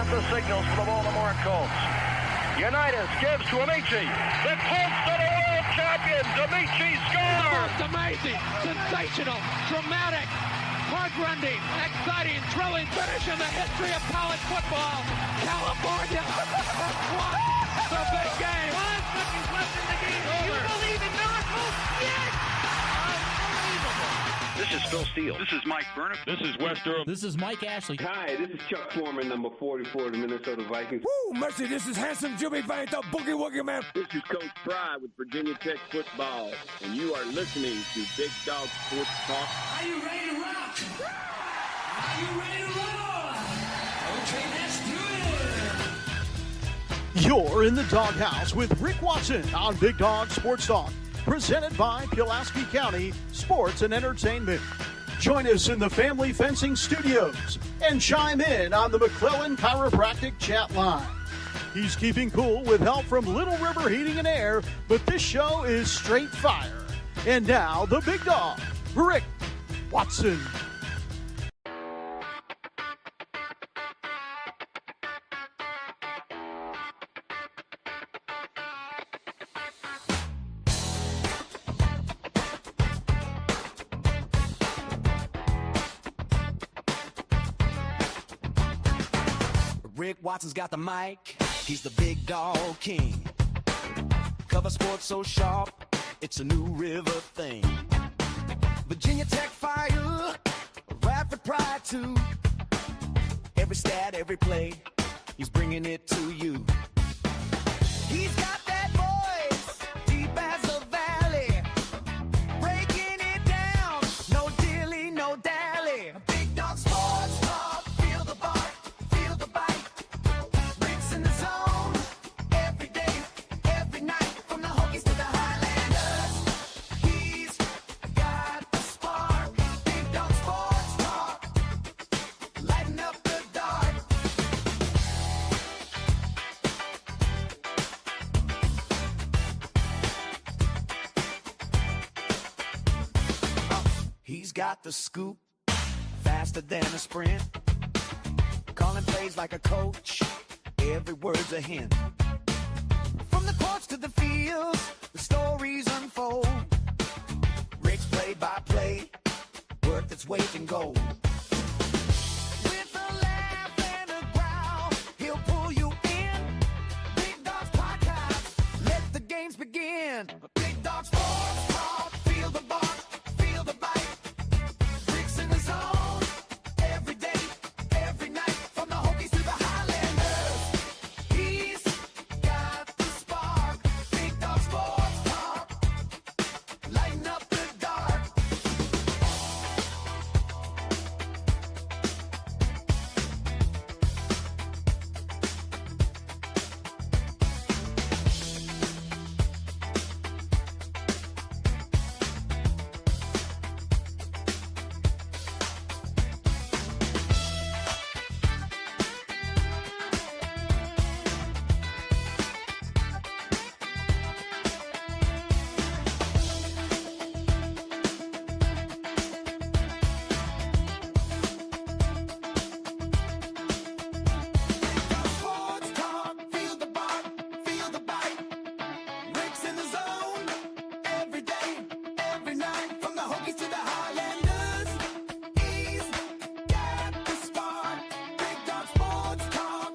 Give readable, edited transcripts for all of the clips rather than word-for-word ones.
sent the signals for the Baltimore Colts. Unitas gives to Amici. The Colts are the world champions. Amici scores. It's amazing, sensational, dramatic, heart-rending, exciting, thrilling finish in the history of college football. California won the big game. 5 seconds left in the game. Over. You believe in miracles? Yes. Unbelievable. This is Phil Steele. This is Mike Burnham. This is Wes Durham. This is Mike Ashley. Hi, this is Chuck Foreman, number 44 of the Minnesota Vikings. Woo, mercy, this is handsome Jimmy Vane, the Boogie Woogie Man. This is Coach Fry with Virginia Tech Football, and you are listening to Big Dog Sports Talk. Are you ready to rock? Are you ready to roll? Okay, let's do it. You're in the doghouse with Rick Watson on Big Dog Sports Talk, presented by Pulaski County Sports and Entertainment. Join us in the Family Fencing Studios and chime in on the McClellan Chiropractic chat line. He's keeping cool with help from Little River Heating and Air, but this show is straight fire. And now, the big dog, Rick Watson. Rick Watson's got the mic, he's the big dog king. Cover sports so sharp, it's a new river thing. Virginia Tech fire, rapid pride too. Every stat, every play, he's bringing it to you. He's got that voice, deep as a valley, breaking it down, no dilly, no dally. Big dog sports talk, feel the bark, feel the bite. Rick's in the zone, every day, every night, from the Hokies to the Highlanders. He's got the spark, Big dog sports talk, lighten up the dark. He's got the scoop, faster than a sprint. Calling plays like a coach, every word's a hint. From the courts to the fields, the stories unfold. Rick's play-by-play, worth its weight in gold. With a laugh and a growl, he'll pull you in. Big Dog's podcast, let the games begin. Big Dog Sports Talk, feel the bark, feel the bite. Rick's in the zone, every day, every night, from the Hokies to the Highlanders. He's got the spark, Big Dog Sports Talk, lighten up the dark. Sports talk, feel the bark, feel the bite. Rick's in the zone, every day, every night, from the Hokies to the Highlanders. He's got the spark, Big Dog Sports Talk,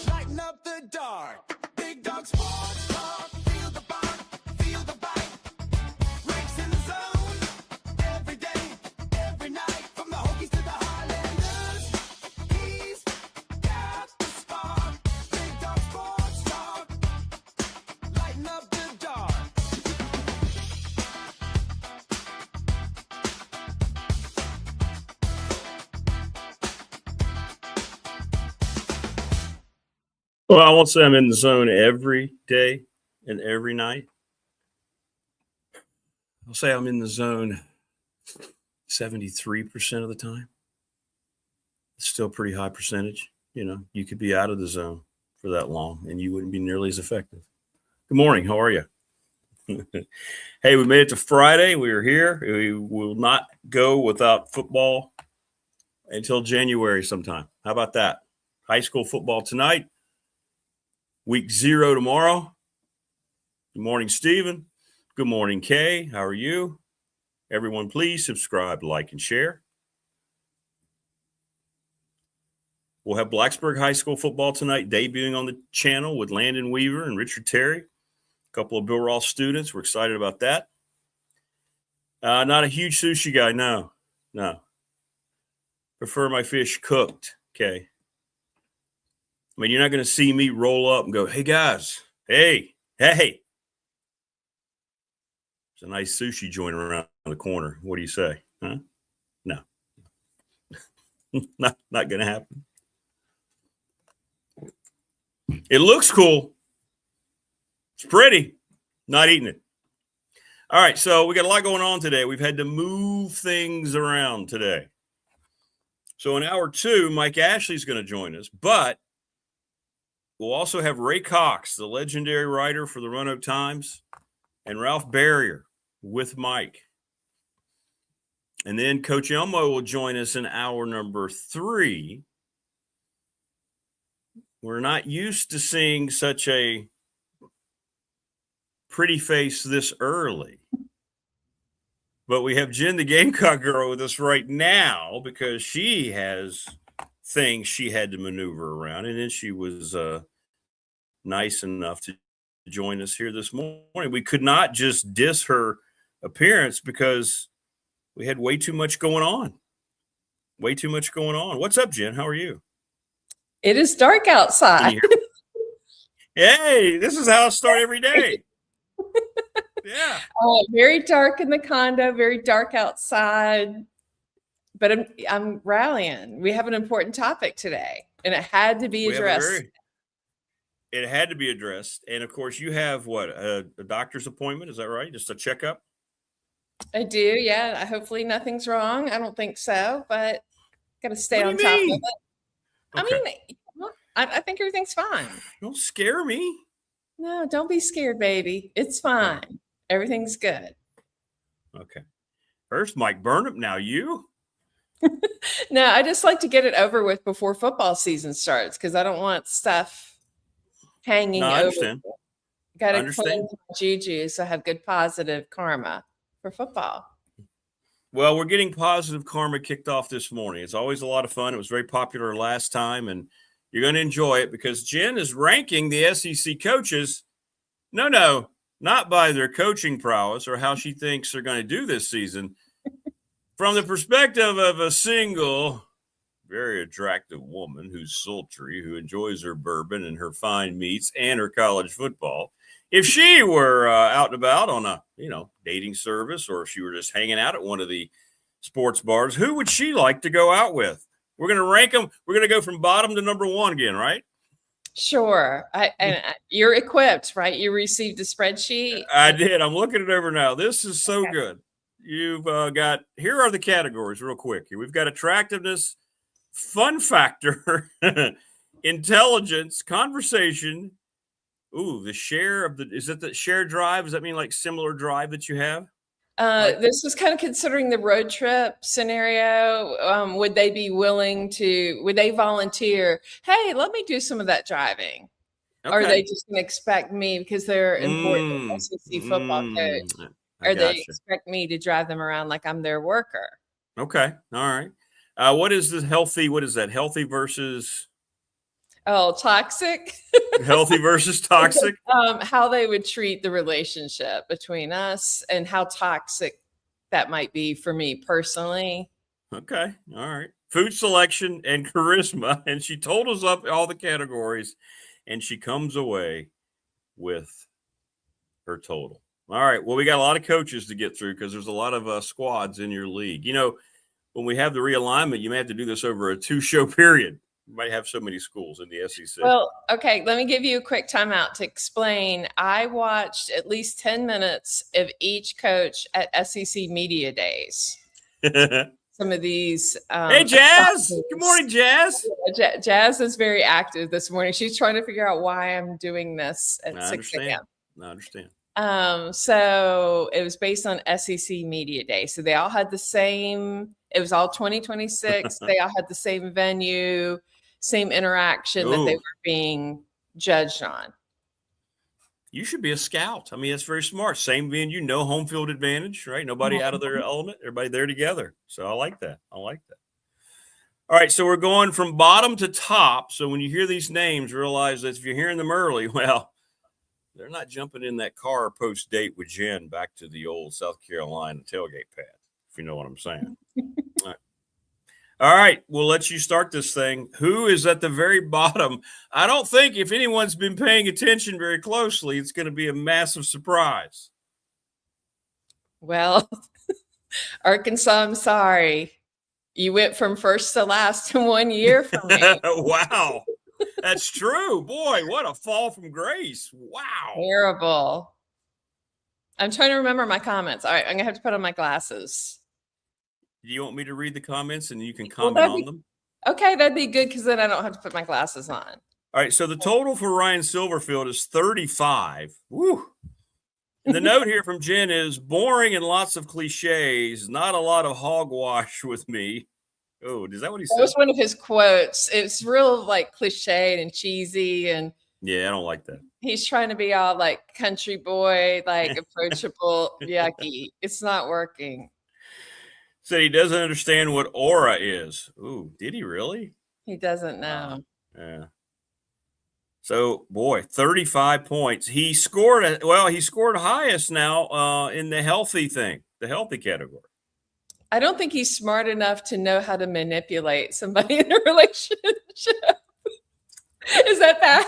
lighten up the dark. Big Dog Sports Talk, feel the bark, feel the bite. Rick's in the zone, every day, every night, from the Hokies to the Highlanders. He's got the spark, Big Dog Sports Talk, lighten up the dark. Well, I won't say I'm in the zone every day and every night. I'll say I'm in the zone 73% of the time. It's still a pretty high percentage. You know, you could be out of the zone for that long and you wouldn't be nearly as effective. Good morning. How are you? Hey, we made it to Friday. We are here. We will not go without football until January sometime. How about that? high school football tonight. Week 0 tomorrow. Good morning, Stephen. Good morning, Kay. How are you? Everyone, please subscribe, like, and share. We'll have Blacksburg High School football tonight, debuting on the channel with Landon Weaver and Richard Terry, a couple of Bill Ross students. We're excited about that. Not a huge sushi guy, no. Prefer my fish cooked, okay? I mean, you're not going to see me roll up and go, hey, guys, hey. There's a nice sushi joint around the corner. What do you say? Huh? No. not going to happen. It looks cool. It's pretty. Not eating it. All right, so we got a lot going on today. We've had to move things around today. So in hour 2, Mike Ashley's going to join us, but we'll also have Ray Cox, the legendary writer for the Roanoke Times, and Ralph Barrier with Mike. And then Coach Elmo will join us in hour number 3. We're not used to seeing such a pretty face this early. But we have Jen, the Gamecock girl, with us right now because she has things she had to maneuver around. And then she was nice enough to join us here this morning. We could not just diss her appearance because we had way too much going on. What's up, Jen? How are you? It is dark outside. Hey, this is how I start every day. Yeah. Very dark in the condo, very dark outside. But I'm rallying. We have an important topic today, and it had to be addressed. It had to be addressed. And, of course, you have, a doctor's appointment? Is that right? Just a checkup? I do, yeah. Hopefully nothing's wrong. I don't think so, but got to stay on top of it. Okay. I mean, I think everything's fine. Don't scare me. No, don't be scared, baby. It's fine. Oh. Everything's good. Okay. First, Mike Burnham. Now you. No, I just like to get it over with before football season starts because I don't want stuff hanging over. I understand. Got to cleanse my juju so I have good positive karma for football. Well, we're getting positive karma kicked off this morning. It's always a lot of fun. It was very popular last time, and you're going to enjoy it because Jen is ranking the SEC coaches. No, not by their coaching prowess or how she thinks they're going to do this season. From the perspective of a single, very attractive woman who's sultry, who enjoys her bourbon and her fine meats and her college football. If she were out and about on a, dating service, or if she were just hanging out at one of the sports bars, who would she like to go out with? We're going to rank them. We're going to go from bottom to number 1 again, right? Sure. And you're equipped, right? You received a spreadsheet. I did. I'm looking it over now. This is so good. You've got, here are the categories real quick. We've got attractiveness, fun factor, intelligence, conversation. Ooh, the share of is it the share drive? Does that mean like similar drive that you have? This was kind of considering the road trip scenario. Would they be willing to, would they volunteer? Hey, let me do some of that driving. Okay. Or are they just going to expect me because they're important SEC football coach? Or they expect me to drive them around like I'm their worker? Okay. All right. What is the healthy? What is that? Healthy versus? Oh, toxic. Healthy versus toxic. How they would treat the relationship between us and how toxic that might be for me personally. Okay. All right. Food selection and charisma. And she told us up all the categories and she comes away with her total. All right. Well, we got a lot of coaches to get through because there's a lot of squads in your league. When we have the realignment, you may have to do this over a 2-show period. You might have so many schools in the SEC. Well, okay, let me give you a quick timeout to explain. I watched at least 10 minutes of each coach at SEC Media Days. Some of these. Hey, Jazz. Good morning, Jazz. Jazz is very active this morning. She's trying to figure out why I'm doing this at 6 a.m. I understand. So it was based on SEC Media Day. So they all had the same, it was all 2026. They all had the same venue. same interaction that they were being judged on. You should be a scout. I mean, that's very smart. Same venue, no home field advantage, right? Nobody out of their element, everybody there together. So I like that. All right, so we're going from bottom to top. So when you hear these names, realize that if you're hearing them early, well, they're not jumping in that car post-date with Jen back to the old South Carolina tailgate pad, if you know what I'm saying. All right, we'll let you start this thing. Who is at the very bottom? I don't think if anyone's been paying attention very closely, it's going to be a massive surprise. Well, Arkansas, I'm sorry. You went from first to last in 1 year for me. Wow. That's true. Boy, what a fall from grace. Wow. Terrible. I'm trying to remember my comments. All right, I'm going to have to put on my glasses. Do you want me to read the comments and you can comment on them? Okay, that'd be good because then I don't have to put my glasses on. All right, so the total for Ryan Silverfield is 35. Woo. And the note here from Jen is boring and lots of cliches, not a lot of hogwash with me. Oh, is that what he said? That was one of his quotes. It's real like cliched and cheesy, and yeah, I don't like that. He's trying to be all like country boy, like approachable, yucky. It's not working. Said he doesn't understand what aura is. Ooh, did he really? He doesn't know. Yeah. So, boy, 35 points. He scored highest now in the healthy category. I don't think he's smart enough to know how to manipulate somebody in a relationship. Is that bad?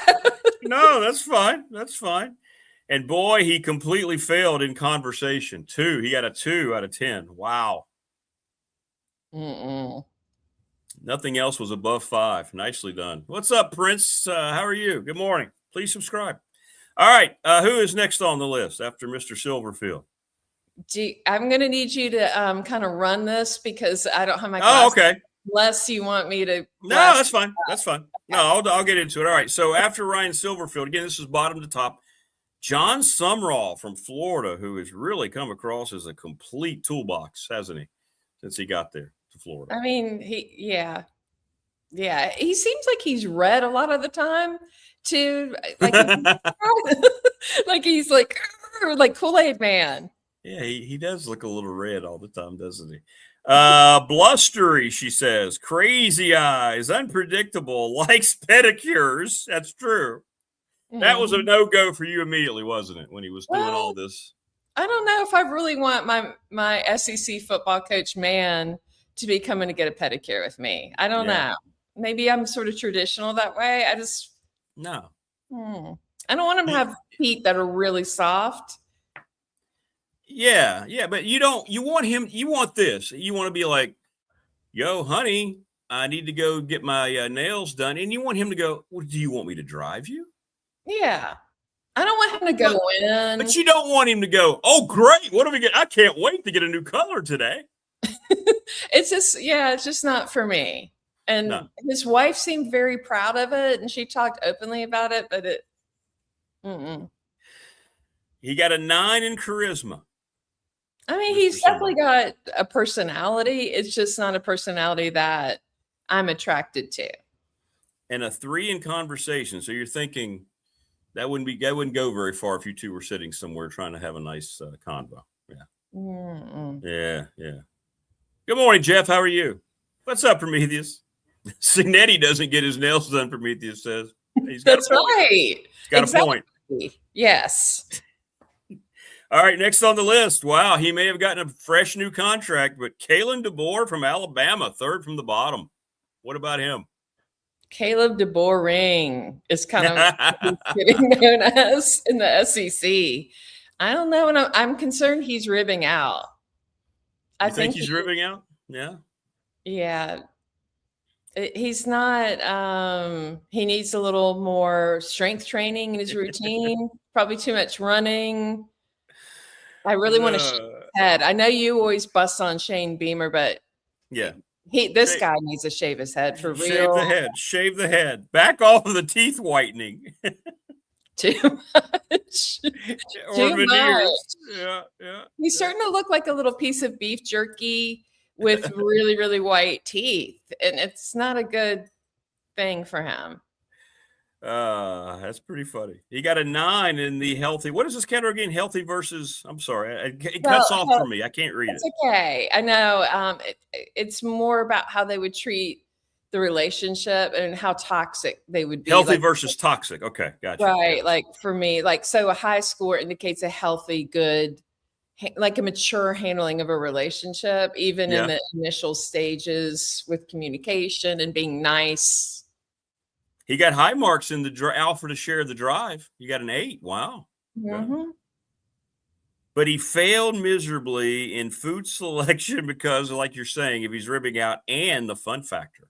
No, that's fine. That's fine. And boy, he completely failed in conversation. 2. He got a 2 out of 10. Wow. Nothing else was above 5. Nicely done. What's up, Prince? How are you? Good morning. Please subscribe. All right. Who is next on the list after Mr. Silverfield? I'm going to need you to kind of run this because I don't have my glasses. Oh, okay. Unless you want me to. No, that's fine. That's fine. No, I'll get into it. All right. So after Ryan Silverfield, again, this is bottom to top. John Sumrall from Florida, who has really come across as a complete toolbox, hasn't he, since he got there to Florida? I mean, yeah. He seems like he's read a lot of the time, too. Like, like he's like Kool-Aid Man. Yeah, he does look a little red all the time, doesn't he? Blustery, she says. Crazy eyes, unpredictable, likes pedicures. That's true. That was a no-go for you immediately, wasn't it, when he was doing all this? I don't know if I really want my SEC football coach man to be coming to get a pedicure with me. I don't know. Maybe I'm sort of traditional that way. I just no. I don't want him to have feet that are really soft. Yeah, but you want this. You want to be like, yo, honey, I need to go get my nails done. And you want him to go, well, do you want me to drive you? Yeah. I don't want him to go in. But you don't want him to go, oh, great. What do we get? I can't wait to get a new color today. It's just not for me. And his wife seemed very proud of it. And she talked openly about it, but he got a 9 in charisma. I mean, he's definitely got a personality. It's just not a personality that I'm attracted to. And a 3 in conversation. So you're thinking that wouldn't go very far if you two were sitting somewhere trying to have a nice convo. Yeah. Yeah. Good morning, Jeff. How are you? What's up, Prometheus? Signetti doesn't get his nails done, Prometheus says. That's right. He's got a point. Yes. All right, next on the list. Wow, he may have gotten a fresh new contract, but Kalen DeBoer from Alabama, 3rd from the bottom. What about him? Caleb DeBoer is kind of getting known as in the SEC. I don't know, and I'm concerned he's ribbing out. I think he's ribbing out? Yeah. Yeah. He's not he needs a little more strength training in his routine, probably too much running. I really want to shave his head. I know you always bust on Shane Beamer, but this guy needs to shave his head for real. Shave the head. Back off of the teeth whitening. Too much. Too much. Yeah. He's starting to look like a little piece of beef jerky with really, really white teeth. And it's not a good thing for him. That's pretty funny. He got a 9 in the healthy. What is this category again? Healthy versus, I'm sorry. It cuts off for me. I can't read it. It's okay. I know. It's more about how they would treat the relationship and how toxic they would be. Healthy versus toxic. Okay. Gotcha. Right. Yeah. Like for me, so a high score indicates a healthy, good, like a mature handling of a relationship, even in the initial stages with communication and being nice. He got high marks in the Alpha to share the drive. You got an 8. Wow. Mm-hmm. But he failed miserably in food selection because, like you're saying, if he's ribbing out and the fun factor.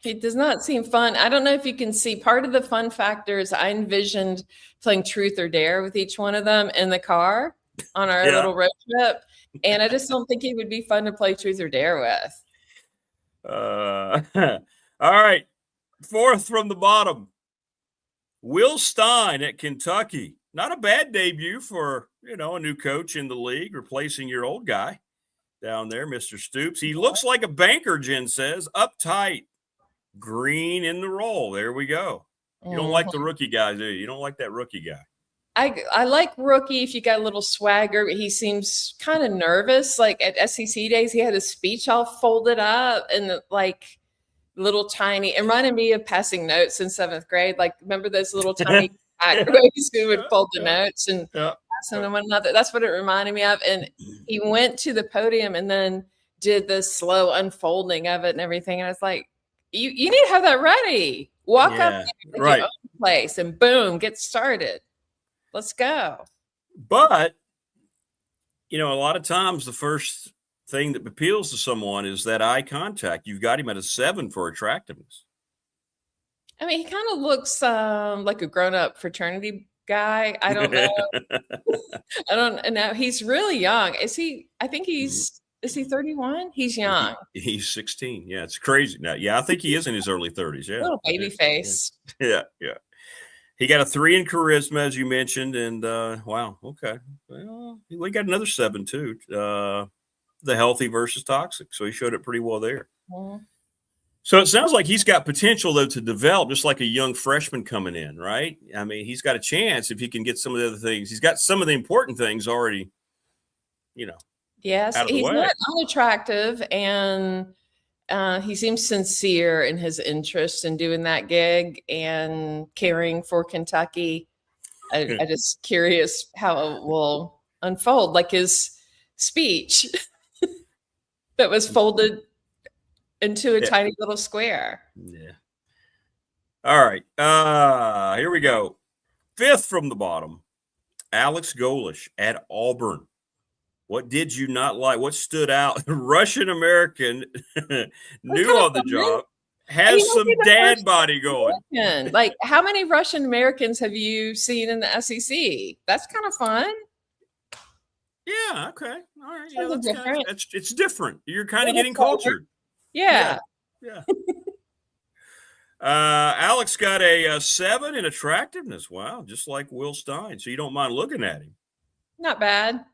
It does not seem fun. I don't know if you can see part of the fun factors. I envisioned playing truth or dare with each one of them in the car on our little road trip. And I just don't think it would be fun to play truth or dare with. All right. 4th from the bottom. Will Stein at Kentucky. Not a bad debut for, a new coach in the league, replacing your old guy down there, Mr. Stoops. He looks like a banker, Jen says. Uptight. Green in the role. There we go. You don't like the rookie guy, do you? You don't like that rookie guy. I like rookie if you got a little swagger. He seems kind of nervous. Like at SEC days, he had his speech all folded up and like little tiny. It reminded me of passing notes in 7th grade. Like, remember those little tiny boys who would fold the notes and pass them to one another? That's what it reminded me of. And he went to the podium and then did the slow unfolding of it and everything. And I was like, you need to have that ready. Walk up to your own place and boom, get started. Let's go. But, a lot of times the first thing that appeals to someone is that eye contact. You've got him at a 7 for attractiveness. I mean, he kind of looks like a grown-up fraternity guy. I don't know. I don't know. He's really young. Is he? I think is he 31? He's young. He's 16. Yeah, it's crazy. Now, I think he is in his early 30s. Yeah. Little baby face. Yeah. He got a 3 in charisma, as you mentioned, and wow, okay. Well, we got another 7 too. The healthy versus toxic. So he showed it pretty well there. Mm-hmm. So it sounds like he's got potential, though, to develop, just like a young freshman coming in, right? I mean, he's got a chance if he can get some of the other things. He's got some of the important things already, Yes, he's not unattractive, and he seems sincere in his interest in doing that gig and caring for Kentucky. I just curious how it will unfold, like his speech that was folded into a tiny little square. Yeah. All right. Here we go. 5th from the bottom. Alex Golish at Auburn. What did you not like? What stood out? Russian-American, new on the job, has some dad body going. Like, how many Russian-Americans have you seen in the SEC? That's kind of fun. Yeah, okay. All right. Yeah, it's different. You're kind of getting cultured. Yeah. Alex got a 7 in attractiveness. Wow, just like Will Stein. So you don't mind looking at him. Not bad.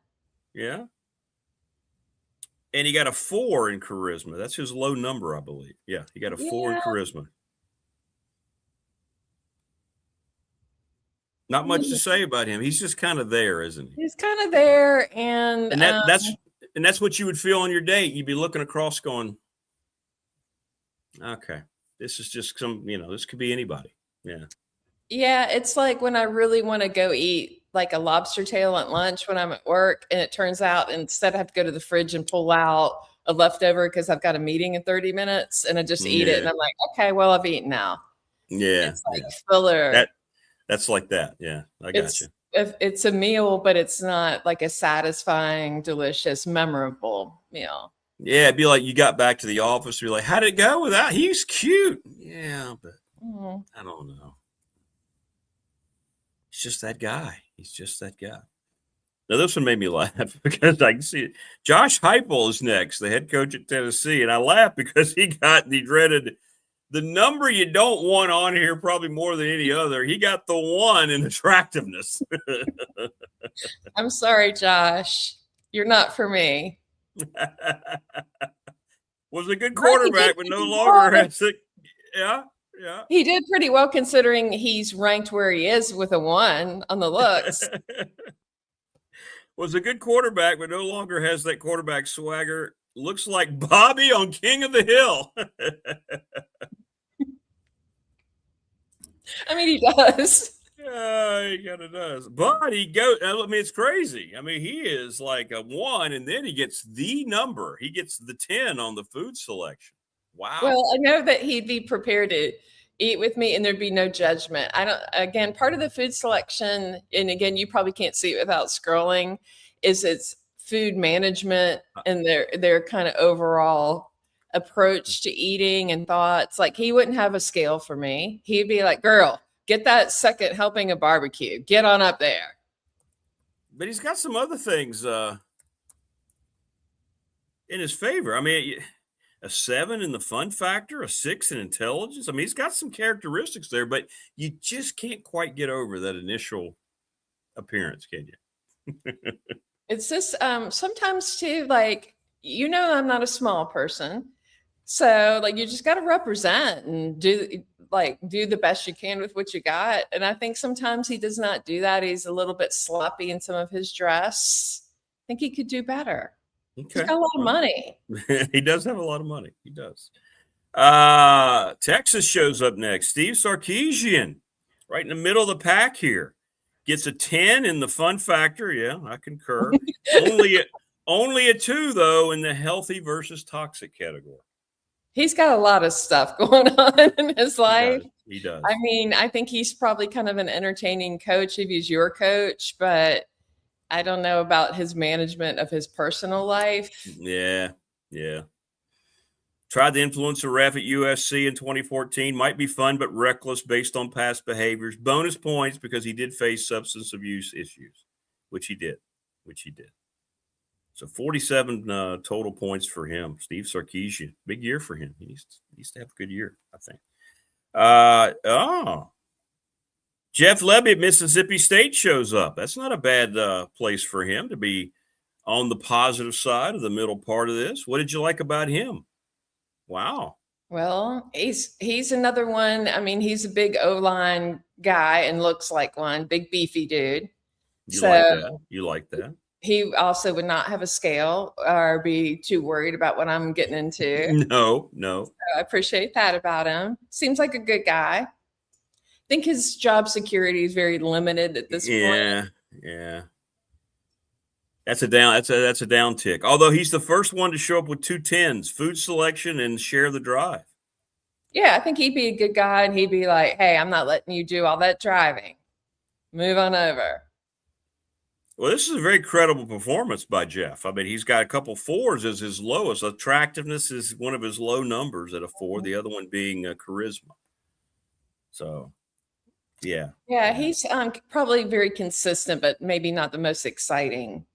Yeah. And he got a 4 in charisma. That's his low number, I believe. Yeah, he got a 4 in charisma. Not much to say about him. He's just kind of there, isn't he? He's kind of there, and that's what you would feel on your date. You'd be looking across, going, "Okay, this is just this could be anybody." Yeah. Yeah, it's like when I really want to go eat like a lobster tail at lunch when I'm at work, and it turns out instead I have to go to the fridge and pull out a leftover because I've got a meeting in 30 minutes, and I just eat it, and I'm like, okay, well, I've eaten now. Yeah, it's like filler. That's like that. Yeah, I got you. It's a meal, but it's not like a satisfying, delicious, memorable meal. Yeah, it'd be like you got back to the office, you're like, how did it go with that? He's cute. Yeah, but I don't know. He's just that guy. He's just that guy. Now, this one made me laugh because I can see it. Josh Heupel is next, the head coach at Tennessee. And I laugh because he got the dreaded, the number you don't want on here probably more than any other. He got the 1 in attractiveness. I'm sorry, Josh. You're not for me. Was a good quarterback, but no longer Yeah. He did pretty well considering he's ranked where he is with a 1 on the looks. Was a good quarterback, but no longer has that quarterback swagger. Looks like Bobby on King of the Hill. I mean, he does. He kind of does. But he goes, I mean, it's crazy. I mean, he is like a 1, and then he gets the number. He gets the 10 on the food selection. Wow. Well, I know that he'd be prepared to eat with me and there'd be no judgment. Again, part of the food selection, and again, you probably can't see it without scrolling, is its food management and their kind of overall approach to eating and thoughts. Like, he wouldn't have a scale for me. He'd be like, girl, get that second helping of barbecue. Get on up there. But he's got some other things in his favor. I mean, a 7 in the fun factor, a 6 in intelligence. I mean, he's got some characteristics there, but you just can't quite get over that initial appearance, can you? It's just sometimes too, like, I'm not a small person. So like, you just got to represent and do the best you can with what you got. And I think sometimes he does not do that. He's a little bit sloppy in some of his dress. I think he could do better. Okay. He's got a lot of money. He does have a lot of money. He does. Texas shows up next. Steve Sarkisian, right in the middle of the pack here. Gets a 10 in the fun factor. Yeah, I concur. only a 2, though, in the healthy versus toxic category. He's got a lot of stuff going on in his life. He does. I mean, I think he's probably kind of an entertaining coach if he's your coach, but I don't know about his management of his personal life. Yeah. Tried to influence a ref at USC in 2014. Might be fun, but reckless based on past behaviors. Bonus points because he did face substance abuse issues, which he did. So 47 total points for him. Steve Sarkisian. Big year for him. He needs to have a good year, I think. Jeff Levy at Mississippi State shows up. That's not a bad place for him to be on the positive side of the middle part of this. What did you like about him? Wow. Well, he's another one. I mean, he's a big O-line guy and looks like one, big beefy dude. You like that. He also would not have a scale or be too worried about what I'm getting into. No. So I appreciate that about him. Seems like a good guy. I think his job security is very limited at this point. Yeah. That's a down tick. Although he's the first one to show up with 2 10s, food selection and share the drive. Yeah, I think he'd be a good guy, and he'd be like, hey, I'm not letting you do all that driving. Move on over. Well, this is a very credible performance by Jeff. I mean, he's got a couple 4s as his lowest. Attractiveness is one of his low numbers at a 4, the other one being charisma. So, yeah. Yeah, he's probably very consistent, but maybe not the most exciting.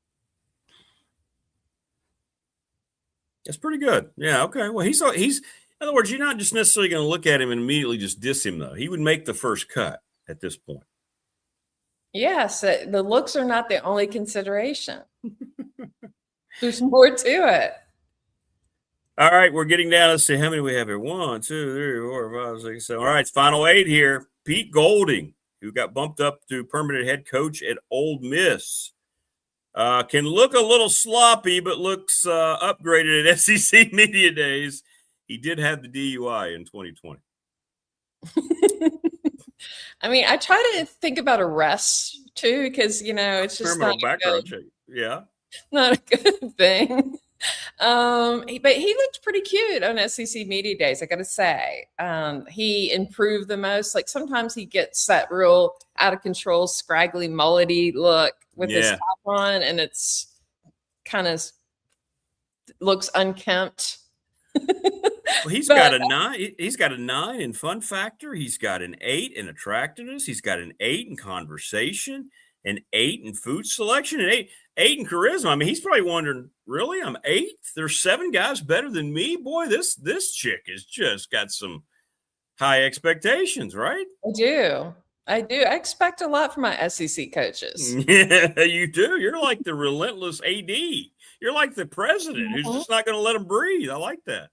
That's pretty good. Yeah, okay. Well, he's in other words, you're not just necessarily going to look at him and immediately just diss him, though. He would make the first cut at this point. Yes, the looks are not the only consideration. There's more to it. All right, we're getting down. Let's see how many we have here. 1, 2, 3, 4, 5, 6, 7. All right, it's final 8 here. Pete Golding, who got bumped up to permanent head coach at Ole Miss. Can look a little sloppy, but looks upgraded at SEC Media Days. He did have the DUI in 2020. I mean, I try to think about arrests too, because it's just criminal background check. Yeah, not a good thing. But he looked pretty cute on SEC Media Days, I gotta say. He improved the most. Like, sometimes he gets that real out of control, scraggly, mullety look with his top on, and it's kind of looks unkempt. Well, he's got a 9. He's got a 9 in fun factor. He's got an 8 in attractiveness. He's got an 8 in conversation, an 8 in food selection, and 8 in charisma. I mean, he's probably wondering, really, I'm 8th? There's 7 guys better than me? Boy, this chick has just got some high expectations, right? I do. I expect a lot from my SEC coaches. Yeah, you do. You're like the relentless AD. You're like the president who's just not going to let him breathe. I like that.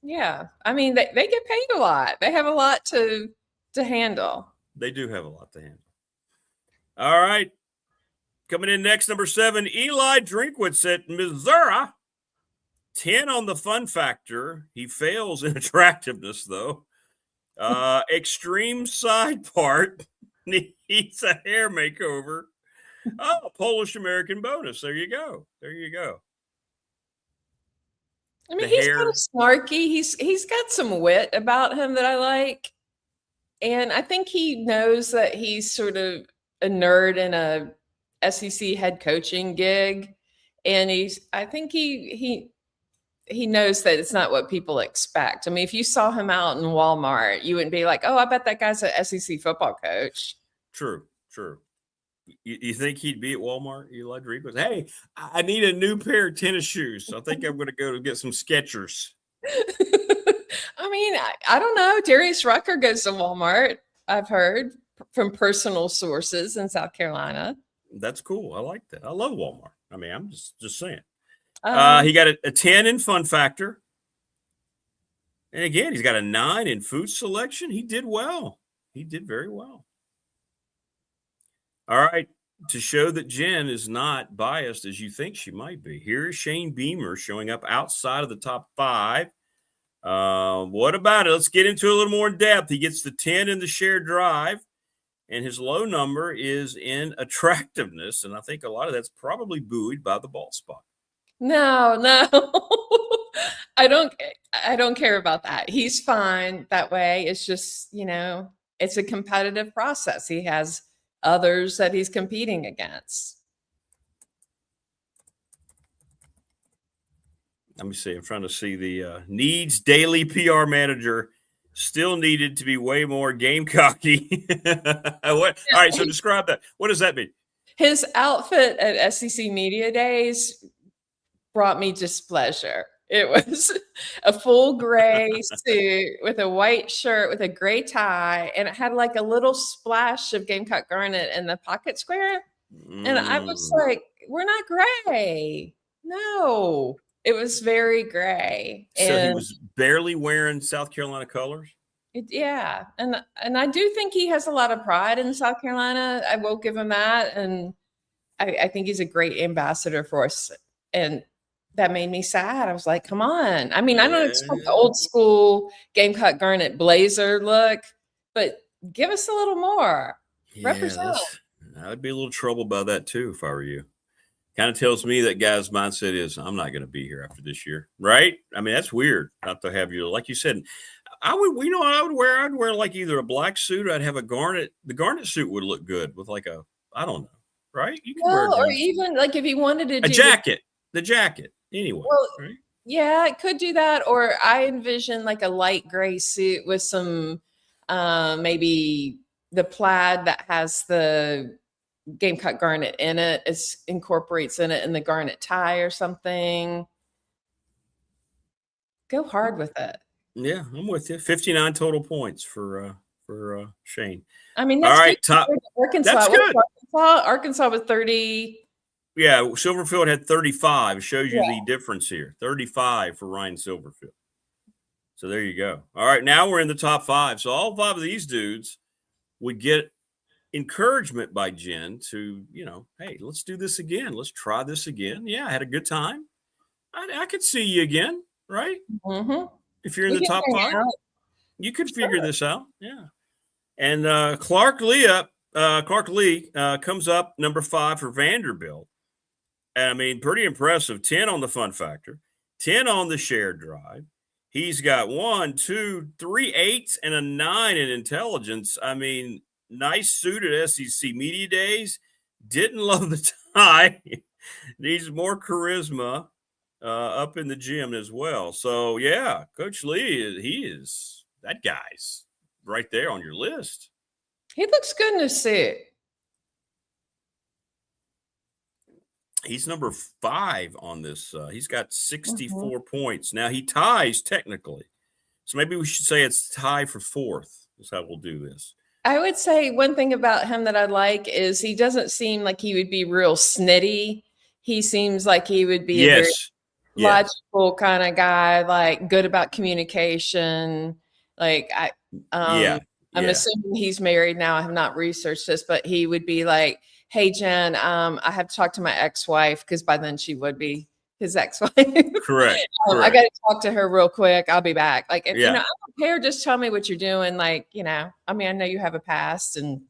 Yeah. I mean, they get paid a lot. They have a lot to handle. They do have a lot to handle. All right. Coming in next, number 7, Eli Drinkwitz at Missouri. 10 on the fun factor. He fails in attractiveness, though. Extreme side part. Needs a hair makeover. Oh, Polish American bonus. There you go. There you go. I mean, he's kind of snarky. He's got some wit about him that I like. And I think he knows that he's sort of a nerd in a SEC head coaching gig. And I think he knows that it's not what people expect. I mean, if you saw him out in Walmart, you wouldn't be like, oh, I bet that guy's an SEC football coach. True. You think he'd be at Walmart, Eli Drinkwitz? Hey, I need a new pair of tennis shoes. I think I'm going to go to get some Skechers. I mean, I don't know. Darius Rucker goes to Walmart, I've heard from personal sources in South Carolina. That's cool. I like that. I love Walmart. I mean, I'm just saying. He got a 10 in fun factor. And again, he's got a 9 in food selection. He did well. He did very well. All right. To show that Jen is not biased as you think she might be, here is Shane Beamer showing up outside of the top 5. What about it? Let's get into a little more in depth. He gets the 10 in the shared drive, and his low number is in attractiveness. And I think a lot of that's probably buoyed by the ball spot. No. I don't care about that. He's fine that way. It's just, it's a competitive process. He has others that he's competing against. Let me see. I'm trying to see the needs daily PR manager still needed to be way more Gamecocky. All right, so describe that. What does that mean? His outfit at SEC Media Days brought me displeasure. It was a full gray suit with a white shirt with a gray tie, and it had like a little splash of Gamecock garnet in the pocket square. And I was like, we're not gray. No, it was very gray. So he was barely wearing South Carolina colors? Yeah. And I do think he has a lot of pride in South Carolina. I will give him that. And I think he's a great ambassador for us. And that made me sad. I was like, come on. I mean, I don't expect the old school Gamecock garnet blazer look, but give us a little more. Represent. I would be a little troubled by that too if I were you. Kind of tells me that guy's mindset is, I'm not going to be here after this year, right? I mean, that's weird not to have you. Like you said, I would wear like either a black suit or I'd have a garnet. The garnet suit would look good with like I don't know, right? You can wear or even like if he wanted to do the jacket. Anyway, right? Yeah, it could do that. Or I envision like a light gray suit with some maybe the plaid that has the Gamecock garnet in it. It incorporates in it in the garnet tie or something. Go hard with it. Yeah, I'm with you. 59 total points for Shane. I mean, that's all right. Good. Top. Arkansas. That's good. Arkansas with 30. Yeah, Silverfield had 35. It shows you the difference here. 35 for Ryan Silverfield. So there you go. All right, now we're in the top 5. So all 5 of these dudes would get encouragement by Jen to, hey, let's do this again. Let's try this again. Yeah, I had a good time. I could see you again, right? Mm-hmm. If you're in the top 5, you could figure this out. Yeah. And Clark Lee comes up number 5 for Vanderbilt. I mean, pretty impressive. 10 on the fun factor, 10 on the shared drive. He's got 1, 2, 3 8s and a 9 in intelligence. I mean, nice suit at SEC Media Days. Didn't love the tie. Needs more charisma up in the gym as well. So, yeah, Coach Lee, that guy's right there on your list. He looks good in his suit. He's number 5 on this. He's got 64 points. Now, he ties technically. So maybe we should say it's tie for 4th is how we'll do this. I would say one thing about him that I like is he doesn't seem like he would be real snitty. He seems like he would be a very logical kind of guy, like good about communication. Like I'm assuming he's married now. I have not researched this, but he would be like, "Hey, Jen, I have to talk to my ex-wife," because by then she would be his ex-wife. Correct. I got to talk to her real quick. I'll be back. Like, if, Yeah. I don't care. Just tell me what you're doing. Like, I mean, I know you have a past, and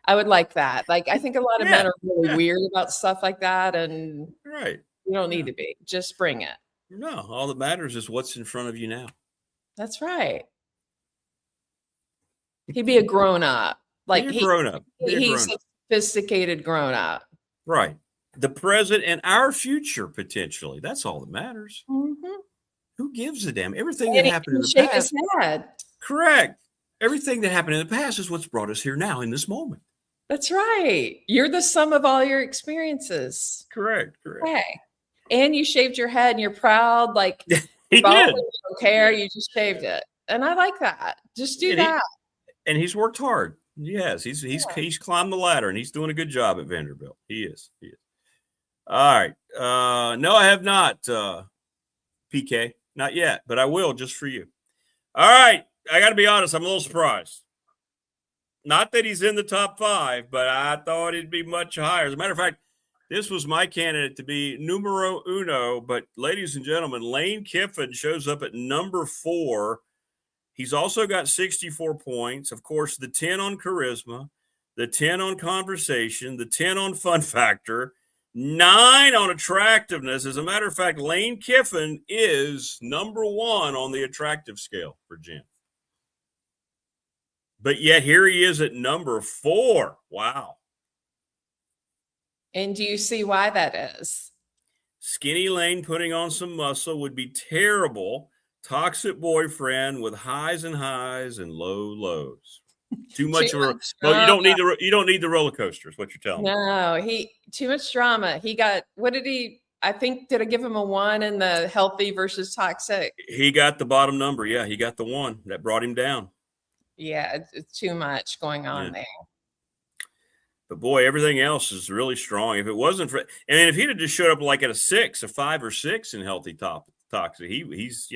I would like that. Like, I think a lot of men are really weird about stuff like that, and you don't need to be. Just bring it. No, all that matters is what's in front of you now. That's right. He'd be a grown up. Like He's a sophisticated grown up. Right. The present and our future, potentially. That's all that matters. Mm-hmm. Who gives a damn? Everything that happened in the shake past. His head. Correct. Everything that happened in the past is what's brought us here now in this moment. That's right. You're the sum of all your experiences. Correct. Okay. And you shaved your head and you're proud. Like, he did. You don't care. You just shaved it. And I like that. Just do that. And he's worked hard. Yes. He's climbed the ladder and he's doing a good job at Vanderbilt. He is. All right. No, I have not, PK. Not yet, but I will just for you. All right. I got to be honest. I'm a little surprised. Not that he's in the top 5, but I thought he'd be much higher. As a matter of fact, this was my candidate to be numero uno. But ladies and gentlemen, Lane Kiffin shows up at number 4. He's also got 64 points. Of course, the 10 on charisma, the 10 on conversation, the 10 on fun factor, 9 on attractiveness. As a matter of fact, Lane Kiffin is number 1 on the attractive scale for Jen. But yet here he is at number 4. Wow. And do you see why that is? Skinny Lane putting on some muscle would be terrible. Toxic boyfriend with highs and low lows. Too much of a well, you don't need the roller coaster, is what you're telling me. No, too much drama. He got did I give him a 1 in the healthy versus toxic? He got the bottom number. Yeah, he got the 1 that brought him down. Yeah, it's too much going on there. But boy, everything else is really strong. If it wasn't for, if he'd have just showed up like at a 5 or 6 in healthy toxic, he's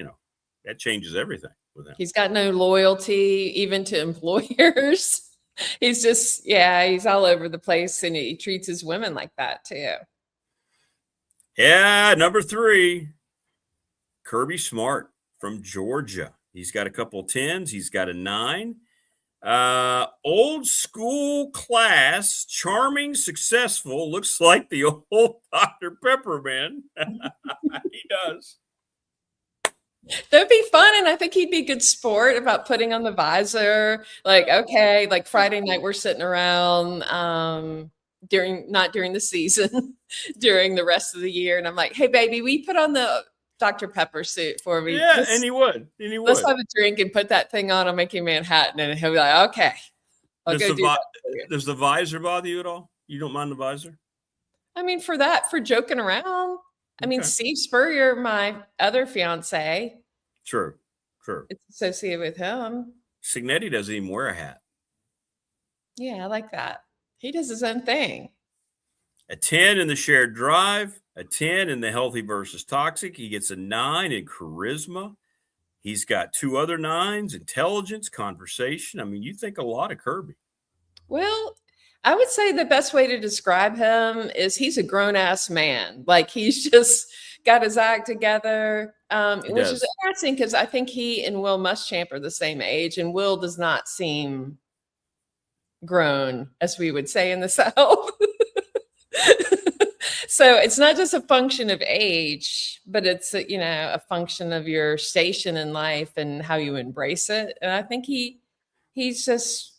that changes everything with him. He's got no loyalty even to employers. He's just he's all over the place, and he treats his women like that too. Yeah, number 3, Kirby Smart from Georgia. He's got a couple of 10s. He's got a 9. Old school class, charming, successful. Looks like the old Dr. Pepper man. He does. That'd be fun, and I think he'd be a good sport about putting on the visor. Like, okay, like Friday night we're sitting around not during the season, during the rest of the year, and I'm like, hey baby, we put on the Dr. Pepper suit for me. Yeah, and he would. Let's have a drink and put that thing on. I'm making Manhattan, and he'll be like, okay. Does the visor bother you at all? You don't mind the visor? I mean, for joking around. I mean, Steve Spurrier, my other fiance. True. It's associated with him. Signetti doesn't even wear a hat. Yeah, I like that. He does his own thing. A 10 in the shared drive, a 10 in the healthy versus toxic. He gets a 9 in charisma. He's got 2 other 9s, intelligence, conversation. I mean, you think a lot of Kirby. Well, I would say the best way to describe him is he's a grown-ass man. Like, he's just got his act together, which is interesting because I think he and Will Muschamp are the same age, and Will does not seem grown, as we would say in the South. So it's not just a function of age, but it's a function of your station in life and how you embrace it. And I think he's just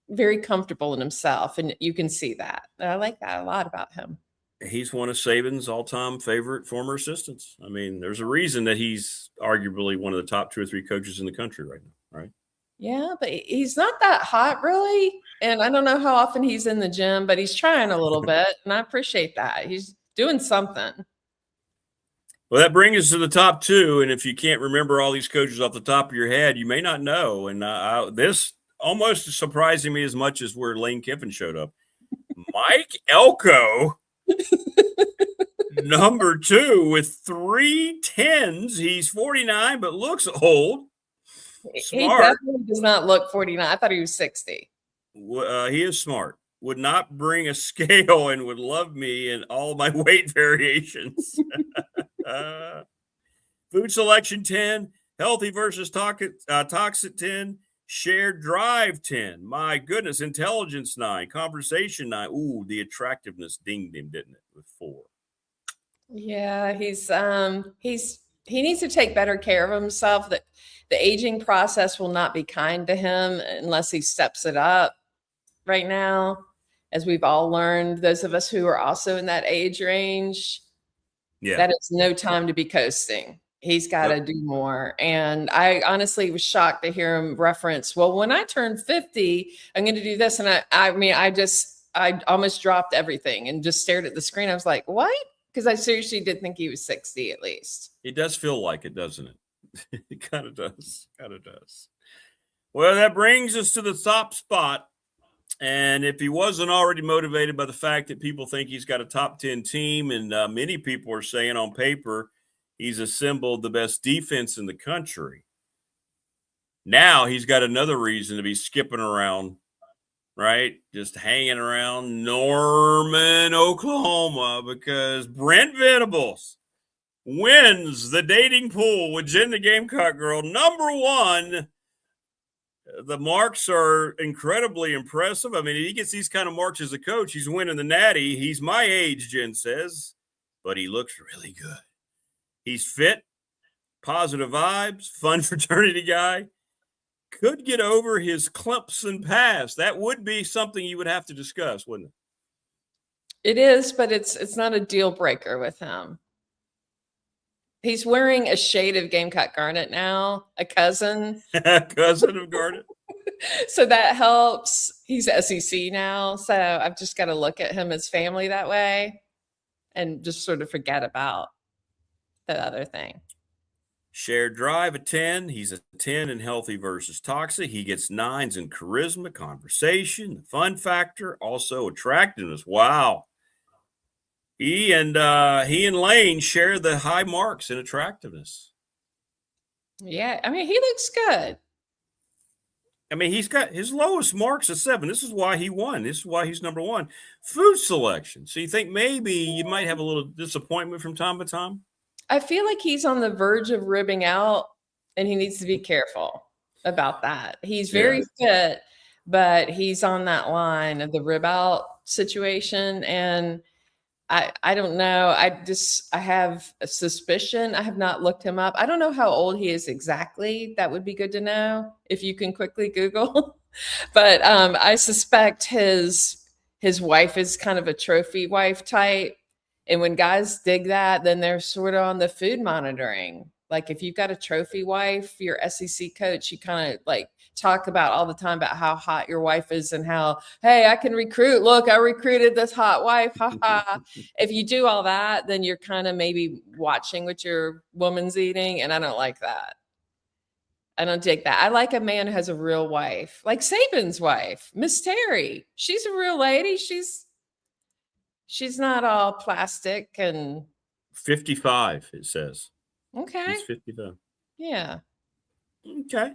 very comfortable in himself, and you can see that. And I like that a lot about him. He's one of Saban's all-time favorite former assistants. I mean, there's a reason that he's arguably one of the top 2 or 3 coaches in the country right now, right? Yeah, but he's not that hot, really. And I don't know how often he's in the gym, but he's trying a little bit, and I appreciate that. He's doing something. Well, that brings us to the top 2, and if you can't remember all these coaches off the top of your head, you may not know. And this almost surprising me as much as where Lane Kiffin showed up. Mike Elko Number 2 with 3 10s. He's 49, but looks old. He Smart. definitely does not look 49. I thought he was 60. He is smart. Would not bring a scale and would love me in all my weight variations. Food selection 10, healthy versus toxic 10, shared drive 10. My goodness, intelligence 9, conversation 9. Ooh, the attractiveness dinged him, didn't it? With 4. Yeah, he needs to take better care of himself. That the aging process will not be kind to him unless he steps it up right now, as we've all learned, those of us who are also in that age range. Yeah. That is no time to be coasting. He's got to do more. And I honestly was shocked to hear him reference, well, when I turn 50, I'm going to do this. And I almost dropped everything and just stared at the screen. I was like, what? Because I seriously did think he was 60 at least. It does feel like it, doesn't it? It kind of does. Well, that brings us to the top spot. And if he wasn't already motivated by the fact that people think he's got a top 10 team, and many people are saying on paper he's assembled the best defense in the country, now he's got another reason to be skipping around, right? Just hanging around Norman, Oklahoma, because Brent Venables wins the dating pool with Jen the Gamecock Girl. Number 1. The marks are incredibly impressive. I mean, he gets these kind of marks as a coach. He's winning the Natty. He's my age, Jen says, but he looks really good. He's fit, positive vibes, fun fraternity guy. Could get over his Clemson past. That would be something you would have to discuss, wouldn't it? It is, but it's not a deal breaker with him. He's wearing a shade of Gamecock Garnet now, a cousin. Cousin of Garnet. So that helps. He's SEC now. So I've just got to look at him as family that way and just sort of forget about that other thing. Shared drive, a 10. He's a 10 in healthy versus toxic. He gets 9s in charisma, conversation, the fun factor, also attractiveness. Wow. He and Lane share the high marks in attractiveness. Yeah, I mean, he looks good. I mean, he's got his lowest marks a 7. This is why he won. This is why he's number 1. Food selection. So you think maybe you might have a little disappointment from time to time? I feel like he's on the verge of ribbing out, and he needs to be careful about that. He's very fit, but he's on that line of the rib out situation, and I don't know. I have a suspicion. I have not looked him up. I don't know how old he is exactly. That would be good to know if you can quickly Google. But I suspect his wife is kind of a trophy wife type. And when guys dig that, then they're sort of on the food monitoring. Like if you've got a trophy wife, your SEC coach, you kind of like talk about all the time about how hot your wife is and how, hey, I can recruit. Look, I recruited this hot wife. Ha ha. If you do all that, then you're kind of maybe watching what your woman's eating. And I don't like that. I don't dig that. I like a man who has a real wife, like Saban's wife, Miss Terry. She's a real lady. She's not all plastic and 55, it says. Okay. He's 55. Yeah. Okay.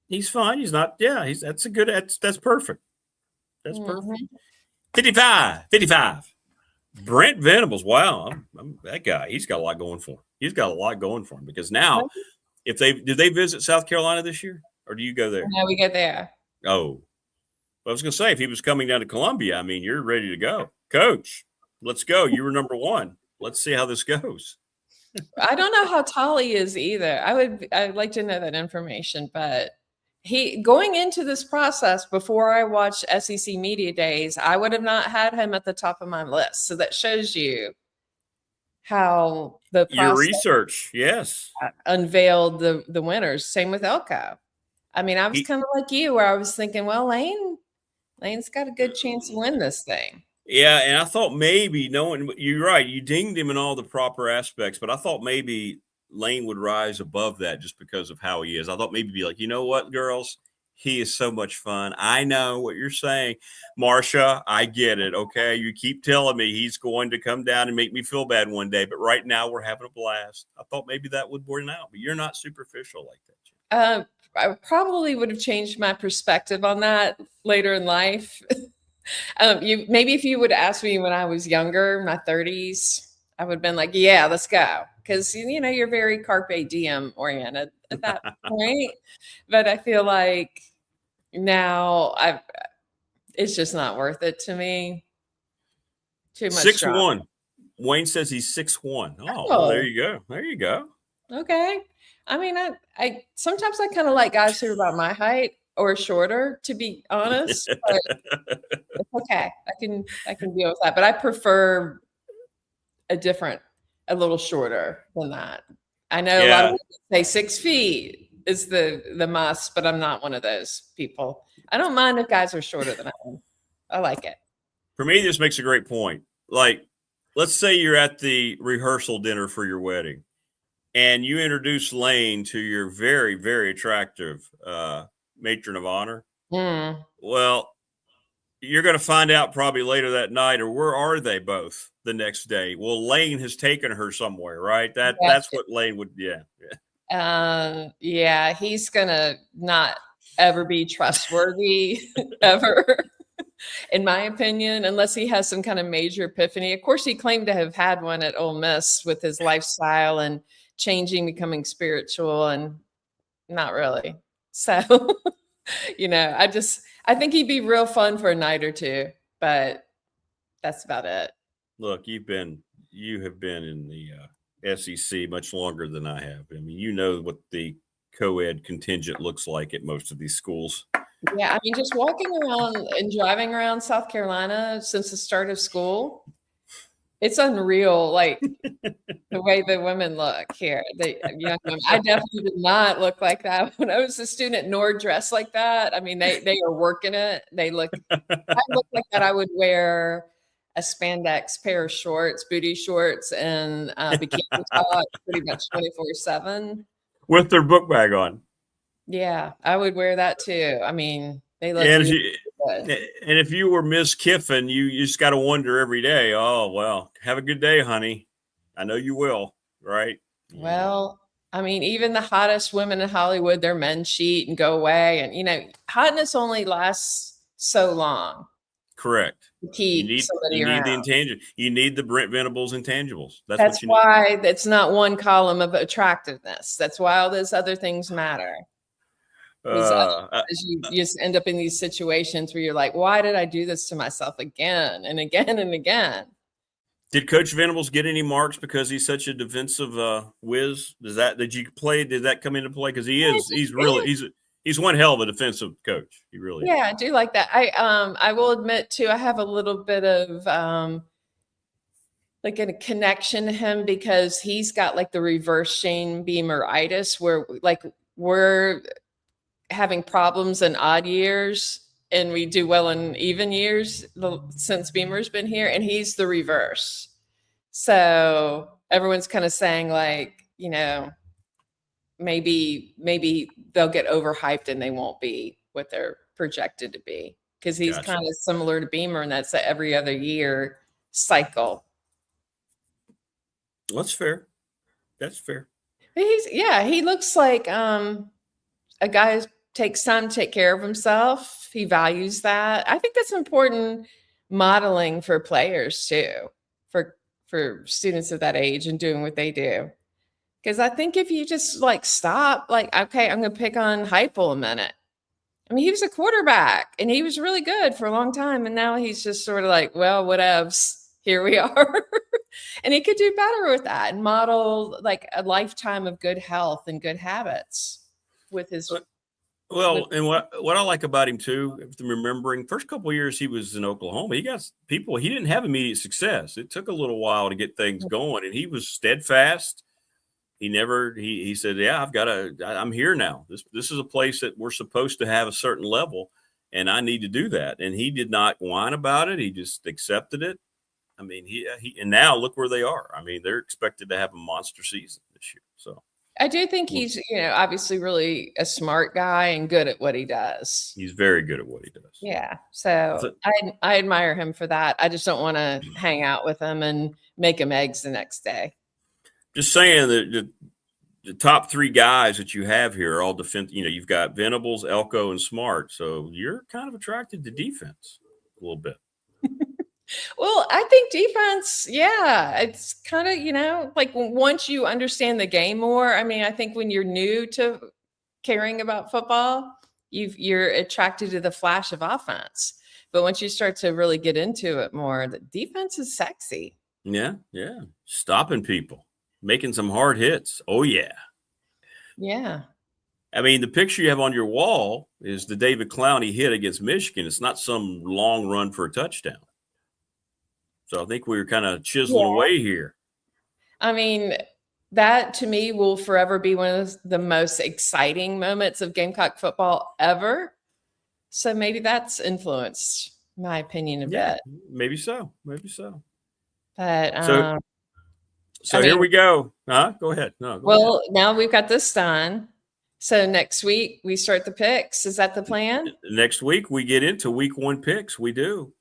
He's fine. He's not. Yeah. That's perfect. That's perfect. 55. Brent Venables. Wow. I'm that guy. He's got a lot going for him. Because now, did they visit South Carolina this year, or do you go there? No, we get there. Oh, I was going to say, if he was coming down to Columbia, I mean, you're ready to go, Coach. Let's go. You were number 1. Let's see how this goes. I don't know how tall he is either. I'd like to know that information, but going into this process before I watched SEC Media Days, I would have not had him at the top of my list. So that shows you how the process your research, yes, unveiled the winners. Same with Elko. I mean, I was kind of like you, where I was thinking, well, Lane's got a good chance to win this thing. Yeah, and I thought maybe you're right, you dinged him in all the proper aspects, but I thought maybe Lane would rise above that just because of how he is. I thought maybe be like, you know what, girls, He is so much fun. I know what you're saying, Marcia. I get it. Okay. You keep telling me he's going to come down and make me feel bad one day, but right now we're having a blast. I thought maybe that would burn out, but you're not superficial like that. I probably would have changed my perspective on that later in life. Maybe if you would ask me when I was younger, my 30s, I would have been like, yeah, let's go. Because, you're very carpe diem oriented at that point. But I feel like now it's just not worth it to me. Too much 6'1". Wayne says he's 6'1". Oh, well, there you go. There you go. Okay. I mean, I sometimes I kind of like guys who are about my height or shorter, to be honest. But it's okay. I can deal with that. But I prefer a little shorter than that. I know a lot of people say 6 feet is the must, but I'm not one of those people. I don't mind if guys are shorter than I am. I like it. For me, this makes a great point. Like, let's say you're at the rehearsal dinner for your wedding and you introduce Lane to your very, very attractive matron of honor. Mm. Well, you're going to find out probably later that night, or where are they both the next day? Well, Lane has taken her somewhere, right? That's what Lane would, yeah, he's going to not ever be trustworthy ever, in my opinion, unless he has some kind of major epiphany. Of course, he claimed to have had one at Ole Miss with his lifestyle and changing, becoming spiritual, and not really. So, I think he'd be real fun for a night or two, but that's about it. Look, you have been in the SEC much longer than I have. I mean, you know what the co-ed contingent looks like at most of these schools. Yeah, I mean, just walking around and driving around South Carolina since the start of school, it's unreal, like the way the women look here. The young women. I definitely did not look like that when I was a student, nor dressed like that. I mean, they are working it. I look like that. I would wear a spandex pair of shorts, booty shorts, and bikini top pretty much 24/7. With their book bag on. Yeah, I would wear that too. I mean, they look and, really good. And if you were Miss Kiffin, you just got to wonder every day, oh, well, have a good day, honey. I know you will, right? Well, I mean, even the hottest women in Hollywood, their men cheat and go away. And, hotness only lasts so long. Correct. You need the intangibles. You need the Brent Venables intangibles. That's why that's not one column of attractiveness. That's why all those other things matter. You just end up in these situations where you're like, why did I do this to myself again and again and again? Did Coach Venables get any marks because he's such a defensive whiz? Did that come into play? Because he's one hell of a defensive coach. He really is. I do like that. I will admit too, I have a little bit of like a connection to him because he's got like the reverse Shane Beamer-itis where like we're having problems in odd years and we do well in even years since Beamer's been here, and he's the reverse. So everyone's kind of saying like, maybe they'll get overhyped and they won't be what they're projected to be because he's kind of similar to Beamer, and that's every other year cycle. That's fair. He looks like a guy who takes time to take care of himself. He values that. I think that's important modeling for players too, for students of that age and doing what they do. Because I think if you just like stop, like, okay, I'm going to pick on Heupel a minute. I mean, he was a quarterback and he was really good for a long time. And now he's just sort of like, well, whatevs, here we are. And he could do better with that and model like a lifetime of good health and good habits with his. And what I like about him too, remembering first couple of years he was in Oklahoma, he didn't have immediate success. It took a little while to get things going, and he was steadfast. He said, yeah, I'm here now. This is a place that we're supposed to have a certain level, and I need to do that. And he did not whine about it. He just accepted it. I mean, and now look where they are. I mean, they're expected to have a monster season this year. So I do think he's, obviously really a smart guy and good at what he does. He's very good at what he does. Yeah. So I admire him for that. I just don't want to hang out with him and make him eggs the next day. Just saying that the top three guys that you have here are all defense. You've got Venables, Elko, and Smart. So you're kind of attracted to defense a little bit. Well, I think defense, it's kind of, like once you understand the game more. I mean, I think when you're new to caring about football, you're attracted to the flash of offense. But once you start to really get into it more, the defense is sexy. Yeah. Stopping people, making some hard hits. Oh, yeah. Yeah. I mean, the picture you have on your wall is the David Clowney hit against Michigan. It's not some long run for a touchdown. So I think we were kind of chiseling away here. I mean, that to me will forever be one of the most exciting moments of Gamecock football ever. So maybe that's influenced my opinion a bit. Maybe so. But so here we go. Go ahead. No. Go ahead. Now we've got this done. So next week we start the picks. Is that the plan? Next week we get into week 1 picks. We do.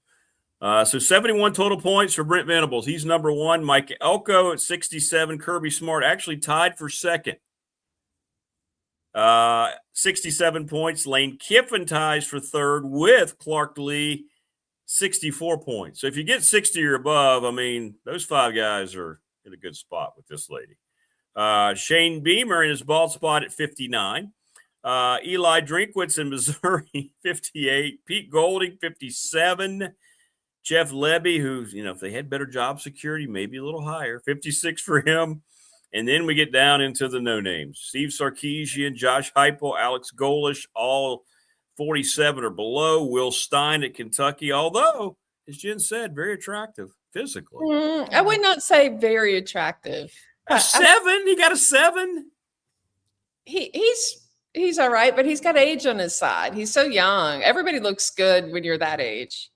So 71 total points for Brent Venables. He's number 1. Mike Elko at 67. Kirby Smart actually tied for second. 67 points. Lane Kiffin ties for third with Clark Lee, 64 points. So if you get 60 or above, I mean, those 5 guys are in a good spot with this lady. Shane Beamer in his bald spot at 59. Eli Drinkwitz in Missouri, 58. Pete Golding, 57. Jeff Lebby, who's, if they had better job security, maybe a little higher, 56 for him. And then we get down into the no-names. Steve Sarkisian, Josh Heupel, Alex Golish, all 47 or below. Will Stein at Kentucky, although, as Jen said, very attractive physically. I would not say very attractive. A 7? He got a 7? He's all right, but he's got age on his side. He's so young. Everybody looks good when you're that age.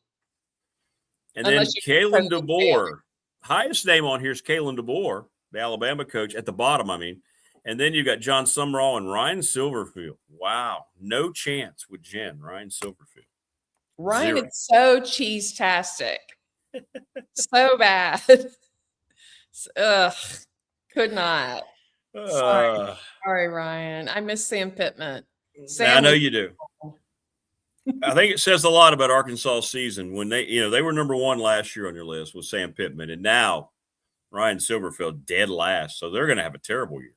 And then Kalen DeBoer, highest name on here is Kalen DeBoer, the Alabama coach, at the bottom, I mean. And then you got John Summerall and Ryan Silverfield. Wow. No chance with Jen, Ryan Silverfield. Ryan 0. is so cheese-tastic. So bad. Ugh. Could not. Sorry, Ryan. I miss Sam Pittman. I know you do. I think it says a lot about Arkansas' season when they were number 1 last year on your list with Sam Pittman, and now Ryan Silverfield dead last. So they're going to have a terrible year.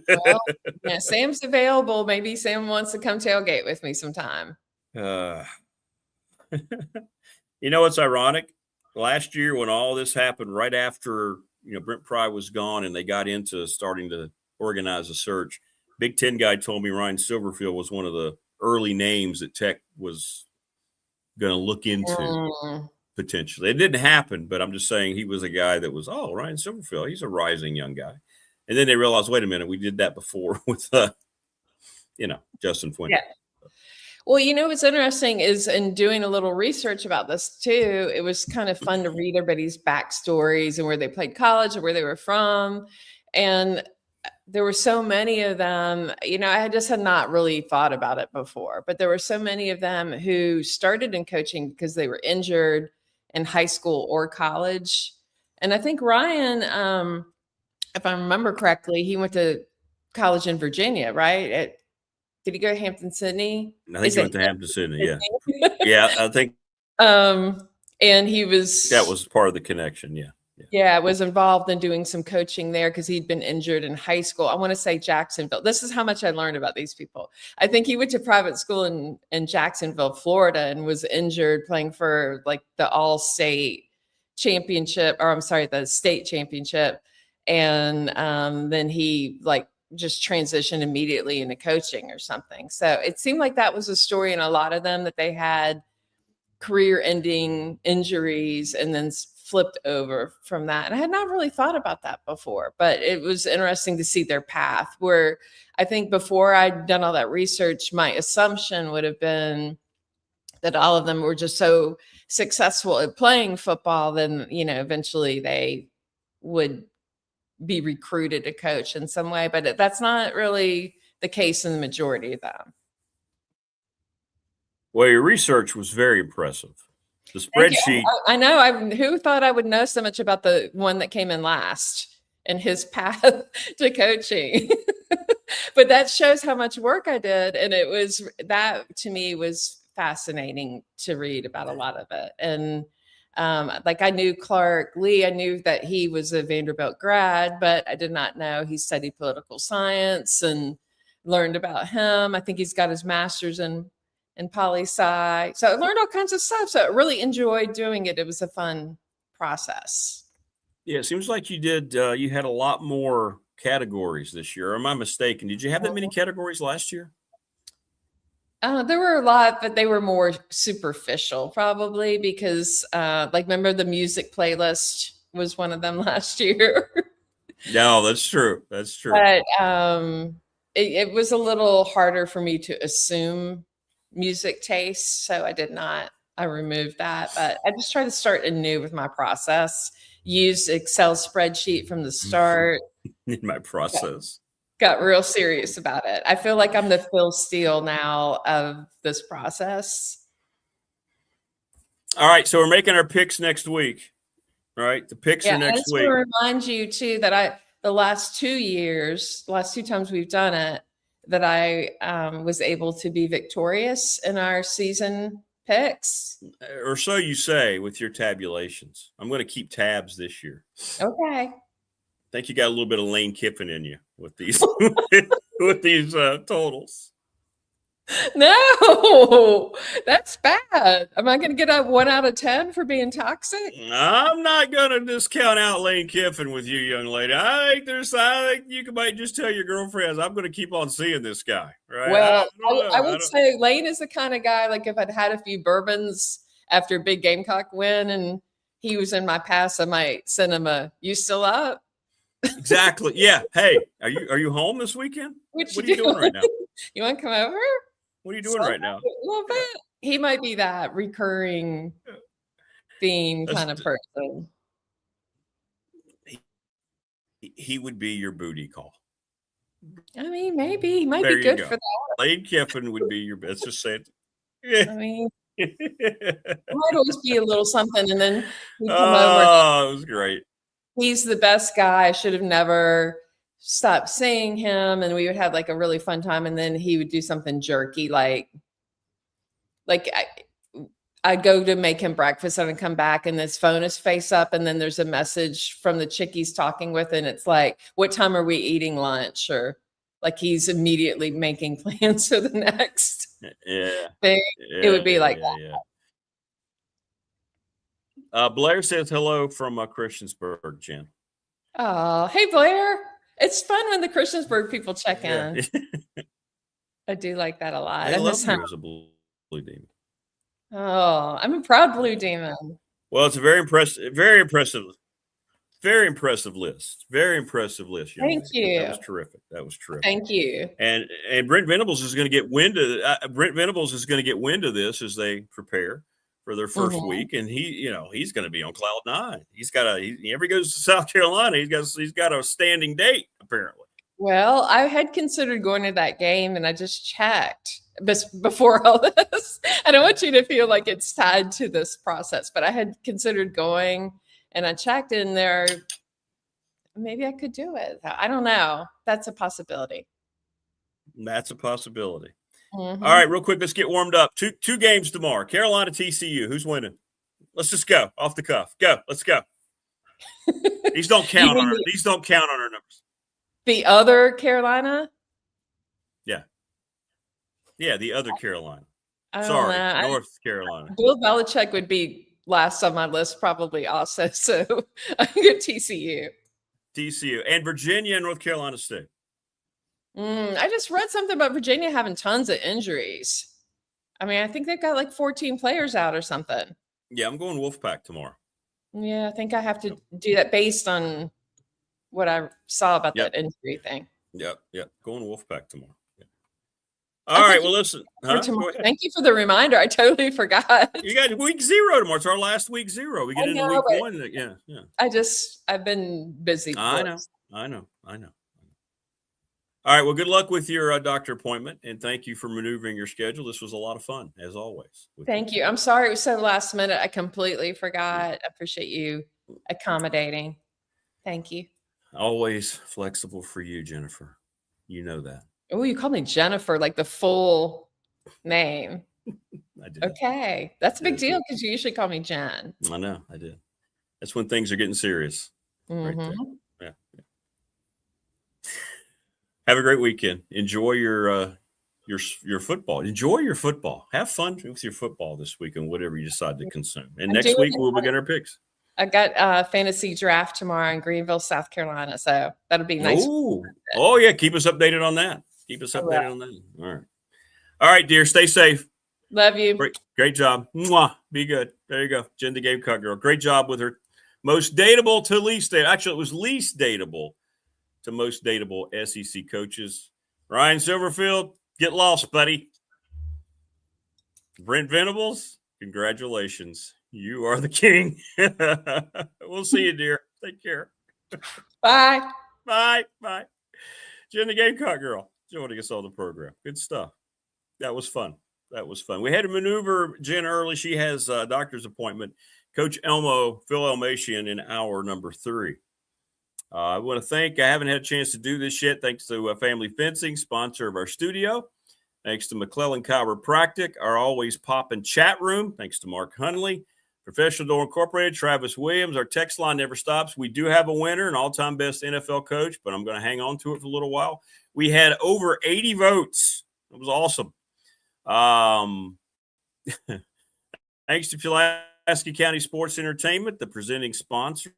Well, yeah, Sam's available. Maybe Sam wants to come tailgate with me sometime. You know what's ironic? Last year when all this happened right after Brent Pry was gone and they got into starting to organize a search, Big Ten guy told me Ryan Silverfield was one of the early names that Tech was going to look into potentially. It didn't happen, but I'm just saying he was a guy that was, Ryan Silverfield, he's a rising young guy. And then they realized, wait a minute, we did that before with, Justin Fuente. Yeah. Well, what's interesting is in doing a little research about this too, it was kind of fun to read everybody's backstories and where they played college and where they were from. And there were so many of them, I just had not really thought about it before, but there were so many of them who started in coaching because they were injured in high school or college. And I think Ryan, if I remember correctly, he went to college in Virginia, right? Did he go to Hampton-Sydney? I think he went to Hampton-Sydney, yeah. Yeah, I think. And he was. That was part of the connection, yeah. Yeah, was involved in doing some coaching there because he'd been injured in high school. I want to say Jacksonville. This is how much I learned about these people. I think he went to private school in Jacksonville, Florida, and was injured playing for like the all-state championship, or I'm sorry, the state championship. And then he just transitioned immediately into coaching or something. So it seemed like that was a story in a lot of them, that they had career-ending injuries and then flipped over from that. And I had not really thought about that before, but it was interesting to see their path, where I think before I'd done all that research, my assumption would have been that all of them were just so successful at playing football, then, eventually they would be recruited to coach in some way, but that's not really the case in the majority of them. Well, your research was very impressive. The spreadsheet. I know. Who thought I would know so much about the one that came in last and his path to coaching? But that shows how much work I did. And that to me was fascinating to read about a lot of it. And like I knew Clark Lee, I knew that he was a Vanderbilt grad, but I did not know he studied political science and learned about him. I think he's got his master's in poli-sci. So I learned all kinds of stuff. So I really enjoyed doing it. It was a fun process. Yeah, it seems like you did. You had a lot more categories this year. Or am I mistaken? Did you have that many categories last year? There were a lot, but they were more superficial probably because like remember the music playlist was one of them last year. No, that's true. That's true. But it was a little harder for me to assume music taste. So I removed that, but I just try to start anew with my process, use Excel spreadsheet from the start. In my process. Got real serious about it. I feel like I'm the Phil Steele now of this process. All right. So we're making our picks next week. All right. The picks are next week. I just want to remind you too that the last 2 times we've done it, that I was able to be victorious in our season picks. Or so you say with your tabulations. I'm going to keep tabs this year. Okay. I think you got a little bit of Lane Kiffin in you with these with these totals. No, that's bad. Am I going to get a 1 out of 10 for being toxic? I'm not going to discount out Lane Kiffin with you, young lady. I think you might just tell your girlfriends, I'm going to keep on seeing this guy. Right? Well, I would say Lane is the kind of guy, like if I'd had a few bourbons after a big Gamecock win and he was in my pass, I might send him you still up? Exactly. Yeah. Hey, are you home this weekend? What are you doing right now? You want to come over? What are you doing right now? A little bit. He might be that recurring theme kind of person. He would be your booty call. I mean, maybe he might be good for that. Lane Kiffin would be your best. Just say it. Yeah. I mean, it might always be a little something, and then he'd come over. Oh, it was great. He's the best guy. I should have never stopped seeing him, and we would have like a really fun time. And then he would do something jerky, like I'd go to make him breakfast and I'd come back, and his phone is face up, and then there's a message from the chick he's talking with, and it's like, "What time are we eating lunch?" Or like he's immediately making plans for the next thing. It would be like that. Yeah. Blair says hello from Christiansburg, Jen. Oh, hey, Blair. It's fun when the Christiansburg people check in. Yeah. I do like that a lot. I love you as a Blue Demon. Oh, I'm a proud Blue Demon. Well, it's a very impressive list. Very impressive list. Thank you. That was terrific. Thank you. And Brent Venables is going to get wind of this as they prepare for their first week, and he's going to be on cloud 9. Whenever he goes to South Carolina, he's got a standing date apparently. Well, I had considered going to that game, and I just checked before all this. I don't want you to feel like it's tied to this process, but I had considered going, and I checked in there. Maybe I could do it. I don't know. That's a possibility. All right, real quick, let's get warmed up. Two games tomorrow. Carolina, TCU. Who's winning? Let's just go off the cuff. Go. Let's go. These don't count on our numbers. The other Carolina? Yeah, the other Carolina. Sorry, North Carolina. Bill Belichick would be last on my list probably also. So I get TCU. And Virginia and North Carolina State. I just read something about Virginia having tons of injuries. I mean, I think they've got like 14 players out or something. Yeah, I'm going Wolfpack tomorrow. Yeah, I think I have to do that based on what I saw about that injury thing. Yep. Going Wolfpack tomorrow. Yep. All right, well, listen. Thank you for the reminder. I totally forgot. You got week 0 tomorrow. It's our last week 0. We get into week 1. Yeah. I've been busy. I know. I know. All right. Well, good luck with your doctor appointment, and thank you for maneuvering your schedule. This was a lot of fun, as always. Thank you. I'm sorry it was so last minute. I completely forgot. I appreciate you accommodating. Thank you. Always flexible for you, Jennifer. You know that. Oh, you called me Jennifer, like the full name. I did. Okay. That's a big deal because you usually call me Jen. I know. I did. That's when things are getting serious. Right there. Yeah. Have a great weekend. Enjoy your football. Enjoy your football. Have fun with your football this weekend, whatever you decide to consume. And next week we'll begin our picks. I got a fantasy draft tomorrow in Greenville, South Carolina. So that'll be nice. Oh yeah. Keep us updated on that. All right, dear. Stay safe. Love you. Great job. Mwah. Be good. There you go. Jen the Gamecock girl. Great job with her most dateable to least dateable. Actually, it was least dateable to most dateable SEC coaches. Ryan Silverfield, get lost, buddy. Brent Venables, congratulations. You are the king. We'll see you, dear. Take care. Bye. Bye. Jen the Gamecock girl joining us on the program. Good stuff. That was fun. We had to maneuver Jen early. She has a doctor's appointment. Coach Phil Elmassian in hour number 3. I want to thank, I haven't had a chance to do this yet, thanks to Family Fencing, sponsor of our studio. Thanks to McClellan Chiropractic, our always poppin' chat room. Thanks to Mark Hunley, Professional Door Incorporated, Travis Williams. Our text line never stops. We do have a winner, an all-time best NFL coach, but I'm going to hang on to it for a little while. We had over 80 votes. It was awesome. Thanks to Pulaski County Sports Entertainment, the presenting sponsor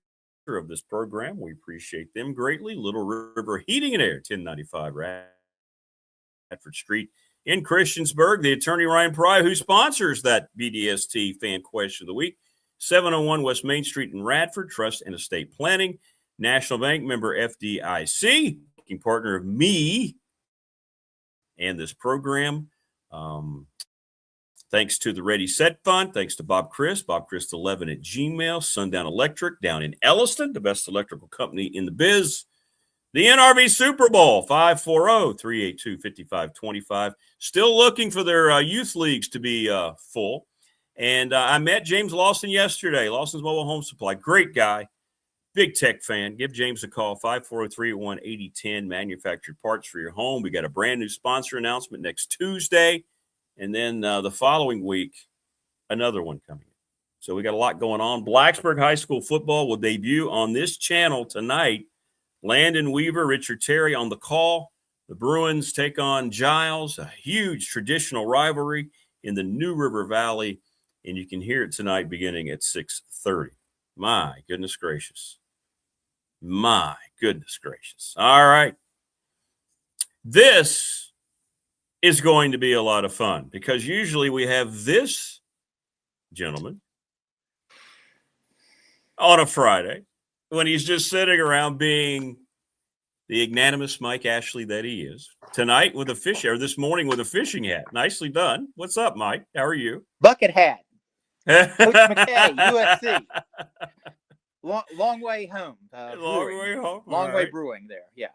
of this program. We appreciate them greatly. Little River Heating and Air, 1095 Radford Street in Christiansburg. The attorney Ryan Pry, who sponsors that BDST fan question of the week. 701 West Main Street in Radford, Trust and Estate Planning. National Bank member FDIC, working partner of me and this program. Thanks to the Ready Set Fund. Thanks to Bob Christ 11 at Gmail. Sundown Electric down in Elliston, the best electrical company in the biz. The NRV Super Bowl, 540-382-5525. Still looking for their youth leagues to be full. And I met James Lawson yesterday, Lawson's Mobile Home Supply. Great guy, big tech fan. Give James a call, 540-381-8010, manufactured parts for your home. We got a brand new sponsor announcement next Tuesday. And then the following week, another one coming. So we got a lot going on. Blacksburg High School football will debut on this channel tonight. Landon Weaver, Richard Terry on the call. The Bruins take on Giles, a huge traditional rivalry in the New River Valley. And you can hear it tonight beginning at 6:30. My goodness gracious. All right. This is going to be a lot of fun because usually we have this gentleman on a Friday when he's just sitting around being the magnanimous Mike Ashley that he is. Tonight with a this morning with a fishing hat. Nicely done. What's up, Mike? How are you? Bucket hat. Coach McKay, USC. Long way home. Long way brewing there. Yeah.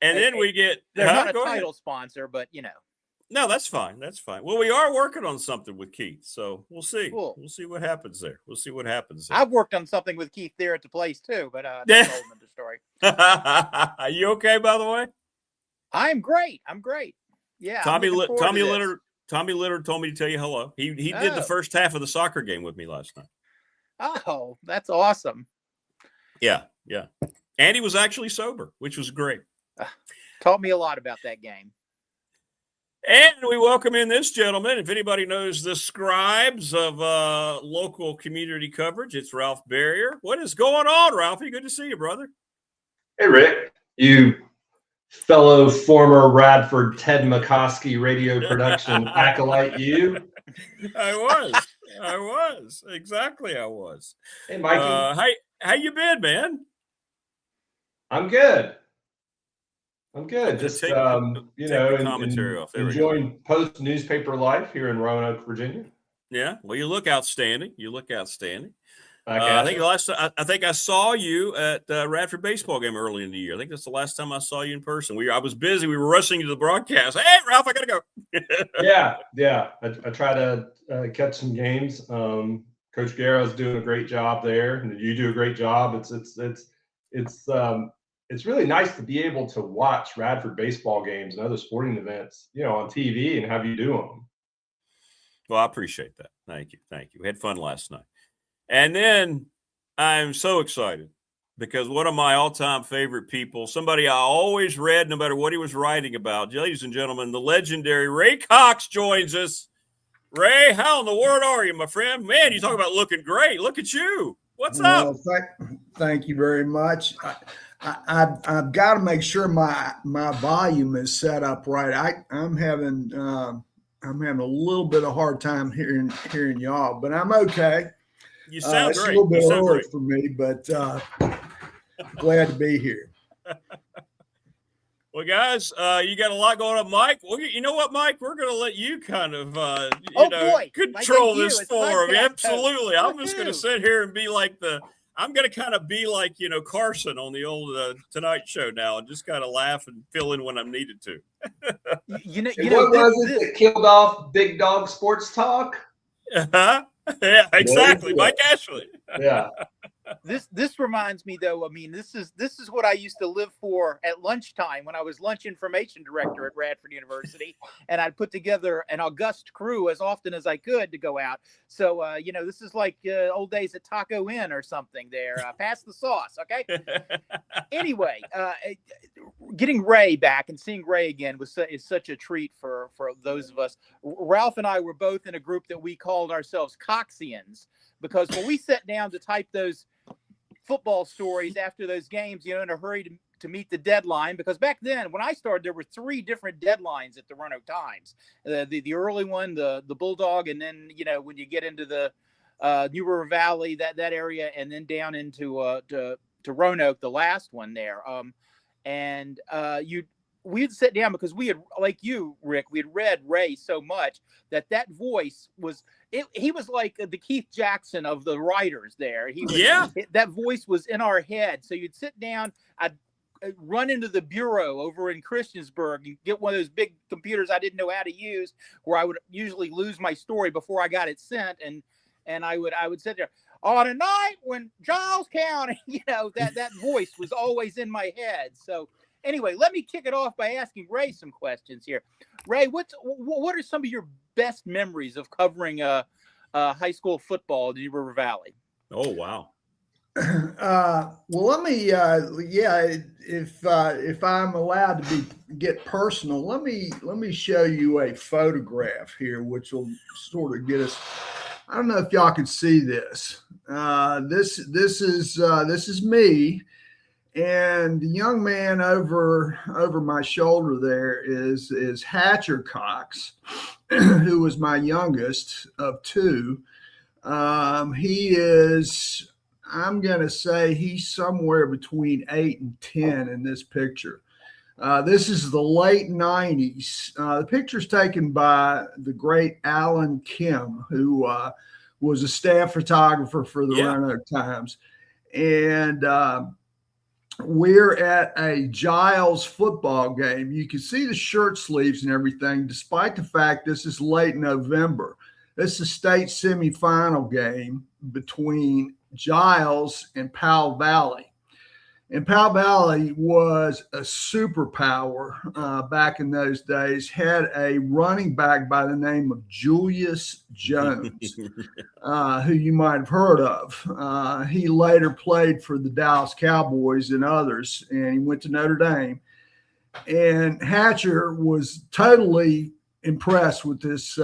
And then we get they're not a title sponsor, but No, that's fine. Well, we are working on something with Keith, so we'll see. Cool. We'll see what happens there. I've worked on something with Keith there at the place too, but that's a whole other story. Are you okay, by the way? I'm great. Yeah. Tommy Litter told me to tell you hello. He did the first half of the soccer game with me last night. Oh, that's awesome. Yeah. And he was actually sober, which was great. Taught me a lot about that game. And we welcome in this gentleman. If anybody knows the scribes of local community coverage, it's Ralph Barrier. What is going on, Ralphie? Good to see you, brother. Hey, Rick. You fellow former Radford Ted McCoskey radio production acolyte, you. I was. Exactly, I was. Hey, Mikey. How you been, man? I'm good. Just, enjoying post-newspaper life here in Roanoke, Virginia. Yeah, well, you look outstanding. I think the last I think I saw you at Radford baseball game early in the year. I think that's the last time I saw you in person. I was busy. We were rushing to the broadcast. Hey, Ralph, I gotta go. Yeah. I try to catch some games. Coach Garrow's doing a great job there, and you do a great job. It's really nice to be able to watch Radford baseball games and other sporting events, on TV and have you do them. Well, I appreciate that. Thank you. We had fun last night. And then I'm so excited because one of my all-time favorite people, somebody I always read no matter what he was writing about, ladies and gentlemen, the legendary Ray Cox joins us. Ray, how in the world are you, my friend? Man, you talk about looking great. Look at you. What's up? Thank you very much. I've got to make sure my volume is set up right. I'm having a little bit of hard time hearing y'all, but I'm okay. You sound great. It's a little bit early for me, but glad to be here. Well, guys, you got a lot going on, Mike. Well, you know what, Mike? We're going to let you kind of, control this forum. Absolutely. I'm just going to sit here and be like I'm going to kind of be like, Carson on the old Tonight Show now and just kind of laugh and fill in when I'm needed to. What was it that killed off Big Dog Sports Talk? Uh-huh. Yeah, exactly. Mike Ashley. Yeah. This reminds me though. I mean, this is what I used to live for at lunchtime when I was lunch information director at Radford University, and I'd put together an august crew as often as I could to go out. So this is like old days at Taco Inn or something. There, pass the sauce, okay? Anyway, getting Ray back and seeing Ray again is such a treat for those of us. Ralph and I were both in a group that we called ourselves Coxians, because when we sat down to type those football stories after those games, in a hurry to meet the deadline, because back then when I started, there were 3 different deadlines at the Roanoke Times. The early one, the Bulldog, and then, when you get into the New River Valley, that area, and then down into to Roanoke, the last one there. We'd sit down because we had, like you, Rick, we had read Ray so much that voice was, he was like the Keith Jackson of the writers there. That voice was in our head. So you'd sit down, I'd run into the bureau over in Christiansburg and get one of those big computers I didn't know how to use, where I would usually lose my story before I got it sent. And I would sit there on a night when Giles County, that voice was always in my head. So anyway, let me kick it off by asking Ray some questions here. Ray, what are some of your best memories of covering high school football in the River Valley? Oh, wow. Well, let me, if I'm allowed to get personal, let me show you a photograph here, which will sort of get us. I don't know if y'all can see this. This is me. And the young man over my shoulder there is Hatcher Cox, who was my youngest of 2. He is, I'm going to say he's somewhere between 8 and 10 in this picture. This is the late 90s. The picture's taken by the great Alan Kim, who was a staff photographer for the Roanoke Times. And we're at a Giles football game. You can see the shirt sleeves and everything, despite the fact this is late November. This is a state semifinal game between Giles and Powell Valley. And Powell Valley was a superpower back in those days, had a running back by the name of Julius Jones, who you might have heard of. He later played for the Dallas Cowboys and others, and he went to Notre Dame. And Hatcher was totally impressed with this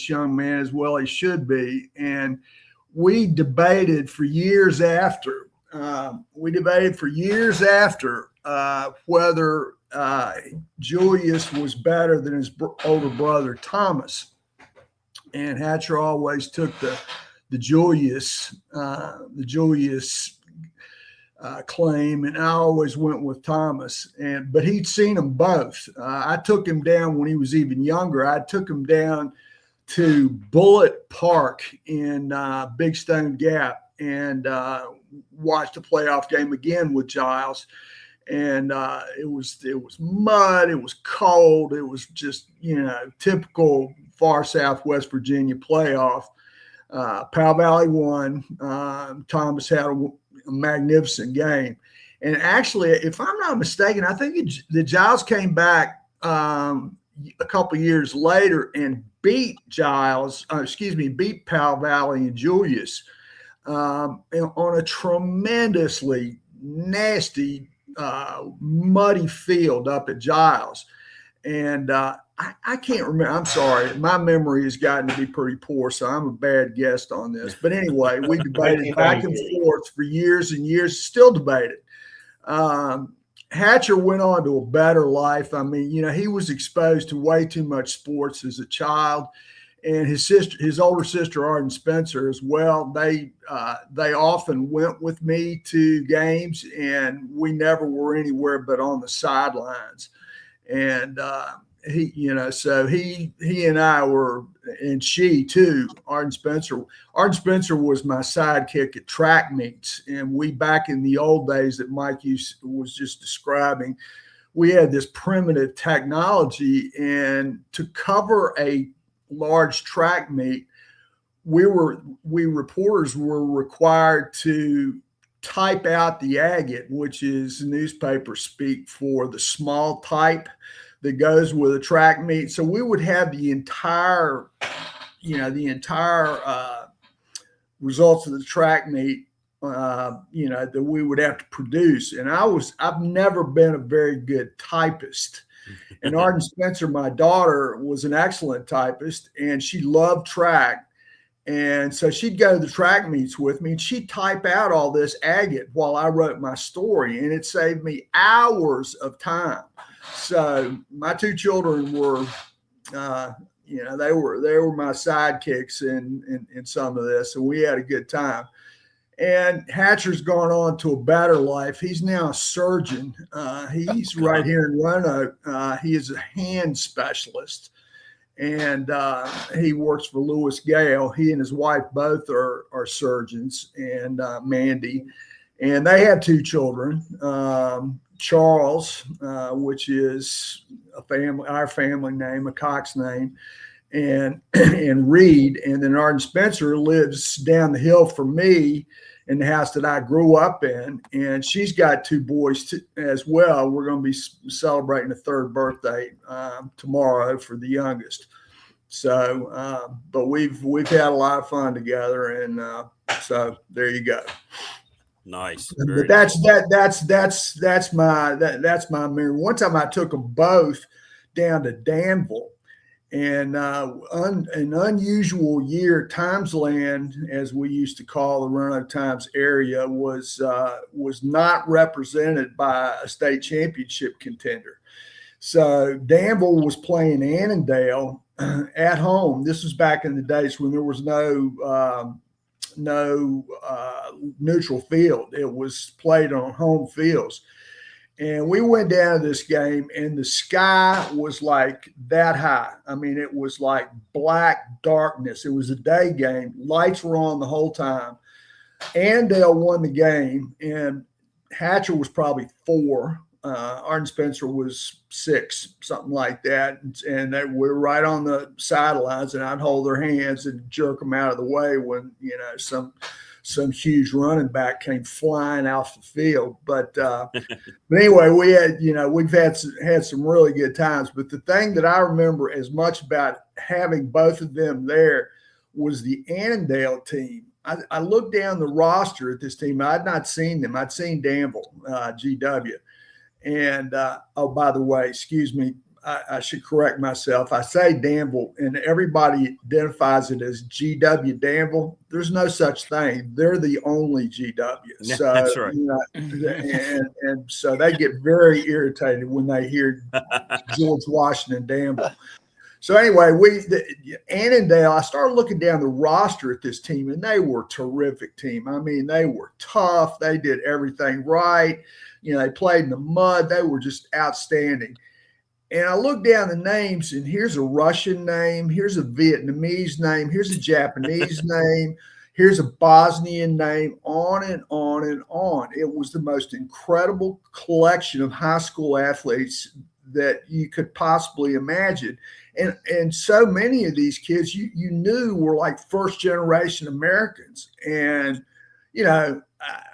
young man, as well he should be. And we debated for years after. Whether Julius was better than his older brother Thomas, and Hatcher always took the Julius claim, and I always went with Thomas. But he'd seen them both. I took him down when he was even younger. I took him down to Bullitt Park in Big Stone Gap and watched a playoff game again with Giles. And it was mud. It was cold. It was just, typical far south West Virginia playoff. Powell Valley won. Thomas had a magnificent game. And actually, if I'm not mistaken, I think the Giles came back a couple years later and beat beat Powell Valley and Julius on a tremendously nasty, muddy field up at Giles. And I can't remember. I'm sorry. My memory has gotten to be pretty poor, so I'm a bad guest on this. But anyway, we debated back and forth for years and years, still debated. Hatcher went on to a better life. I mean, he was exposed to way too much sports as a child. And his older sister, Arden Spencer, as well. They often went with me to games, and we never were anywhere but on the sidelines. And so he and I were, and she too, Arden Spencer. Arden Spencer was my sidekick at track meets, and we, back in the old days that Mike was just describing, we had this primitive technology, and to cover a large track meet, we reporters were required to type out the agate, which is newspaper speak for the small type that goes with a track meet. So we would have the entire results of the track meet, that we would have to produce. And I've never been a very good typist. And Arden Spencer, my daughter, was an excellent typist, and she loved track. And so she'd go to the track meets with me, and she'd type out all this agate while I wrote my story, and it saved me hours of time. So my two children were, they were my sidekicks in some of this, and we had a good time. And Hatcher's gone on to a better life. He's now a surgeon. He's right here in Roanoke. He is a hand specialist. And he works for Lewis Gale. He and his wife both are surgeons, and Mandy. And they have two children, Charles, which is our family name, a Cox name, and Reed. And then Arden Spencer lives down the hill from me in the house that I grew up in. And she's got two boys as well. We're going to be celebrating the third birthday tomorrow for the youngest. So, but we've had a lot of fun together, and so there you go. Nice. But that's my memory. One time I took them both down to Danville, and an unusual year. Timesland, as we used to call the Roanoke Times area, was not represented by a state championship contender. So Danville was playing Annandale at home. This was back in the days when there was no neutral field. It was played on home fields. And we went down to this game, and the sky was like that high. I mean, it was like black darkness. It was a day game. Lights were on the whole time. Annandale won the game, and Hatcher was probably 4. Arden Spencer was 6, something like that. And they were right on the sidelines, and I'd hold their hands and jerk them out of the way when, some huge running back came flying off the field. But anyway, we've had some really good times. But the thing that I remember as much about having both of them there was the Annandale team. I looked down the roster at this team. I had not seen them. I'd seen Danville, GW. And, by the way, excuse me, I should correct myself. I say Danville, and everybody identifies it as GW Danville. There's no such thing. They're the only GW. So, that's right. And so they get very irritated when they hear George Washington Danville. So anyway, Annandale, I started looking down the roster at this team, and they were a terrific team. I mean, they were tough. They did everything right. They played in the mud. They were just outstanding. And I looked down the names, and here's a Russian name. Here's a Vietnamese name. Here's a Japanese name. Here's a Bosnian name, on and on and on. It was the most incredible collection of high school athletes that you could possibly imagine. And so many of these kids you knew were like first generation Americans. And, you know,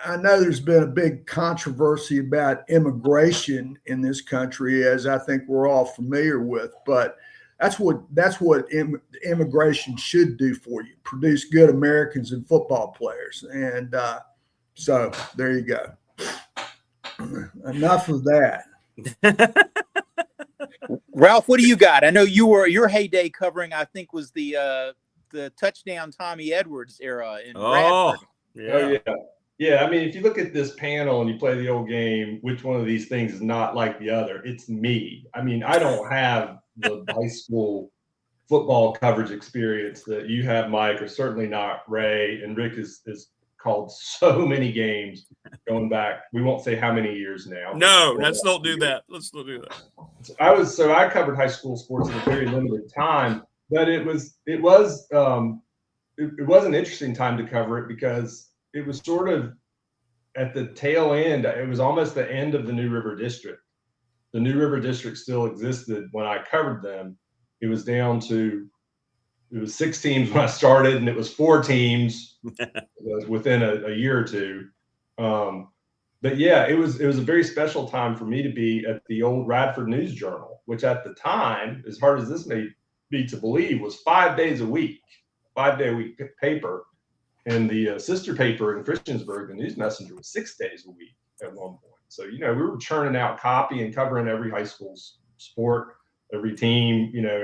I know there's been a big controversy about immigration in this country, as I think we're all familiar with, but that's what immigration should do for you: produce good Americans and football players. And so there you go. Enough of that. Ralph, what do you got? I know your heyday covering, I think, was the touchdown Tommy Edwards era in Bradford. Yeah. I mean, if you look at this panel and you play the old game, which one of these things is not like the other? It's me. I mean, I don't have the high school football coverage experience that you have, Mike, or certainly not Ray. And Rick is called so many games going back. We won't say how many years now. No, let's not do that. Let's not do that. I covered high school sports in a very limited time, but it was an interesting time to cover it because it was sort of at the tail end. It was almost the end of the New River District. The New River District still existed when I covered them. It was 6 teams when I started, and it was 4 teams within a year or two. But yeah, it was a very special time for me to be at the old Radford News Journal, which at the time, as hard as this may be to believe, was 5 days a week, 5-day-a-week paper. And the sister paper in Christiansburg, the News Messenger, was 6 days a week at one point. So, you know, we were churning out copy and covering every high school sport, every team, you know,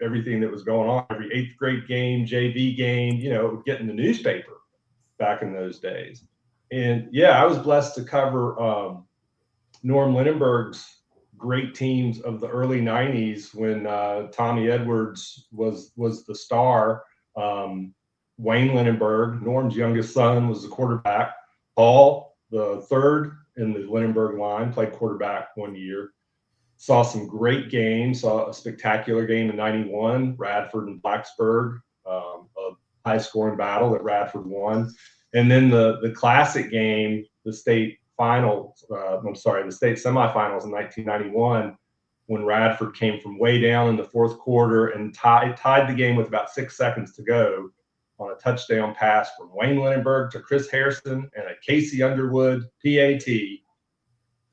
everything that was going on, every 8th grade game, JV game, you know, getting the newspaper back in those days. And yeah, I was blessed to cover Norm Lindenberg's great teams of the early 90s when Tommy Edwards was the star. Wayne Lindenberg, Norm's youngest son, was the quarterback. Paul, the third in the Lindenberg line, played quarterback one year. Saw some great games, saw a spectacular game in 91, Radford and Blacksburg, a high-scoring battle that Radford won. And then the classic game, the state semifinals in 1991, when Radford came from way down in the fourth quarter and tied the game with about 6 seconds to go on a touchdown pass from Wayne Lindenberg to Chris Harrison and a Casey Underwood PAT.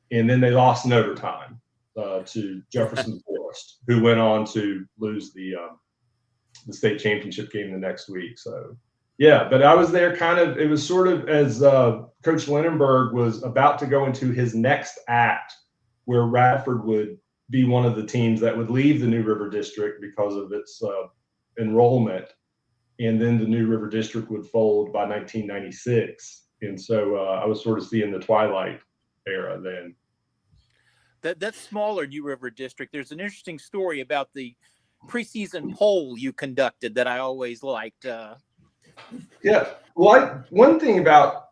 And then they lost in overtime to Jefferson Forest, who went on to lose the state championship game the next week. So, yeah, but I was there it was sort of as Coach Lindenberg was about to go into his next act, where Radford would be one of the teams that would leave the New River District because of its enrollment. And then the New River District would fold by 1996. And so I was sort of seeing the twilight era then. That smaller New River District, there's an interesting story about the preseason poll you conducted that I always liked. Yeah. Well, one thing about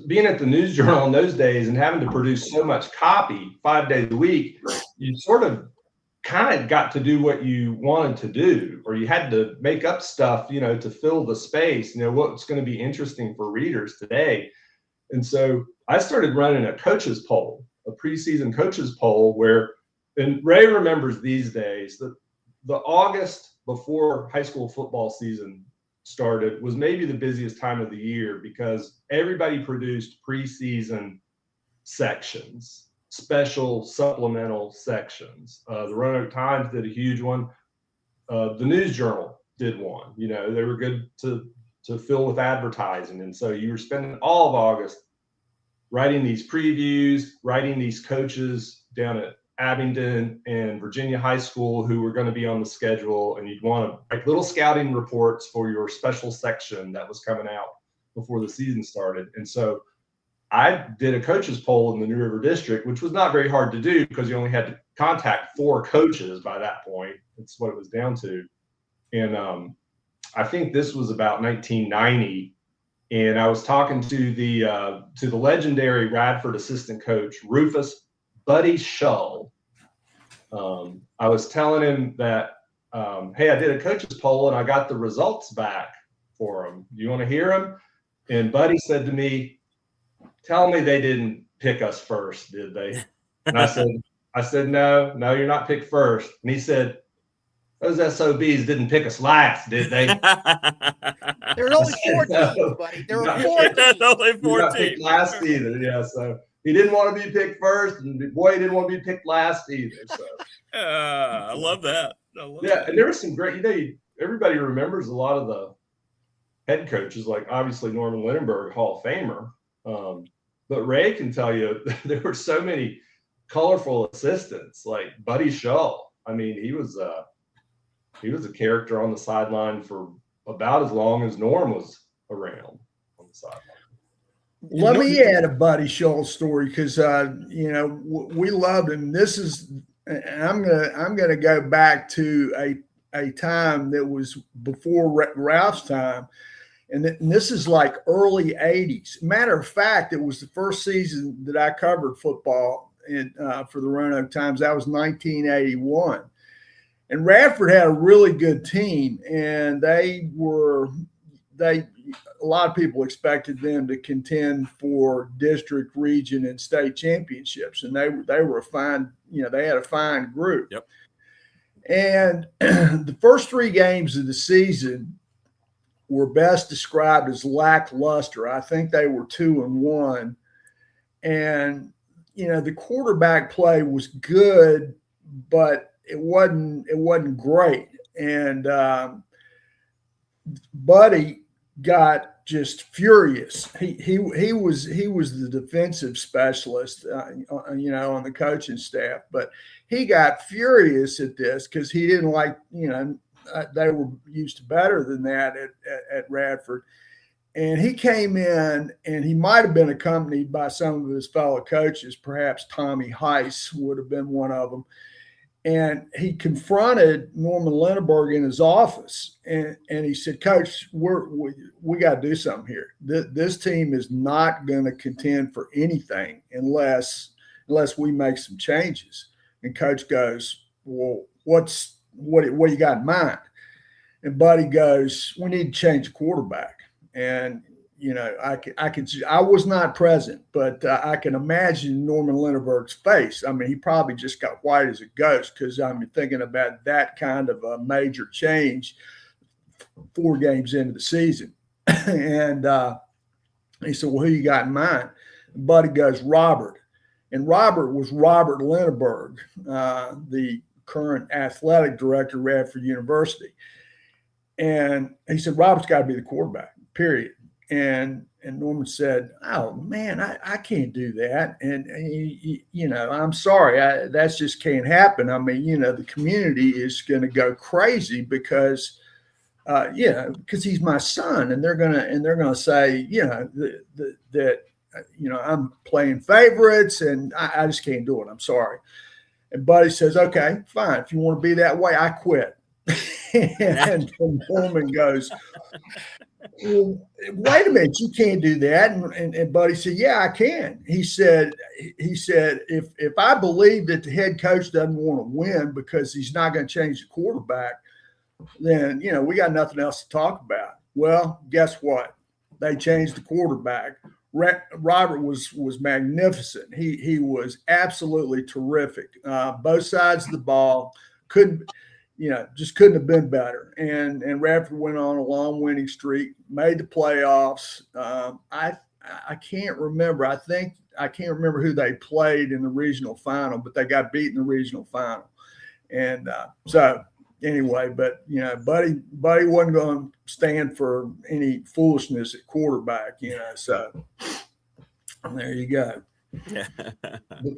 being at the News Journal in those days and having to produce so much copy 5 days a week, you sort of kind of got to do what you wanted to do, or you had to make up stuff, you know, to fill the space, you know, what's going to be interesting for readers today. And so I started running a coaches poll, a preseason coaches poll where, and Ray remembers these days, that the August before high school football season started was maybe the busiest time of the year because everybody produced preseason sections, special supplemental sections. The Roanoke Times did a huge one. The News Journal did one. You know, they were good to fill with advertising. And so you were spending all of August writing these previews, writing these coaches down at Abingdon and Virginia High School who were going to be on the schedule. And you'd want to write little scouting reports for your special section that was coming out before the season started. And so I did a coaches poll in the New River District, which was not very hard to do because you only had to contact 4 coaches by that point. That's what it was down to. And I think this was about 1990. And I was talking to the legendary Radford assistant coach, Rufus Buddy Shull. I was telling him that, hey, I did a coaches poll and I got the results back for them. You want to hear them? And Buddy said to me, tell me they didn't pick us first, did they? And I said, no, you're not picked first. And he said, those SOBs didn't pick us last, did they? There were only 4 teams, buddy. There were 4 teams. Only 4 You're not picked last either. Yeah, so he didn't want to be picked first, and boy, he didn't want to be picked last either. So I love that. And there was some great. Everybody remembers a lot of the head coaches, like obviously Norman Lindenberg, Hall of Famer. But Ray can tell you there were so many colorful assistants, like Buddy Shaw. I mean, he was a character on the sideline for about as long as Norm was around on the sideline. Let me add a Buddy Shaw story because we loved him. I'm gonna go back to a time that was before Ralph's time, and this is like early '80s. Matter of fact, it was the first season that I covered football for the Roanoke Times. That was 1981. And Radford had a really good team, and a lot of people expected them to contend for district, region, and state championships. And they were a fine, they had a fine group. Yep. And the first 3 games of the season were best described as lackluster. I think they were 2-1. And, the quarterback play was good, but it wasn't great. And Buddy got just furious. He was the defensive specialist, on the coaching staff, but he got furious at this because he didn't like, they were used to better than that at Radford. And he came in, and he might have been accompanied by some of his fellow coaches. Perhaps Tommy Heiss would have been one of them. And he confronted Norman Lindenberg in his office, and he said, Coach, we got to do something here. This team is not going to contend for anything unless we make some changes. And Coach goes, well, what you got in mind? And Buddy goes, we need to change the quarterback. And I was not present, but I can imagine Norman Lindenberg's face. I mean, he probably just got white as a ghost because I'm thinking about that kind of a major change 4 games into the season. And he said, well, who you got in mind? And Buddy goes, Robert. And Robert was Robert Lindenberg, the current athletic director at Radford University. And he said, Robert's got to be the quarterback, period. And Norman said, oh, man, I can't do that. And I'm sorry, that just can't happen. I mean, the community is going to go crazy because he's my son, and they're going to say, that I'm playing favorites, and I just can't do it. I'm sorry. And Buddy says, okay, fine. If you want to be that way, I quit. And Norman goes, well, wait a minute, you can't do that. And Buddy said, yeah, I can. He said, if I believe that the head coach doesn't want to win because he's not going to change the quarterback, then, we got nothing else to talk about. Well, guess what? They changed the quarterback. Robert was magnificent. He was absolutely terrific. Both sides of the ball, just couldn't have been better. And Radford went on a long winning streak, made the playoffs. I can't remember. I can't remember who they played in the regional final, but they got beat in the regional final. And so anyway, but Buddy wasn't going to stand for any foolishness at quarterback. So there you go.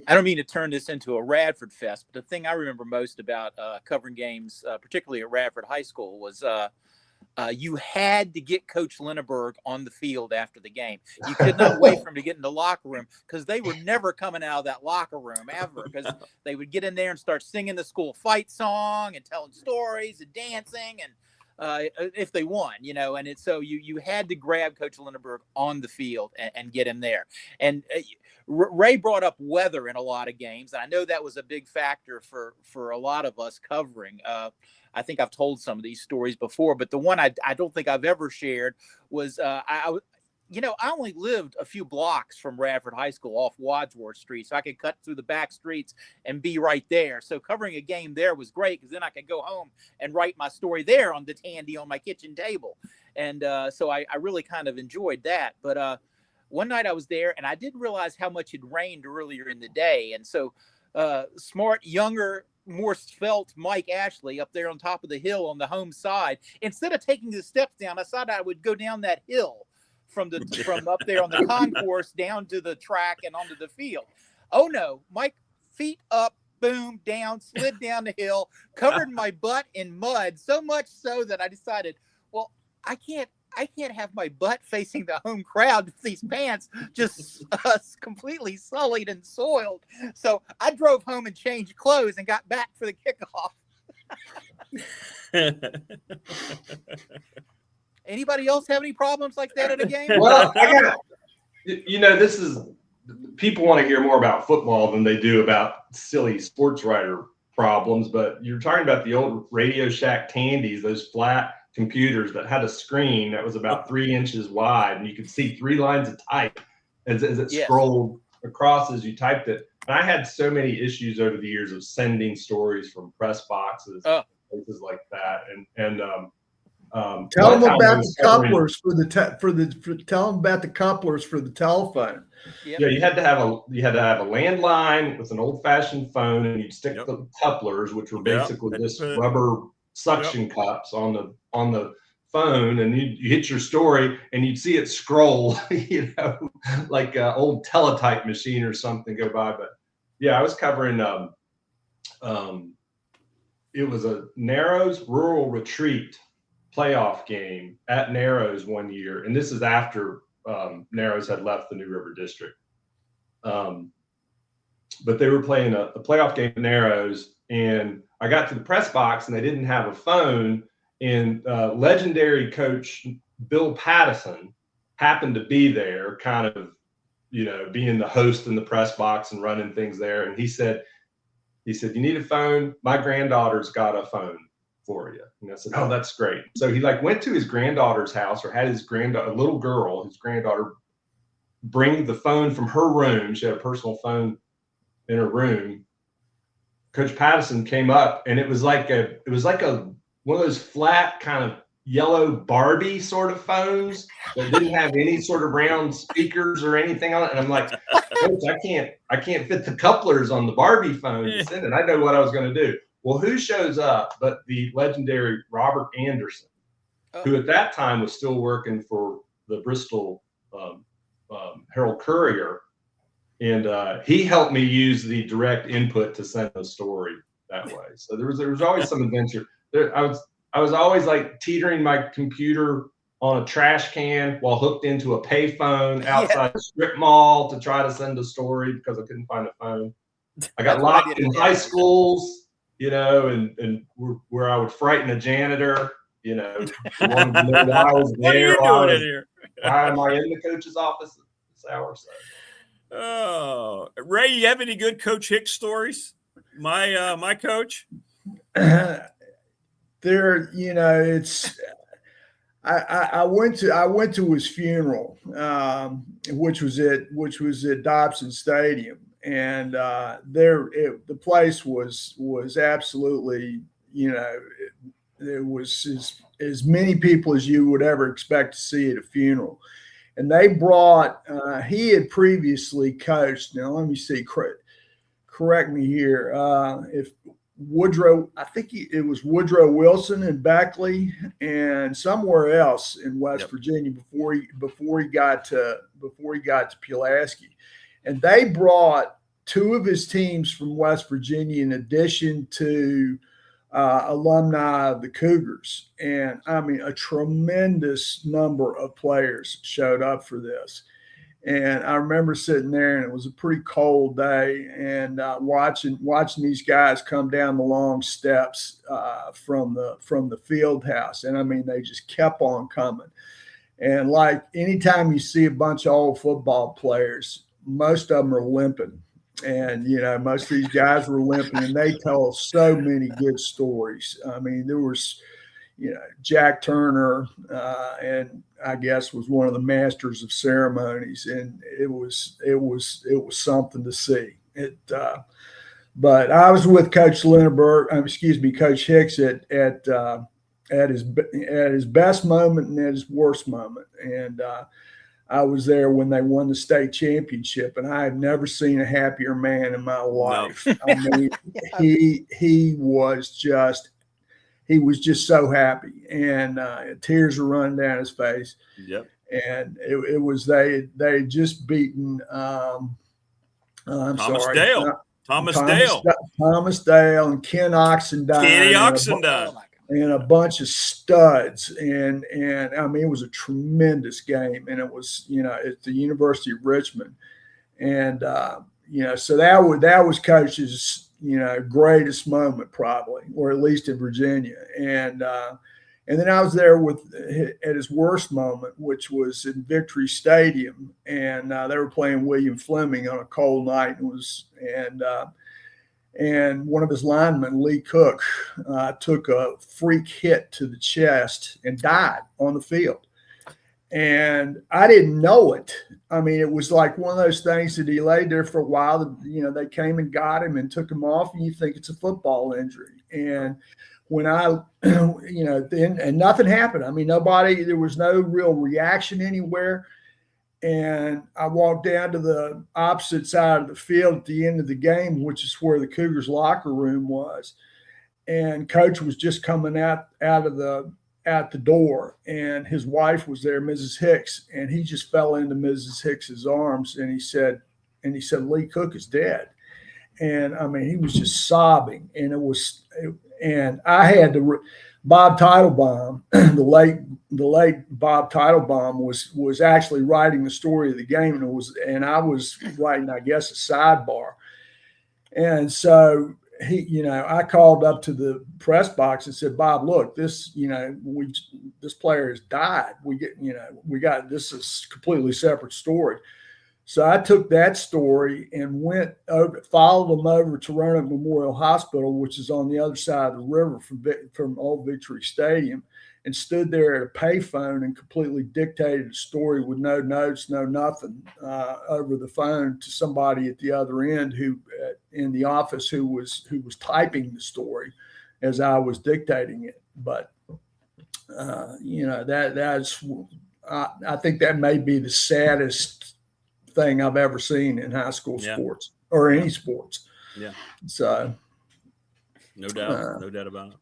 I don't mean to turn this into a Radford fest, but the thing I remember most about covering games, particularly at Radford High School, was you had to get Coach Lindenberg on the field after the game. You could not wait for him to get in the locker room because they were never coming out of that locker room ever, because they would get in there and start singing the school fight song and telling stories and dancing. And if they won, and it's so you had to grab Coach Lindenberg on the field and get him there. And Ray brought up weather in a lot of games. And I know that was a big factor for a lot of us covering. I think I've told some of these stories before, but the one I don't think I've ever shared was I only lived a few blocks from Radford High School off Wadsworth Street, so I could cut through the back streets and be right there. So covering a game there was great because then I could go home and write my story there on the Tandy on my kitchen table. And so I really kind of enjoyed that. But one night I was there, and I didn't realize how much it rained earlier in the day. And so smart, younger, more svelte Mike Ashley up there on top of the hill on the home side, instead of taking the steps down, I thought I would go down that hill from up there on the concourse down to the track and onto the field. Oh no, Mike, feet up, boom, down, slid down the hill, covered my butt in mud, so much so that I decided, well, I can't have my butt facing the home crowd with these pants just completely sullied and soiled. So I drove home and changed clothes and got back for the kickoff. Anybody else have any problems like that at a game? Well, this is, people want to hear more about football than they do about silly sports writer problems, but you're talking about the old Radio Shack Tandies, those flat computers that had a screen that was about 3 inches wide, and you could see 3 lines of type as it scrolled across as you typed it. And I had so many issues over the years of sending stories from press boxes, places like that, and tell them about the couplers tell them about the couplers for the telephone. Yep. Yeah, you had to have a landline with an old-fashioned phone, and you'd stick the couplers, which were basically just rubber suction cups on the phone, and you hit your story, and you'd see it scroll, like an old teletype machine or something go by. But yeah, I was covering. It was a Narrows Rural Retreat playoff game at Narrows one year, and this is after Narrows had left the New River District. But they were playing a playoff game at Narrows, and I got to the press box, and they didn't have a phone, and legendary coach Bill Pattison happened to be there, kind of, being the host in the press box and running things there. And he said, "You need a phone? My granddaughter's got a phone for you." And I said, "Oh, that's great." So he went to his granddaughter's house, or had his a little girl, his granddaughter, bring the phone from her room. She had a personal phone in her room. Coach Pattison came up, and it was like one of those flat kind of yellow Barbie sort of phones that didn't have any sort of round speakers or anything on it. And I'm like, "Coach, I can't fit the couplers on the Barbie phone to send it." I know what I was going to do. Well, who shows up but the legendary Robert Anderson, who at that time was still working for the Bristol Herald Courier. And he helped me use the direct input to send the story that way. So there was always some adventure. I was always like teetering my computer on a trash can while hooked into a payphone outside a strip mall to try to send a story because I couldn't find a phone. I got locked in high schools, and where I would frighten a janitor, wanted to know why I was there. What are you doing in here? Why am I in the coach's office at this hour? So. Oh, Ray, you have any good Coach Hicks stories? My coach. It's. I went to his funeral, which was at Dobson Stadium, and the place was absolutely, there was as many people as you would ever expect to see at a funeral. And they brought, he had previously coached. Now, let me see, correct me here. If Woodrow, I think it was Woodrow Wilson and Beckley and somewhere else in West Virginia before he got to Pulaski. And they brought 2 of his teams from West Virginia in addition to alumni of the Cougars. And I mean, a tremendous number of players showed up for this. And I remember sitting there, and it was a pretty cold day, and watching these guys come down the long steps from the field house. And I mean, they just kept on coming. And like anytime you see a bunch of old football players, most of them are limping. And, most of these guys were limping, and they tell so many good stories. I mean, there was, Jack Turner, and I guess was one of the masters of ceremonies, and it was something to see. But I was with Coach Coach Hicks at his best moment and at his worst moment, and I was there when they won the state championship, and I have never seen a happier man in my life. No. I mean, he was just so happy, and tears were running down his face. Yep. And it was they had just beaten Thomas Dale and Ken Oxendine. Kenny Oxendine. And a bunch of studs, and I mean, it was a tremendous game, and it was at the University of Richmond, and so that was Coach's greatest moment probably, or at least in Virginia, and then I was there at his worst moment, which was in Victory Stadium, and they were playing William Fleming on a cold night, and one of his linemen, Lee Cook, took a freak hit to the chest and died on the field. And I didn't know it. I mean, it was like one of those things that he laid there for a while. They came and got him and took him off, and you think it's a football injury. And when and nothing happened. I mean, there was no real reaction anywhere. And I walked down to the opposite side of the field at the end of the game, which is where the Cougars locker room was. And Coach was just coming out the door, and his wife was there, Mrs. Hicks, and he just fell into Mrs. Hicks's arms, and he said, Lee Cook is dead. And I mean, he was just sobbing, and I had to. Bob Teitelbaum, the late Bob Teitelbaum was actually writing the story of the game, and I was writing, I guess, a sidebar. And so I called up to the press box and said, Bob, look, this player has died. This is a completely separate story. So I took that story and followed them over to Roanoke Memorial Hospital, which is on the other side of the river from Old Victory Stadium, and stood there at a payphone and completely dictated a story with no notes, no nothing, over the phone to somebody at the other end in the office who was typing the story as I was dictating it. But that's I think that may be the saddest thing I've ever seen in high school sports or any sports. Yeah. So no doubt about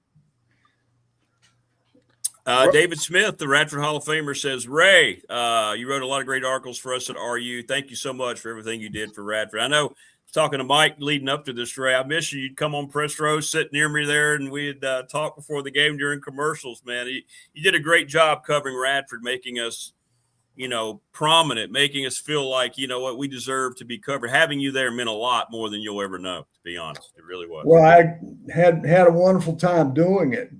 it. David Smith, the Radford Hall of Famer, says, Ray, you wrote a lot of great articles for us at RU. Thank you so much for everything you did for Radford. I know, talking to Mike leading up to this, Ray, I miss you. You'd come on press row, sit near me there, and we'd talk before the game during commercials, man. You did a great job covering Radford, making us prominent, making us feel like, what we deserve to be covered. Having you there meant a lot more than you'll ever know, to be honest. It really was. Well, I had a wonderful time doing it.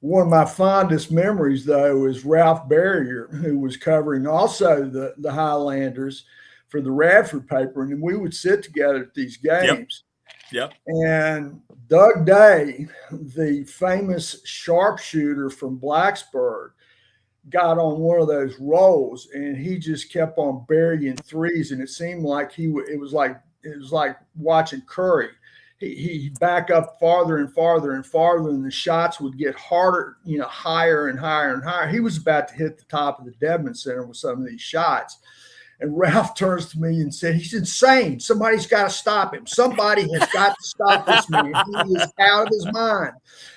One of my fondest memories, though, is Ralph Barrier, who was covering also the Highlanders for the Radford paper. And we would sit together at these games. Yep. And Doug Day, the famous sharpshooter from Blacksburg, got on one of those rolls, and he just kept on burying threes, and it seemed like it was like watching Curry. He'd back up farther and farther and farther, and the shots would get harder, higher and higher and higher. He was about to hit the top of the Dedman Center with some of these shots. And Ralph turns to me and said, he's insane. Somebody's got to stop him. Somebody has got to stop this man. He is out of his mind.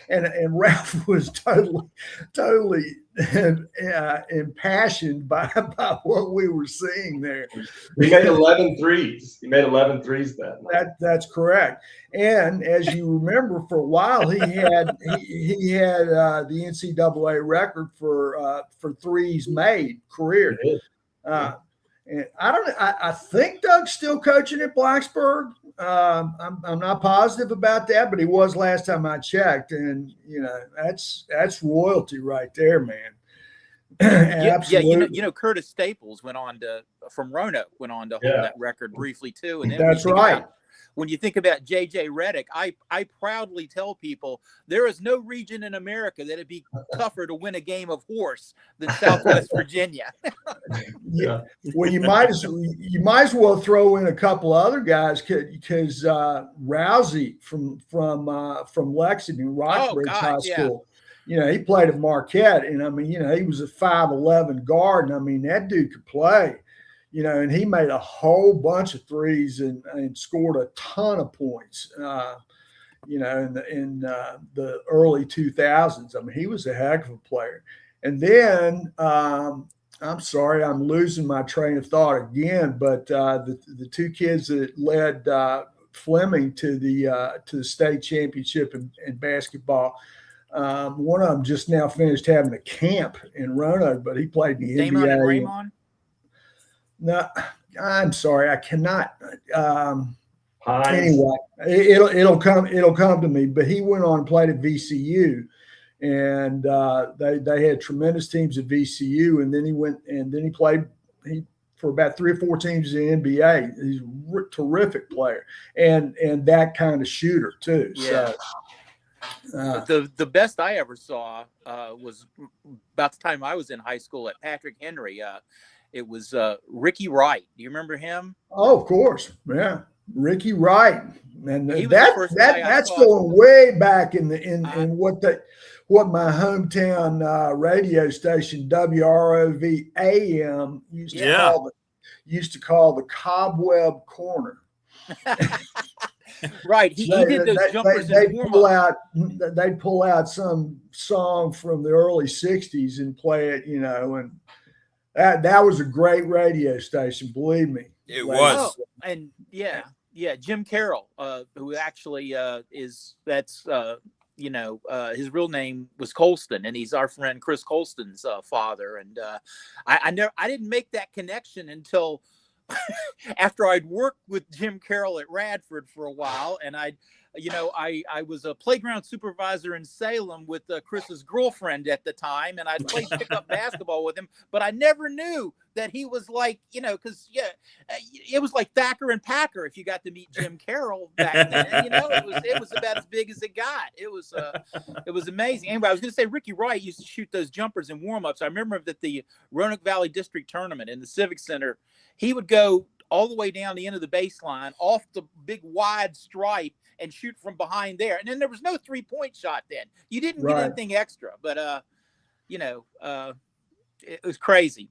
And Ralph was totally impassioned by what we were seeing there. He made 11 threes. He made 11 threes that night. That's correct. And as you remember, for a while he had the NCAA record for threes made career. And I think Doug's still coaching at Blacksburg. I'm not positive about that, but he was last time I checked. And that's royalty right there, man. Absolutely. Yeah, Curtis Staples from Roanoke went on to hold that record briefly too. And then that's right. When you think about J.J. Redick, I proudly tell people there is no region in America that it'd be tougher to win a game of horse than Southwest Virginia. Yeah. Well, you might as well throw in a couple other guys because Rousey from Lexington, Rockbridge High School. He played at Marquette, and I mean, he was a 5'11" guard, and I mean that dude could play. And he made a whole bunch of threes and scored a ton of points, in the early 2000s. I mean, he was a heck of a player. And then, I'm sorry, I'm losing my train of thought again, but the two kids that led Fleming to the state championship in basketball, one of them just now finished having a camp in Roanoke, but he played in the Damon NBA. And Raymond? No, I'm sorry, I cannot. Anyway, it'll come to me. But he went on and played at VCU, and they had tremendous teams at VCU. And then he played for about 3 or 4 teams in the NBA. He's a terrific player and that kind of shooter too. Yeah. So the best I ever saw was about the time I was in high school at Patrick Henry. It was Ricky Wright. Do you remember him? Oh, of course. Yeah. Ricky Wright. And that's saw. going way back in what my hometown radio station WROV AM used to call the Cobweb Corner. Right. He did those jumpers in warm-up. They'd pull out some song from the early 60s and play it, and that was a great radio station, believe me. It was. Oh, and Jim Carroll, who actually his real name was Colston, and he's our friend Chris Colston's father. And I didn't make that connection until after I'd worked with Jim Carroll at Radford for a while, and I was a playground supervisor in Salem with Chris's girlfriend at the time, and I'd played pickup basketball with him, but I never knew that he was like, because it was like Thacker and Packer if you got to meet Jim Carroll back then. It was about as big as it got. It was amazing. Anyway, I was going to say Ricky Wright used to shoot those jumpers in warm-ups. I remember that the Roanoke Valley District Tournament in the Civic Center, he would go all the way down the end of the baseline off the big wide stripe and shoot from behind there. And then there was no 3-point shot then. You didn't get anything extra, but it was crazy.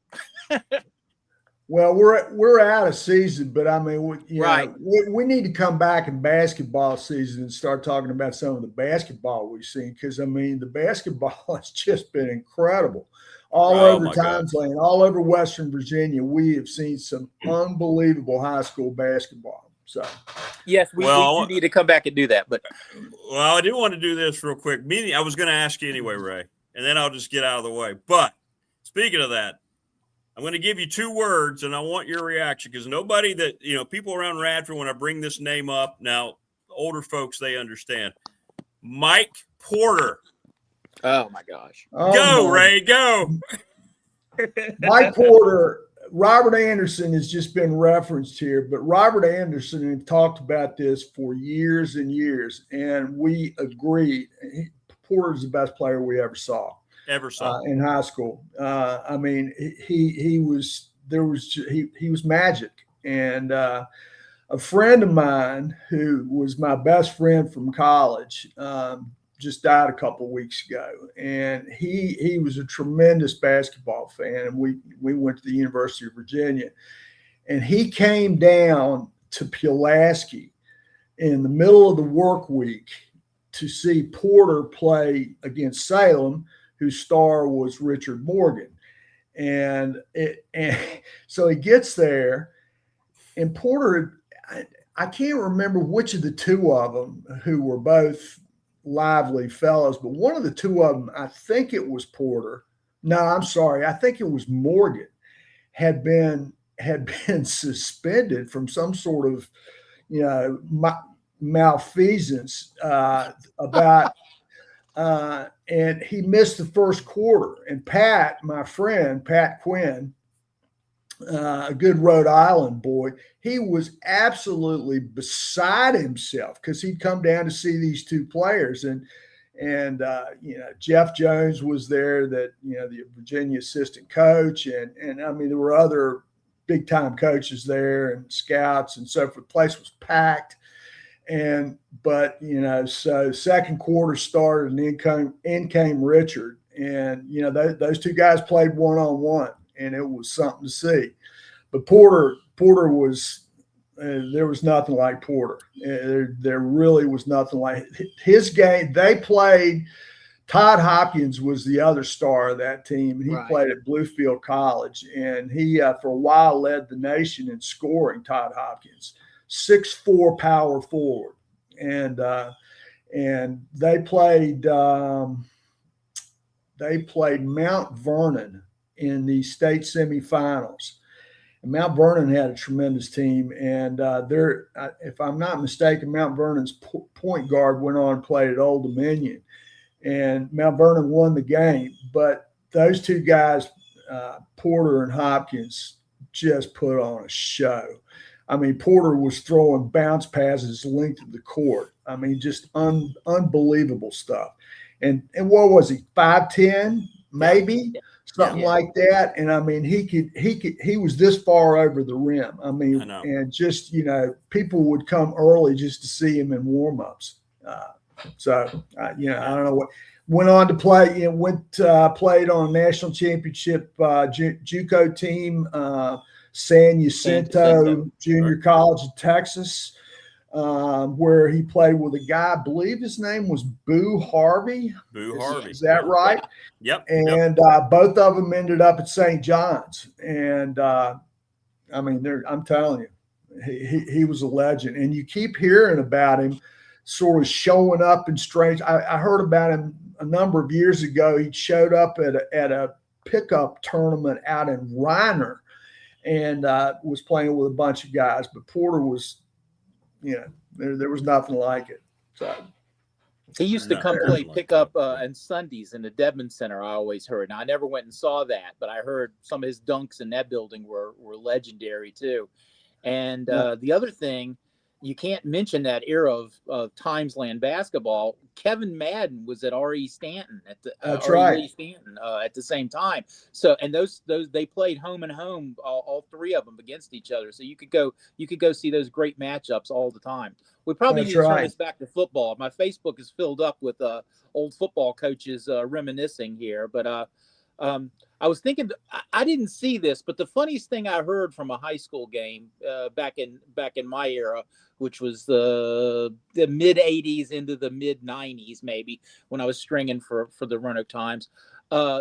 Well, we're out of season, but I mean, we need to come back in basketball season and start talking about some of the basketball we've seen, because I mean, the basketball has just been incredible. All over Times Lane, all over Western Virginia, we have seen some unbelievable high school basketball. So, yes, we do need to come back and do that. But I do want to do this real quick. I was going to ask you anyway, Ray, and then I'll just get out of the way. But speaking of that, I'm going to give you 2 words, and I want your reaction, because nobody that people around Radford, when I bring this name up now, older folks, they understand. Mike Porter. Oh my gosh! Ray, go. Mike Porter. Robert Anderson has just been referenced here, but Robert Anderson had talked about this for years and years, and we agreed. Porter's the best player we ever saw in high school. I mean, he was magic. And a friend of mine who was my best friend from college just died a couple of weeks ago, and he was a tremendous basketball fan, and we went to the University of Virginia, and he came down to Pulaski in the middle of the work week to see Porter play against Salem, whose star was Richard Morgan, and so he gets there, and Porter, I can't remember which of the 2 of them, who were both lively fellows, but one of the 2 of them, I think it was Porter. No, I'm sorry. I think it was Morgan, had been had been suspended from some sort of, malfeasance about, and he missed the first quarter. And Pat, my friend, Pat Quinn, a good Rhode Island boy, he was absolutely beside himself because he'd come down to see these two players. And Jeff Jones was there, that, the Virginia assistant coach. And I mean, there were other big time coaches there and scouts and so forth. The place was packed. So second quarter started, and in came Richard. And, those two guys played one-on-one, and it was something to see. But Porter was, there was nothing like Porter. There really was nothing like his game. They played, Todd Hopkins was the other star of that team, and he played at Bluefield College, and he for a while led the nation in scoring. Todd Hopkins, 6'4" power forward, and they played Mount Vernon in the state semifinals. And Mount Vernon had a tremendous team, and if I'm not mistaken, Mount Vernon's point guard went on and played at Old Dominion, and Mount Vernon won the game. But those two guys, Porter and Hopkins, just put on a show. I mean, Porter was throwing bounce passes length of the court. I mean, just unbelievable stuff. And what was he, 5'10", maybe? Something like that. And I mean, he was this far over the rim. I mean, and just, people would come early just to see him in warmups. I don't know what went on to play, played on a national championship, JUCO team, San Jacinto Junior College of Texas, where he played with a guy, I believe his name was Boo Harvey. Is that right? Yep. And both of them ended up at St. John's. And I mean, I'm telling you, he was a legend. And you keep hearing about him sort of showing up in strange. I heard about him a number of years ago. He showed up at a pickup tournament out in Reiner, and was playing with a bunch of guys. But Porter was, there was nothing like it. So he used to come play pickup on Sundays in the Dedman Center. I always heard. Now I never went and saw that, but I heard some of his dunks in that building were legendary too. And the other thing, you can't mention that era of Timesland basketball. Kevin Madden was at R.E. Stanton at the at the same time. So, and those they played home and home, all three of them against each other. So you could go see those great matchups all the time. We probably need to turn this back to football. My Facebook is filled up with old football coaches reminiscing here, but I was thinking, I didn't see this, but the funniest thing I heard from a high school game back in my era, which was the mid 80s into the mid 90s, maybe, when I was stringing for the Roanoke Times,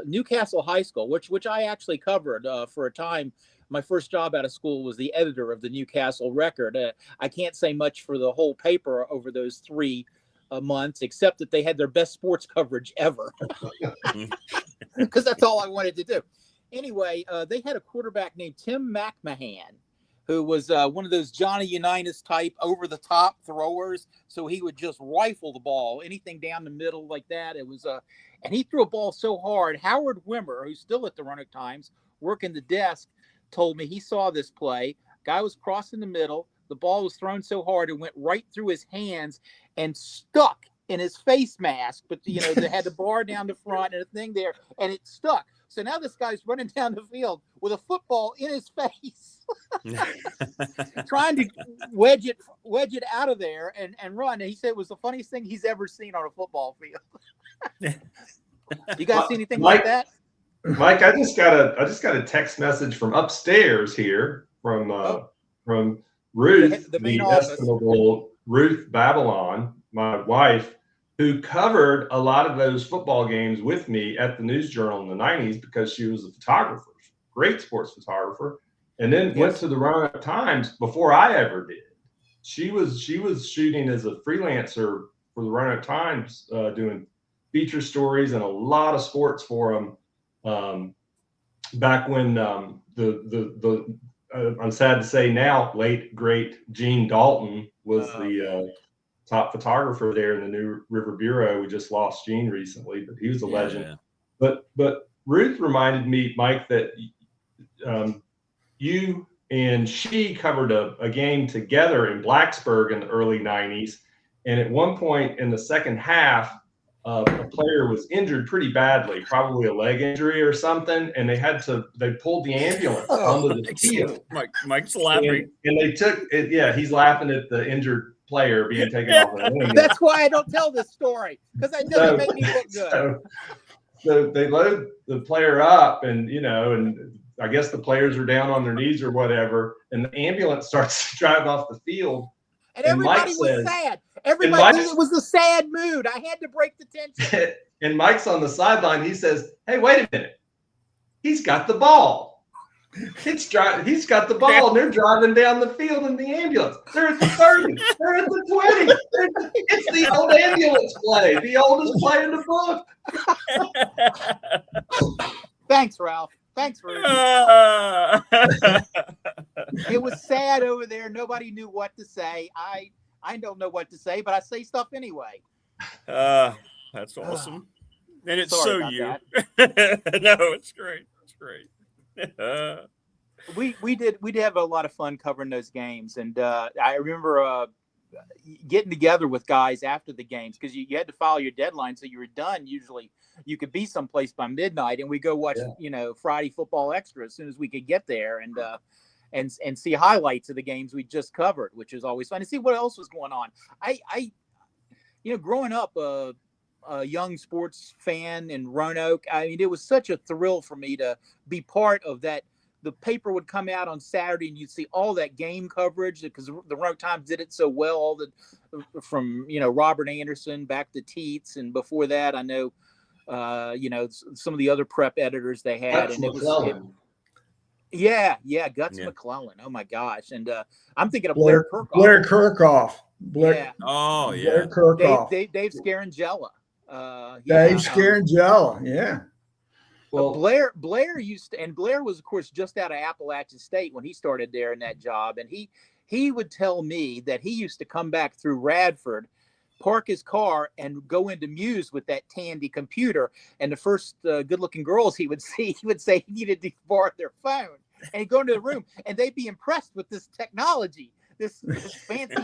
Newcastle High School, which I actually covered for a time. My first job out of school was the editor of the Newcastle Record. I can't say much for the whole paper over those 3 months, except that they had their best sports coverage ever, because that's all I wanted to do. Anyway, they had a quarterback named Tim McMahon, who was one of those Johnny Unitas type over-the-top throwers. So he would just rifle the ball, anything down the middle like that. It was and he threw a ball so hard. Howard Wimmer, who's still at the Roanoke Times, working the desk, told me he saw this play. Guy was crossing the middle. The ball was thrown so hard it went right through his hands and stuck in his face mask. But, they had the bar down the front and a thing there, and it stuck. So now this guy's running down the field with a football in his face, trying to wedge it out of there and run. And he said it was the funniest thing he's ever seen on a football field. You guys see anything like that? Mike, I just got a text message from upstairs here from Ruth, the estimable Ruth Babylon, my wife, who covered a lot of those football games with me at the News Journal in the 90s because she was a photographer, great sports photographer, and then went to the Roanoke Times before I ever did. She was shooting as a freelancer for the Roanoke Times, doing feature stories and a lot of sports for them. Back when the I'm sad to say now, late great Gene Dalton was the top photographer there in the New River Bureau. We just lost Gene recently, but he was a legend. But Ruth reminded me, Mike, that you and she covered a game together in Blacksburg in the early 90s. And at one point in the second half, a player was injured pretty badly, probably a leg injury or something, and they pulled the ambulance onto the field. Mike's laughing. And they took it. Yeah, he's laughing at the injured player being taken off the ambulance. That's why I don't tell this story, because it doesn't make me look good. So they load the player up, and I guess the players are down on their knees or whatever, and the ambulance starts to drive off the field. And everybody was sad. Everybody knew it was a sad mood. I had to break the tension. And Mike's on the sideline. He says, "Hey, wait a minute. He's got the ball. He's got the ball, and they're driving down the field in the ambulance. They're at the 30. They're at the 20. It's the old ambulance play, the oldest play in the book." Thanks, Ralph. Thanks, Rudy. It was sad over there. Nobody knew what to say. I don't know what to say, but I say stuff anyway. That's awesome. And it's so you. No, it's great. It's great. We did have a lot of fun covering those games, and I remember getting together with guys after the games, because you had to follow your deadline, so you were done. Usually you could be someplace by midnight, and we go watch Friday Football Extra as soon as we could get there, and see highlights of the games we just covered, which is always fun to see what else was going on. I growing up a young sports fan in Roanoke, I mean, it was such a thrill for me to be part of that. The paper would come out on Saturday, and you'd see all that game coverage, because the Roanoke Times did it so well. All from Robert Anderson back to Teets, and before that, I know some of the other prep editors they had, Guts and it McClellan. was Guts McClellan. Oh my gosh! And I'm thinking of Blair Kirkhoff. Blair Kirkhoff. Oh yeah. Blair Kirkhoff. Dave Scarangella. Dave Scarangella. Yeah. Well, Blair used to, and Blair was, of course, just out of Appalachian State when he started there in that job. And he would tell me that he used to come back through Radford, park his car, and go into Muse with that Tandy computer. And the first good-looking girls he would see, he would say he needed to borrow their phone. And he'd go into the room, and they'd be impressed with this technology, this fancy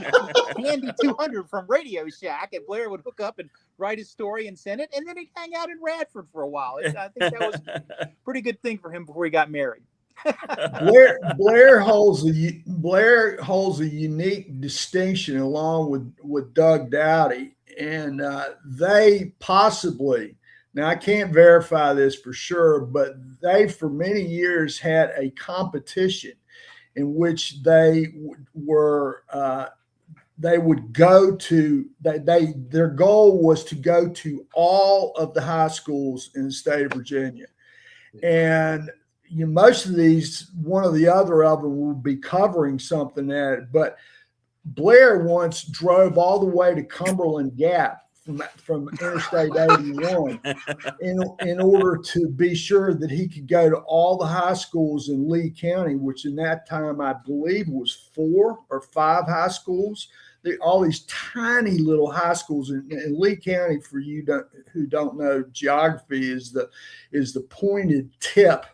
Tandy 200 from Radio Shack. And Blair would hook up and write his story and send it, and then he'd hang out in Radford for a while. I think that was a pretty good thing for him before he got married. Blair holds a unique distinction along with Doug Dowdy, and they possibly, now I can't verify this for sure, but they for many years had a competition in which they would go to, their goal was to go to all of the high schools in the state of Virginia. And most of these, one or the other of them will be covering something at it. But Blair once drove all the way to Cumberland Gap from Interstate 81 in order to be sure that he could go to all the high schools in Lee County, which in that time I believe was 4 or 5 high schools. All these tiny little high schools in Lee County, for you who don't know geography, is the pointed tip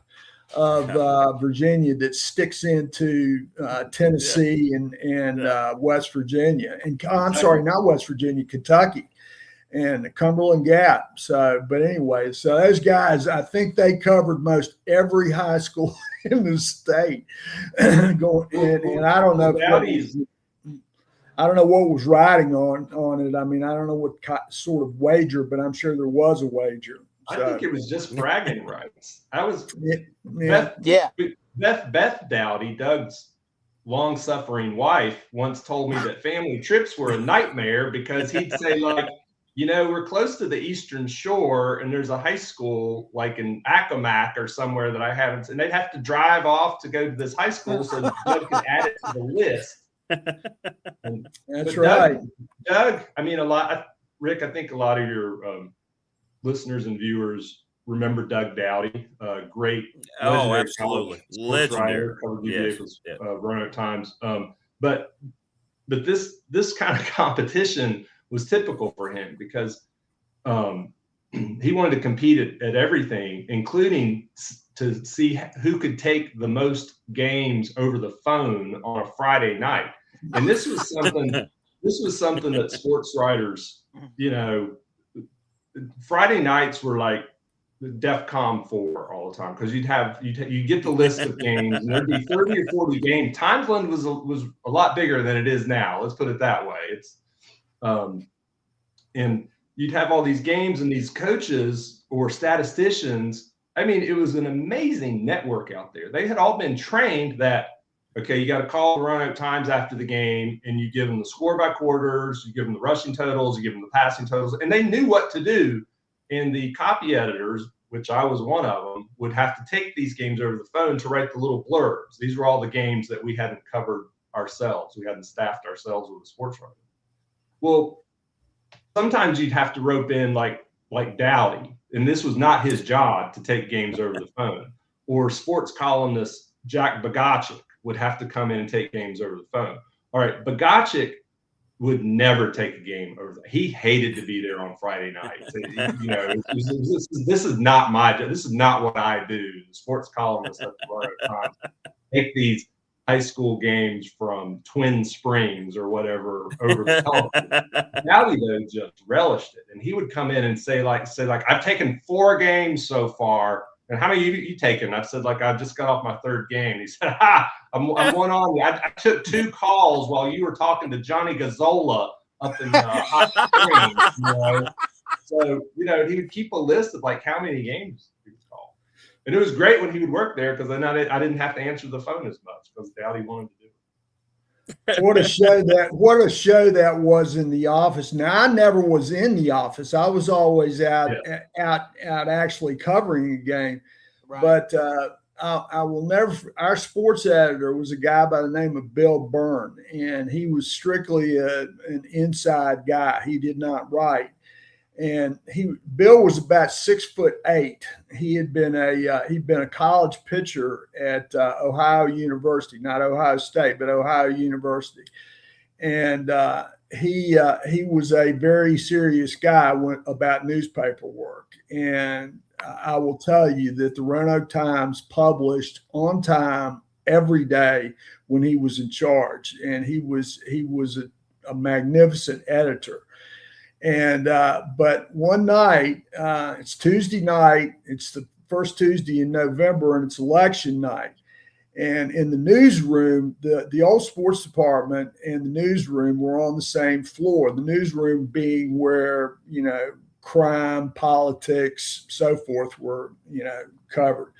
of Virginia that sticks into Tennessee and West Virginia, and I'm sorry, not West Virginia, Kentucky, and the Cumberland Gap. So, but anyway, so those guys, I think they covered most every high school in the state. And I don't know. I don't know what was riding on it. I mean, I don't know what sort of wager, but I'm sure there was a wager. So, I think it was just bragging rights. Beth Dowdy, Doug's long-suffering wife, once told me that family trips were a nightmare because he'd say, like, we're close to the Eastern Shore, and there's a high school like in Accomack or somewhere that I haven't, and they'd have to drive off to go to this high school so Doug could add it to the list. That's right. Doug, I mean, Rick, I think a lot of your listeners and viewers remember Doug Dowdy, great, absolutely, legendary. Covered UVA for Roanoke Times. But this kind of competition was typical for him because he wanted to compete at everything, including to see who could take the most games over the phone on a Friday night. And this was something that sports writers, Friday nights were like DEFCON 4 all the time because you get the list of games and there'd be 30 or 40 games. Timeland was a lot bigger than it is now. Let's put it that way. It's and you'd have all these games and these coaches or statisticians. I mean, it was an amazing network out there. They had all been trained that, okay, you got to call the Roanoke Times after the game and you give them the score by quarters, you give them the rushing totals, you give them the passing totals, and they knew what to do. And the copy editors, which I was one of them, would have to take these games over the phone to write the little blurbs. These were all the games that we hadn't covered ourselves. We hadn't staffed ourselves with a sports writer. Well, sometimes you'd have to rope in like Dowdy, and this was not his job to take games over the phone. Or sports columnist Jack Bogacik would have to come in and take games over the phone. All right, Bogacik would never take a game over. He hated to be there on Friday nights. This is not my job. This is not what I do. The sports columnist at the Roanoke Times take these high school games from Twin Springs or whatever over the telephone. Dowdy though just relished it, and he would come in and say like I've taken 4 games so far. And how many you taken? I said, I just got off my 3rd game. He said, I'm one on you. I took 2 calls while you were talking to Johnny Gazzola up in Hot Springs. So, he would keep a list of how many games he would call. And it was great when he would work there because then I didn't have to answer the phone as much because Dowdy wanted to do it. What a show that was in the office. Now I never was in the office. I was always out actually covering a game. Right. But I will never. Our sports editor was a guy by the name of Bill Byrne, and he was strictly an inside guy. He did not write. And Bill was about 6'8". He'd been a college pitcher at Ohio University, not Ohio State, but Ohio University. And he was a very serious guy about newspaper work. And I will tell you that the Roanoke Times published on time every day when he was in charge, and he was a magnificent editor. And but one night, it's Tuesday night, it's the first Tuesday in November, and it's election night. And in the newsroom, the old sports department and the newsroom were on the same floor. The newsroom being where crime, politics, so forth were covered.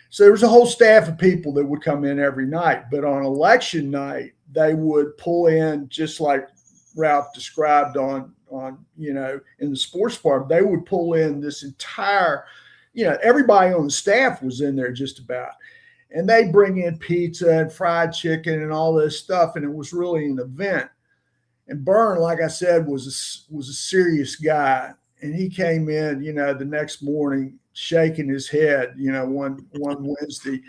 So there was a whole staff of people that would come in every night. But on election night, they would pull in, just like Ralph described on in the sports part, they would pull in this entire, everybody on the staff was in there just about, and they bring in pizza and fried chicken and all this stuff, and it was really an event. And Byrne, like I said, was a serious guy, and he came in, the next morning shaking his head, one Wednesday,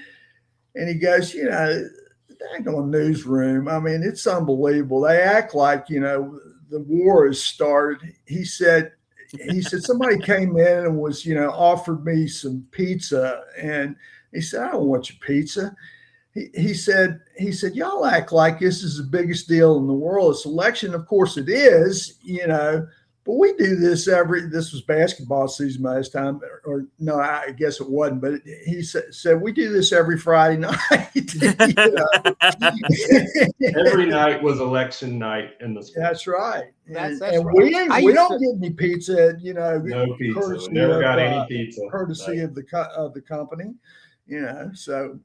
and he goes, dang on newsroom, I mean, it's unbelievable. They act like the war has started. He said somebody came in and was, offered me some pizza, and he said, I don't want your pizza. He said, y'all act like this is the biggest deal in the world. It's election. Of course it is, but we do this this was basketball season by this time, or no, I guess it wasn't, but he said, we do this every Friday night. Every night was election night in the school. That's right. That's and right. we don't get any pizza, no pizza. We never got any pizza. Courtesy of the company, so.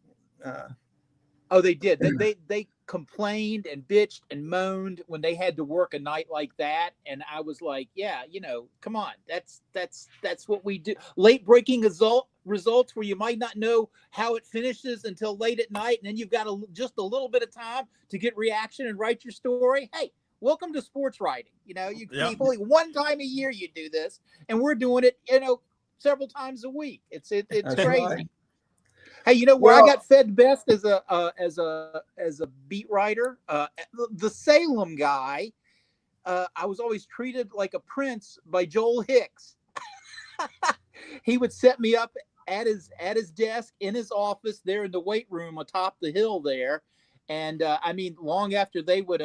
Oh, they did. They complained and bitched and moaned when they had to work a night like that, and I was like, yeah, come on, that's what we do. Late breaking results where you might not know how it finishes until late at night, and then you've got just a little bit of time to get reaction and write your story. Hey, welcome to sports writing. Only one time a year you do this, and we're doing it, several times a week. It's That's crazy. right. Hey, you know where Well, I got fed best as a beat writer? The Salem guy. I was always treated like a prince by Joel Hicks. He would set me up at his desk in his office there in the weight room atop the hill there, and I mean, long after they would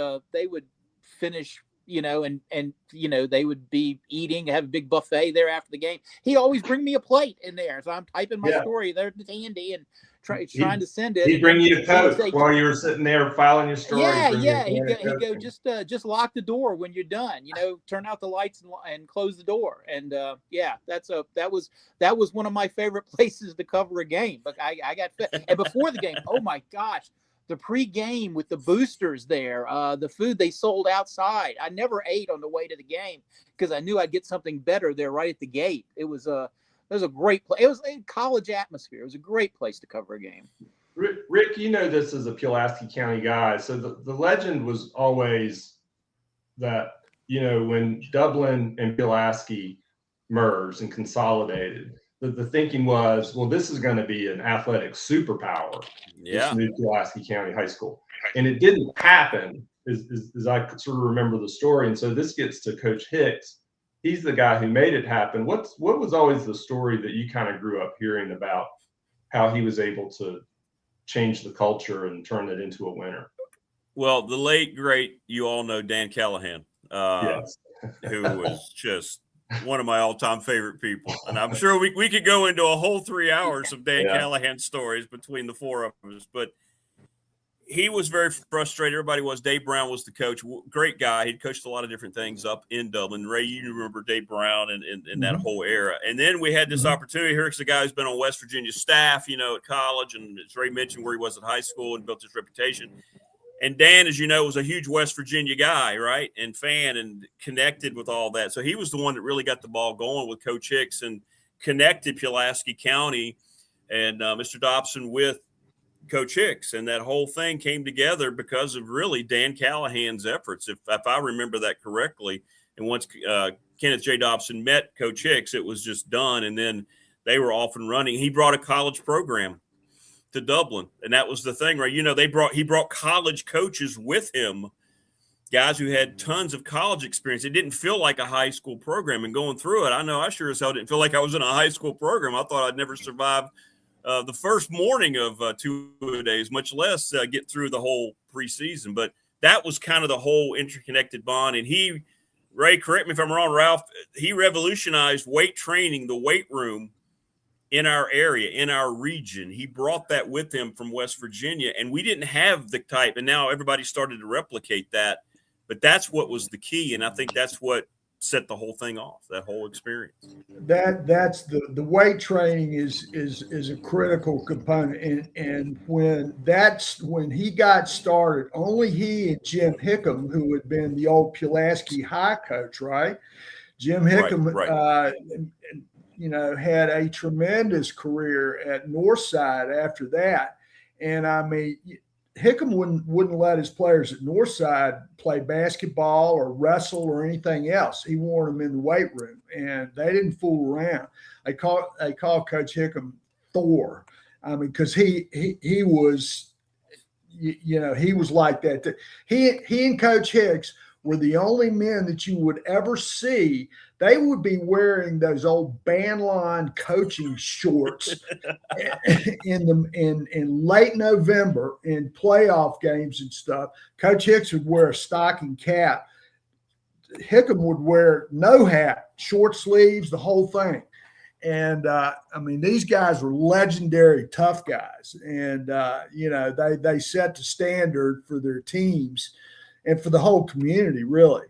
finish, and they would be eating, have a big buffet there after the game. He always bring me a plate in there, so I'm typing my story there to Andy and trying to send it. He'd bring you a Coke say, while you were sitting there filing your story. Yeah. He'd go just lock the door when you're done. Turn out the lights and close the door. And that was one of my favorite places to cover a game. But I got fed. And before the game, oh my gosh, the pre-game with the boosters there, the food they sold outside. I never ate on the way to the game because I knew I'd get something better there right at the gate. It was a great place. It was a college atmosphere. It was a great place to cover a game. Rick, you know this as a Pulaski County guy. So the legend was always that, when Dublin and Pulaski merged and consolidated, the thinking was, well, this is going to be an athletic superpower. Yeah. This new Pulaski County High School. And it didn't happen, as I sort of remember the story. And so this gets to Coach Hicks. He's the guy who made it happen. What was always the story that you kind of grew up hearing about how he was able to change the culture and turn it into a winner? Well, the late, great, you all know Dan Callahan, yes. who was just one of my all-time favorite people. And I'm sure we could go into a whole 3 hours of Dan Callahan stories between the four of us. But he was very frustrated. Everybody was. Dave Brown was the coach. Great guy. He'd coached a lot of different things up in Dublin. Ray, you remember Dave Brown and that whole era. And then we had this opportunity. Here's a guy who's been on West Virginia staff, at college. And as Ray mentioned, where he was at high school and built his reputation. And Dan, as you know, was a huge West Virginia guy, right? And fan and connected with all that. So he was the one that really got the ball going with Coach Hicks and connected Pulaski County and Mr. Dobson with Coach Hicks, and that whole thing came together because of really Dan Callahan's efforts, if I remember that correctly. And once Kenneth J. Dobson met Coach Hicks, it was just done, and then they were off and running. He brought a college program to Dublin, and that was the thing, right? He brought college coaches with him, guys who had tons of college experience. It didn't feel like a high school program, and going through it, I know I sure as hell didn't feel like I was in a high school program. I thought I'd never survive the first morning of 2 days, much less get through the whole preseason. But that was kind of the whole interconnected bond. And Ray, correct me if I'm wrong, Ralph, he revolutionized weight training, the weight room in our area, in our region. He brought that with him from West Virginia, and we didn't have the type. And now everybody started to replicate that. But that's what was the key, and I think that's what set the whole thing off, that whole experience. That's the weight training is a critical component, and when he got started, only he and Jim Hickam, who had been the old Pulaski High coach, right? Jim Hickam, right. Had a tremendous career at Northside after that, and I mean, Hickam wouldn't let his players at Northside play basketball or wrestle or anything else. He wanted them in the weight room, and they didn't fool around. They called Coach Hickam Thor. I mean, because he was, he was like that. He and Coach Hicks were the only men that you would ever see. They would be wearing those old bandline coaching shorts in late November in playoff games and stuff. Coach Hicks would wear a stocking cap. Hickam would wear no hat, short sleeves, the whole thing. And these guys were legendary tough guys, and they set the standard for their teams and for the whole community, really.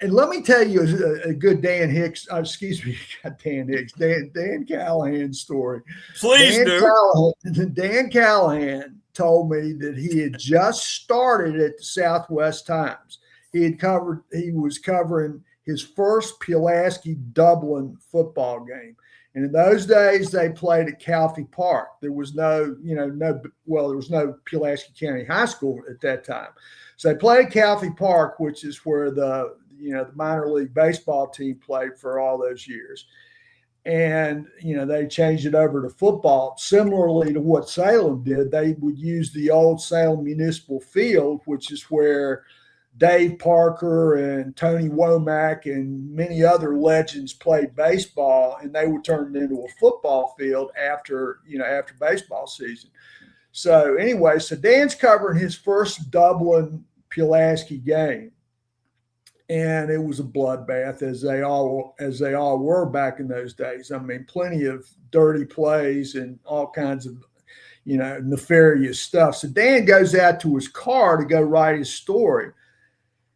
And let me tell you a good Dan Callahan story. Please do. Dan Callahan told me that he had just started at the Southwest Times. He was covering his first Pulaski Dublin football game. And in those days, they played at Calfee Park. There was no Pulaski County High School at that time. So they played at Calfee Park, which is where the minor league baseball team played for all those years. and they changed it over to football. Similarly to what Salem did, they would use the old Salem Municipal Field, which is where Dave Parker and Tony Womack and many other legends played baseball, and they would turn it into a football field after baseball season. So anyway, so Dan's covering his first Dublin Pulaski game. And it was a bloodbath, as they all were back in those days. I mean, plenty of dirty plays and all kinds of, nefarious stuff. So Dan goes out to his car to go write his story,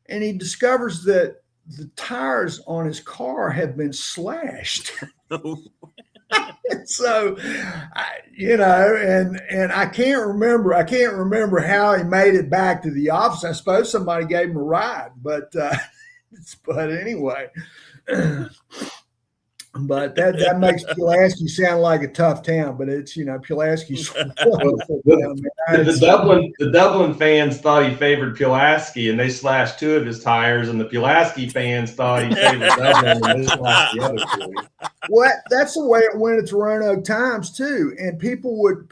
and he discovers that the tires on his car have been slashed. So, and I can't remember how he made it back to the office. I suppose somebody gave him a ride, but anyway, but that makes Pulaski sound like a tough town, but it's Pulaski's. The Dublin fans thought he favored Pulaski, and they slashed 2 of his tires, and the Pulaski fans thought he favored Dublin, and they slashed the other 2. Well, that's the way it went at the Roanoke Times too, and people would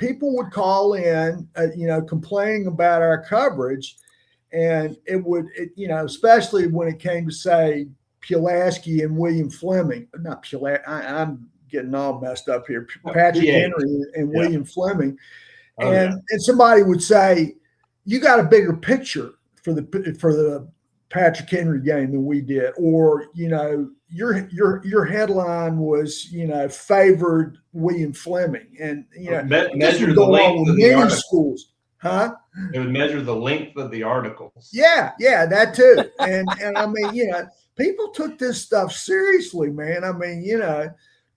call in, complaining about our coverage. And it would, especially when it came to, say, Pulaski and William Fleming. Not Pulaski. I'm getting all messed up here. Patrick Henry and William Fleming. And somebody would say, you got a bigger picture for the Patrick Henry game than we did. Or, your headline was, favored William Fleming. And, measure the length of the article. Schools. Huh? It would measure the length of the articles. Yeah, that too. And I mean, people took this stuff seriously, man. I mean,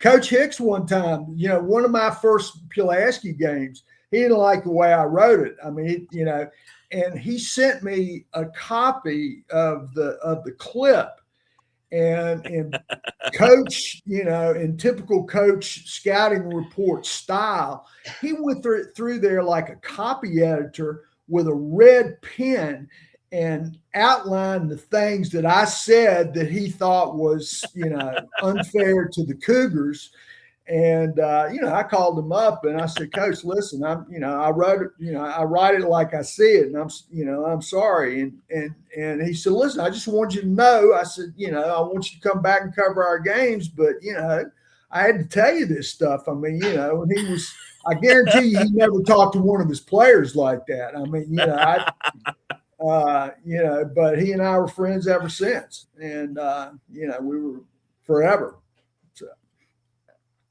Coach Hicks one time, one of my first Pulaski games, he didn't like the way I wrote it. I mean, and he sent me a copy of the clip. And Coach, in typical Coach scouting report style, he went through there like a copy editor with a red pen and outlined the things that I said that he thought was, unfair to the Cougars. And, I called him up and I said, Coach, listen, I wrote it, I write it like I see it. And I'm sorry. And he said, listen, I just want you to know, I said, I want you to come back and cover our games, but, I had to tell you this stuff. I mean, and I guarantee you, he never talked to one of his players like that. I mean, but he and I were friends ever since. And, we were forever.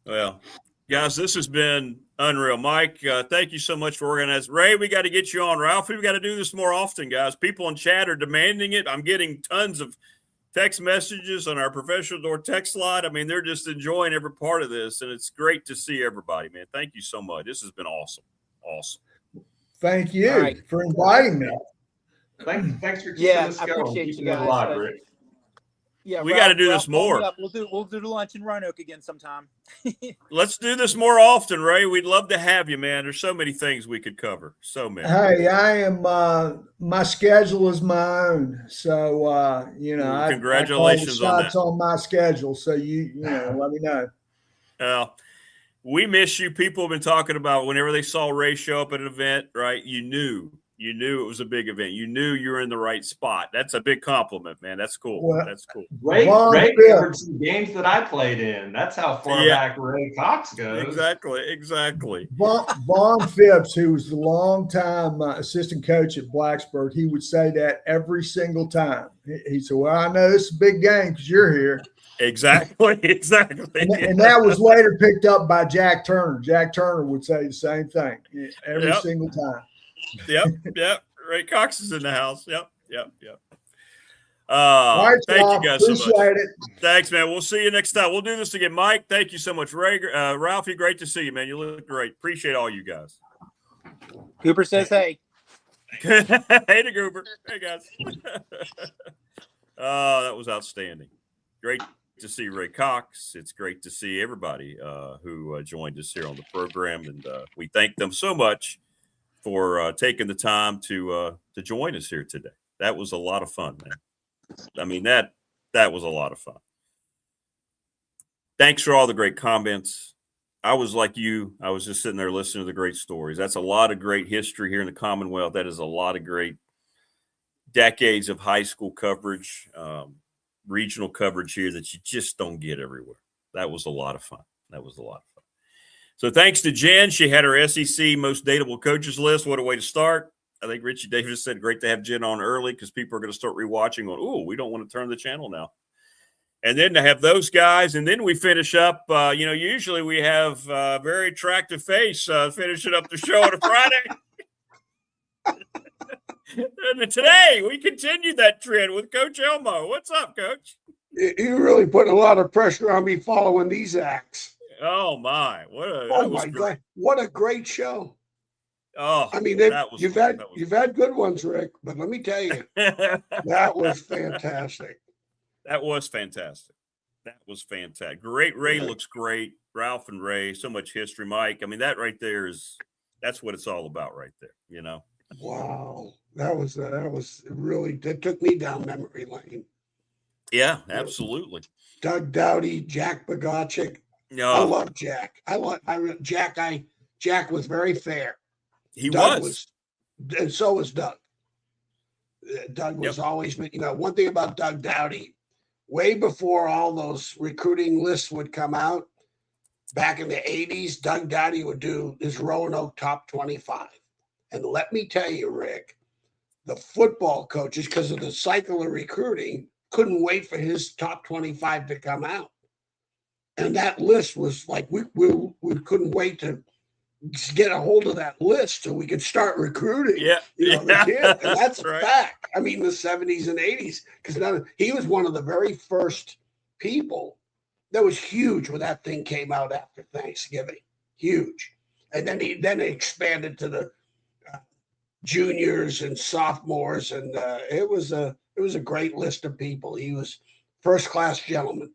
Well, guys, this has been unreal. Mike, thank you so much for organizing. Ray, we got to get you on. Ralph, we've got to do this more often, guys. People in chat are demanding it. I'm getting tons of text messages on our professional door text line. I mean, they're just enjoying every part of this, and it's great to see everybody, man. Thank you so much. This has been awesome. Awesome. Thank you for inviting me. Thanks for keeping us going. I appreciate you guys. Alive, Rick. Yeah, we got to do this more. We'll do the lunch in Roanoke again sometime. Let's do this more often, Ray. We'd love to have you, man. There's so many things we could cover. So many. Hey, I am. My schedule is my own, so congratulations I call the shots on my schedule. So you let me know. We miss you. People have been talking about whenever they saw Ray show up at an event, right? You knew it was a big event. You knew you were in the right spot. That's a big compliment, man. That's cool. Well, that's cool. Ray covered some games that I played in. That's how far back Ray Cox goes. Exactly. Vaughn Phipps, who was the longtime assistant coach at Blacksburg, he would say that every single time. He said, well, I know this is a big game because you're here. Exactly. And that was later picked up by Jack Turner. Jack Turner would say the same thing every single time. Yep. Ray Cox is in the house. Yep. All right, thank you guys so much. Appreciate it. Thanks, man. We'll see you next time. We'll do this again. Mike, thank you so much. Ray, Ralphie, great to see you, man. You look great. Appreciate all you guys. Cooper says hey. Hey to Cooper. Hey, guys. That was outstanding. Great to see Ray Cox. It's great to see everybody who joined us here on the program, and we thank them so much for taking the time to join us here today. That was a lot of fun, man. I mean, that was a lot of fun. Thanks for all the great comments. I was like you. I was just sitting there listening to the great stories. That's a lot of great history here in the Commonwealth. That is a lot of great decades of high school coverage, regional coverage here that you just don't get everywhere. That was a lot of fun. So thanks to Jen. She had her SEC most dateable coaches list. What a way to start. I think Richie Davis said great to have Jen on early because people are going to start rewatching on, oh, we don't want to turn the channel now. And then to have those guys, and then we finish up, usually we have a very attractive face finishing up the show on a Friday. And today we continue that trend with Coach Elmo. What's up, Coach? You really put a lot of pressure on me following these acts. Oh, my. God. What a great show. Oh, I mean, you've had good ones, Rick, but let me tell you, that was fantastic. That was fantastic. Great. Ray looks great. Ralph and Ray, so much history. Mike, I mean, that right there that's what it's all about right there, you know? Wow. That was really, that took me down memory lane. Yeah, absolutely. Doug Dowdy, Jack Bogacek. No. I love Jack. Jack was very fair. Doug was. And so was Doug. Doug was always, one thing about Doug Dowdy, way before all those recruiting lists would come out, back in the 80s, Doug Dowdy would do his Roanoke top 25. And let me tell you, Rick, the football coaches, because of the cycle of recruiting, couldn't wait for his top 25 to come out. And that list was like, we couldn't wait to get a hold of that list so we could start recruiting. The kid. And that's a fact. I mean, the 70s and 80s, because he was one of the very first people that was huge when that thing came out after Thanksgiving. Huge. And then it expanded to the juniors and sophomores, and it was a great list of people. He was first-class gentleman.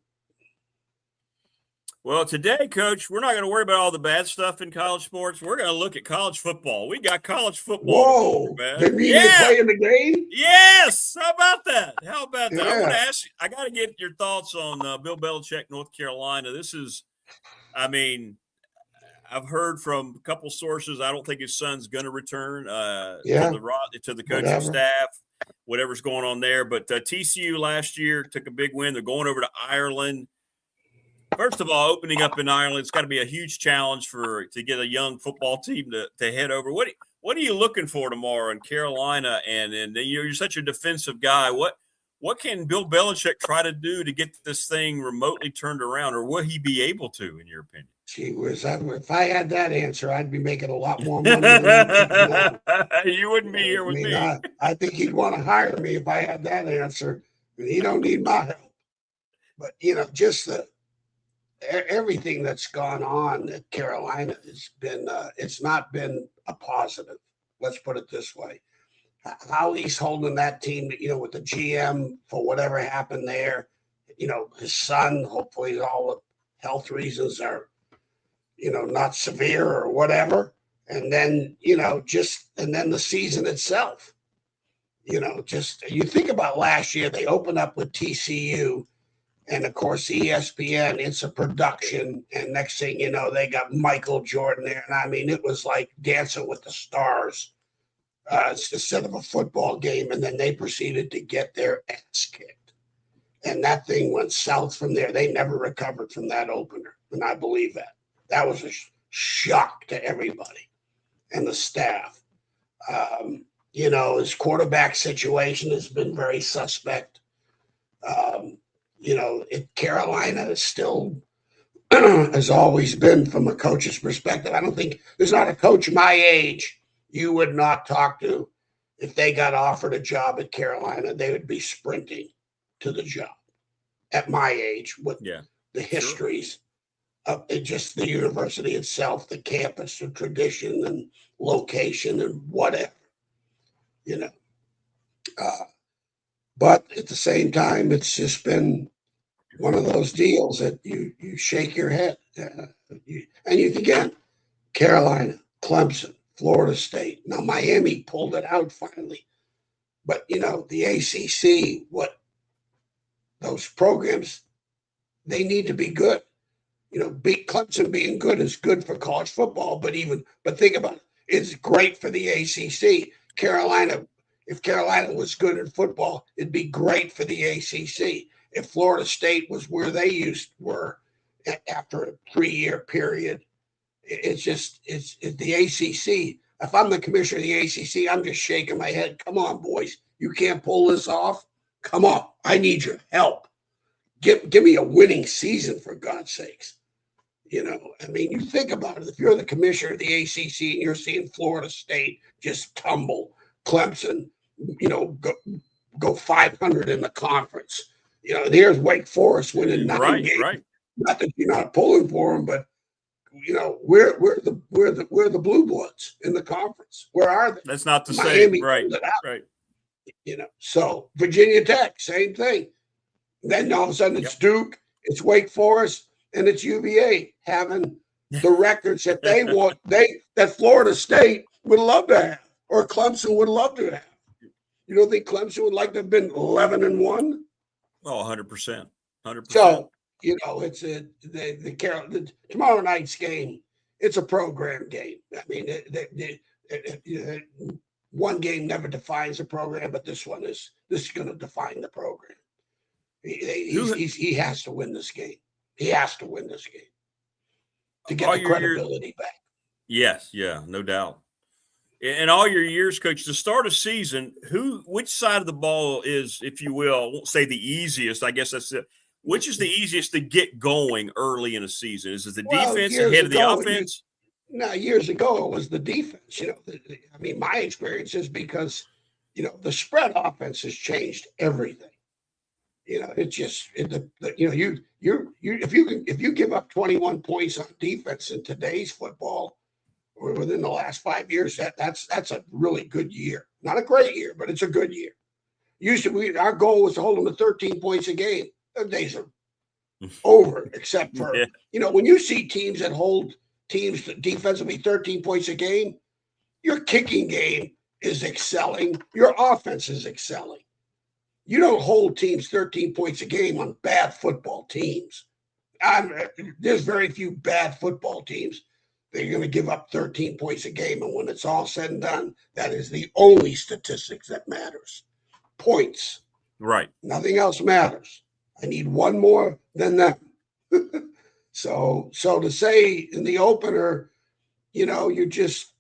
Well, today, Coach, we're not going to worry about all the bad stuff in college sports. We're going to look at college football. We got college football. Whoa! They mean to play in the game? Yes. How about that? Yeah. I want to ask you. I got to get your thoughts on Bill Belichick, North Carolina. This is, I've heard from a couple sources. I don't think his son's going to return to the coaching staff. Whatever's going on there, but TCU last year took a big win. They're going over to Ireland. First of all, opening up in Ireland, it's got to be a huge challenge to get a young football team to head over. What are you looking for tomorrow in Carolina? And you're such a defensive guy. What can Bill Belichick try to do to get this thing remotely turned around, or will he be able to, in your opinion? Gee whiz, if I had that answer, I'd be making a lot more money than you wouldn't be here with me. I think he'd want to hire me if I had that answer. He don't need my help. But, just everything that's gone on at Carolina has been, it's not been a positive. Let's put it this way. How he's holding that team, with the GM for whatever happened there, his son, hopefully all the health reasons are, not severe or whatever. And then, and then the season itself, you think about last year, they opened up with TCU. And of course, ESPN, it's a production. And next thing you know, they got Michael Jordan there. And I mean, it was like Dancing with the Stars instead of a football game. And then they proceeded to get their ass kicked. And that thing went south from there. They never recovered from that opener. And I believe that. That was a shock to everybody and the staff. His quarterback situation has been very suspect. Carolina is still has always been, from a coach's perspective. I don't think there's not a coach my age you would not talk to. If they got offered a job at Carolina, they would be sprinting to the job at my age with the histories of just the university itself, the campus, the tradition and location and whatever, but at the same time, it's just been one of those deals that you shake your head. Again, Carolina, Clemson, Florida State. Now, Miami pulled it out finally. But, the ACC, those programs, they need to be good. beat Clemson being good is good for college football, but think about it. It's great for the ACC. If Carolina was good in football, it'd be great for the ACC. If Florida State was where they were after a 3-year period, it's the ACC. If I'm the commissioner of the ACC, I'm just shaking my head. Come on, boys. You can't pull this off? Come on. I need your help. Give me a winning season, for God's sakes. You think about it. If you're the commissioner of the ACC and you're seeing Florida State just tumble, Clemson, go 500 in the conference. Here's Wake Forest winning 9 games. Right. Not that you're not pulling for them, but we're the blue bloods in the conference. Where are they? That's not the Miami same, right? Right. So Virginia Tech, same thing. Then all of a sudden it's Duke, it's Wake Forest, and it's UVA having the records that they want. That Florida State would love to have, or Clemson would love to have. You don't think Clemson would like to have been 11-1? Oh, 100%. 100%. So, it's the tomorrow night's game. It's a program game. I mean, one game never defines a program, but this is going to define the program. He has to win this game. He has to win this game to get the credibility back. Yes, yeah, no doubt. In all your years, Coach, to start a season, which side of the ball is, if you will, I won't say the easiest. I guess that's it. Which is the easiest to get going early in a season? Is it the defense ahead of the offense? Years ago it was the defense. My experience is because the spread offense has changed everything. It's just if you give up 21 points on defense in today's football, or within the last 5 years, that's a really good year. Not a great year, but it's a good year. Our goal was to hold them to 13 points a game. Those days are over, except for when you see teams that hold teams defensively 13 points a game, your kicking game is excelling, your offense is excelling. You don't hold teams 13 points a game on bad football teams. There's very few bad football teams that are going to give up 13 points a game, and when it's all said and done, that is the only statistics that matters. Points. Right. Nothing else matters. I need one more than them. So to say in the opener, you just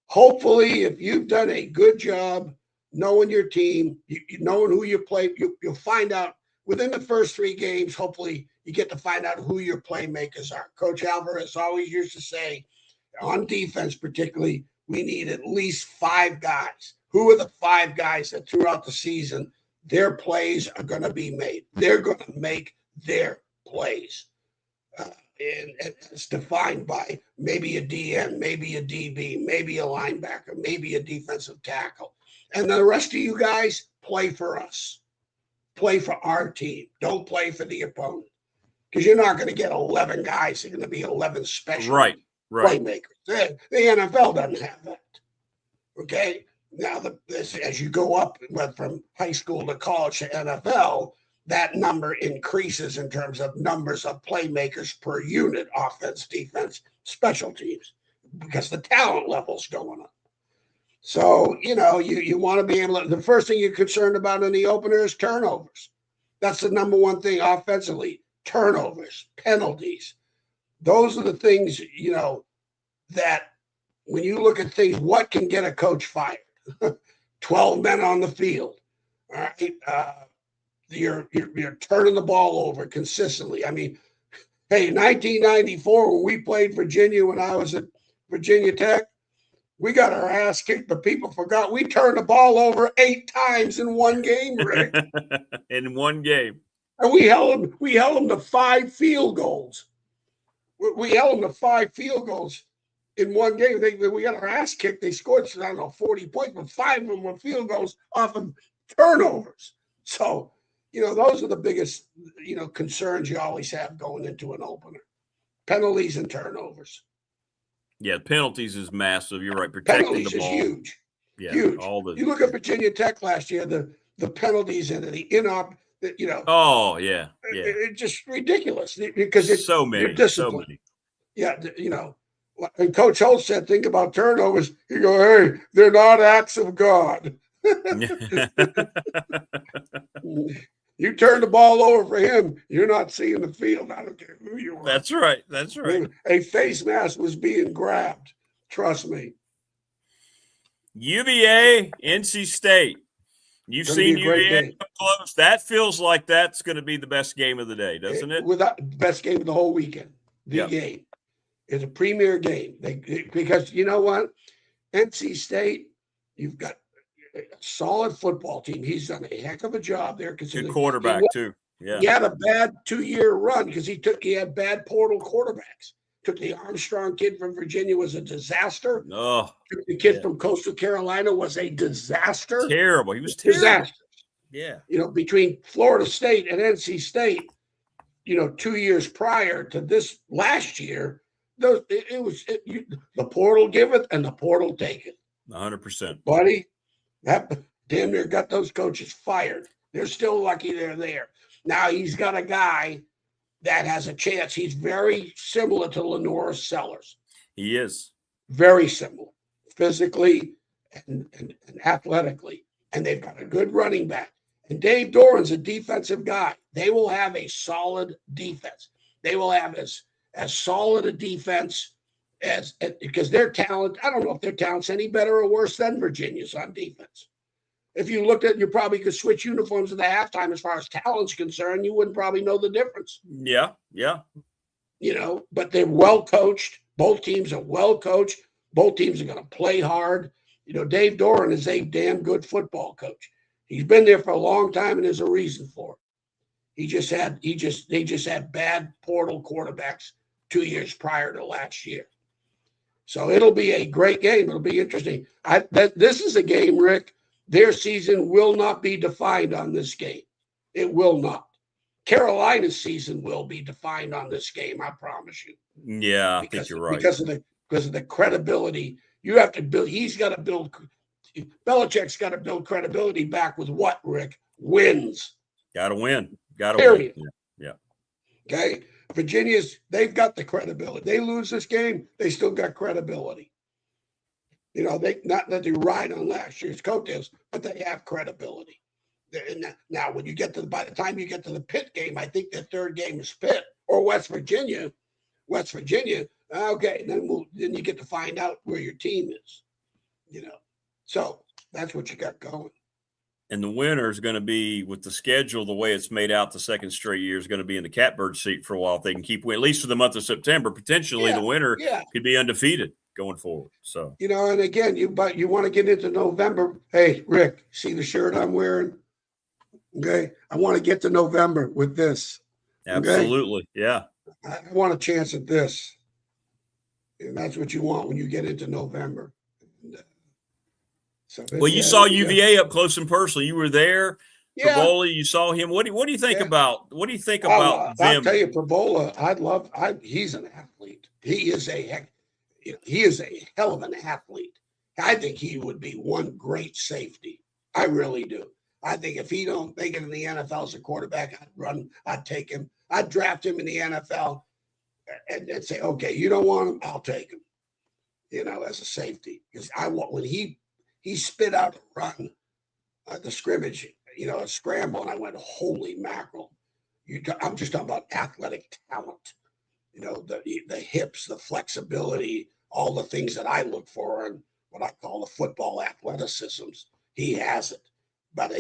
hopefully, if you've done a good job knowing your team, knowing who you play, you'll find out within the first 3 games. Hopefully, you get to find out who your playmakers are. Coach Alvarez always used to say, on defense particularly, we need at least 5 guys. Who are the 5 guys that throughout the season their plays are going to be made? They're going to make their plays. And it's defined by maybe a DN, maybe a DB, maybe a linebacker, maybe a defensive tackle. And the rest of you guys, play for us. Play for our team. Don't play for the opponent. Because you're not going to get 11 guys. They're going to be 11 special playmakers. The NFL doesn't have that. Okay? Now, as you go up from high school to college to NFL, that number increases in terms of numbers of playmakers per unit, offense, defense, special teams, because the talent level's going up. So, you want to be able to, the first thing you're concerned about in the opener is turnovers. That's the number one thing offensively, turnovers, penalties. Those are the things, that when you look at things, what can get a coach fired? 12 men on the field. All right. You're turning the ball over consistently. I mean, hey, 1994, when we played Virginia, when I was at Virginia Tech, we got our ass kicked, but people forgot we turned the ball over 8 times in one game, Rick. In one game. And we held them to 5 field goals. We held them to 5 field goals in one game. We got our ass kicked. They scored, 40 points, but 5 of them were field goals off of turnovers. So, those are the biggest, concerns you always have going into an opener. Penalties and turnovers. Yeah, penalties is massive. You're right. Protecting penalties the ball. Is huge. Yeah, huge. All the. You look at Virginia Tech last year, the penalties and the You know. Oh yeah, yeah. It's just ridiculous because it's so many, discipline. so many. Yeah, you know. And Coach Holtz said, "Think about turnovers." You go, "Hey, they're not acts of God." You turn the ball over for him, you're not seeing the field. I don't care who you are. That's right. That's right. A face mask was being grabbed. Trust me. UVA, NC State. You've seen UVA up close. That feels like that's going to be the best game of the day, doesn't it? Without best game of the whole weekend. The game is a premier game. Because you know what? NC State, you've got a solid football team. He's done a heck of a job there. Good quarterback too. Yeah, he had a bad 2-year run because he had bad portal quarterbacks. Took the Armstrong kid from Virginia, was a disaster. Oh, took the kid from Coastal Carolina, was a disaster. Terrible. He was terrible. Disaster. Yeah. You know, between Florida State and NC State, you know, 2 years prior to this last year, the portal giveth and the portal taketh. 100%. Buddy, that damn near got those coaches fired. They're still lucky they're there. Now he's got a guy that has a chance. He's very similar to Lenore Sellers. He is. Very similar, physically and athletically. And they've got a good running back. And Dave Doran's a defensive guy. They will have a solid defense. They will have as solid a defense as because their talent, I don't know if their talent's any better or worse than Virginia's on defense. If you looked at, you probably could switch uniforms at the halftime as far as talent's concerned. You wouldn't probably know the difference. Yeah, yeah. You know, but they're well coached. Both teams are well coached. Both teams are going to play hard. You know, Dave Doran is a damn good football coach. He's been there for a long time, and there's a reason for it. They just had bad portal quarterbacks 2 years prior to last year. So it'll be a great game. It'll be interesting. This is a game, Rick. Their season will not be defined on this game. It will not. Carolina's season will be defined on this game, I promise you. Yeah, I think you're right. Because of the credibility. You have to build. Belichick's got to build credibility back with what, Rick? Wins. Got to win. Got to Period. win. Yeah. Okay. They've got the credibility. They lose this game, they still got credibility. You know, not that they ride on last year's coattails, but they have credibility. Now, when you get by the time you get to the Pitt game, I think the third game is Pitt or West Virginia. Okay, then you get to find out where your team is. You know, so that's what you got going. And the winner is going to be, with the schedule the way it's made out, the second straight year is going to be in the catbird seat for a while. If they can keep winning, at least for the month of September, potentially the winner could be undefeated going forward. So, you know, and again, you want to get into November. Hey, Rick, see the shirt I'm wearing? Okay. I want to get to November with this. Absolutely. Okay? Yeah. I want a chance at this. And that's what you want when you get into November. Well, you saw UVA up close and personal. You were there. Yeah. Perbola, you saw him. What do you think about them? I'll tell you, Perbola, he's an athlete. He is a hell of an athlete. I think he would be one great safety. I really do. I think if he don't make it in the NFL as a quarterback, I'd take him. I'd draft him in the NFL and say, okay, you don't want him, I'll take him, you know, as a safety. Because when he spit out a run, the scrimmage, you know, a scramble, and I went, holy mackerel. I'm just talking about athletic talent, you know, the hips, the flexibility, all the things that I look for in what I call the football athleticisms. He has it. But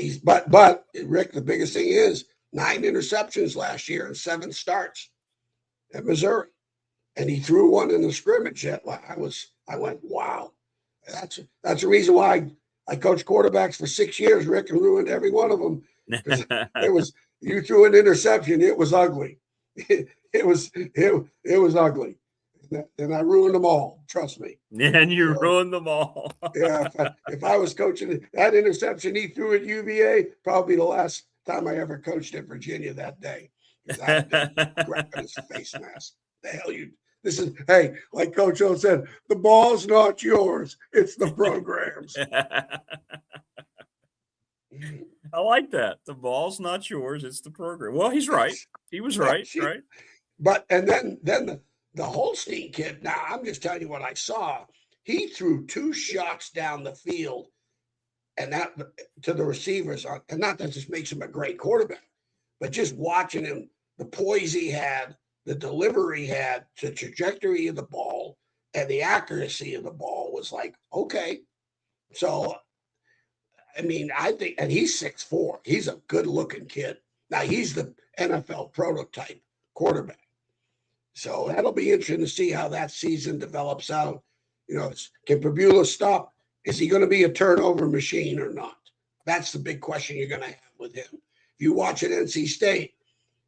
Rick, the biggest thing is 9 interceptions last year and 7 starts at Missouri. And he threw one in the scrimmage. I went, wow. That's the reason why I coached quarterbacks for 6 years, Rick, and ruined every one of them. You threw an interception, it was ugly. It was ugly. And I ruined them all. Trust me. And you ruined them all. Yeah. If I was coaching that interception he threw at UVA, probably the last time I ever coached at Virginia that day. Because I had to grab his face mask. The hell hey, like Coach O said, the ball's not yours. It's the program's. I like that. The ball's not yours; it's the program. Well, he's right. He was right. Right. But and then the Holstein kid. Now I'm just telling you what I saw. He threw 2 shots down the field, and that to the receivers. And not that this makes him a great quarterback, but just watching him, the poise he had, the delivery he had, the trajectory of the ball, and the accuracy of the ball was like, okay. So, I mean, I think, and he's 6'4". He's a good-looking kid. Now, he's the NFL prototype quarterback. So that'll be interesting to see how that season develops out. You know, can Pabula stop? Is he going to be a turnover machine or not? That's the big question you're going to have with him. If you watch at NC State,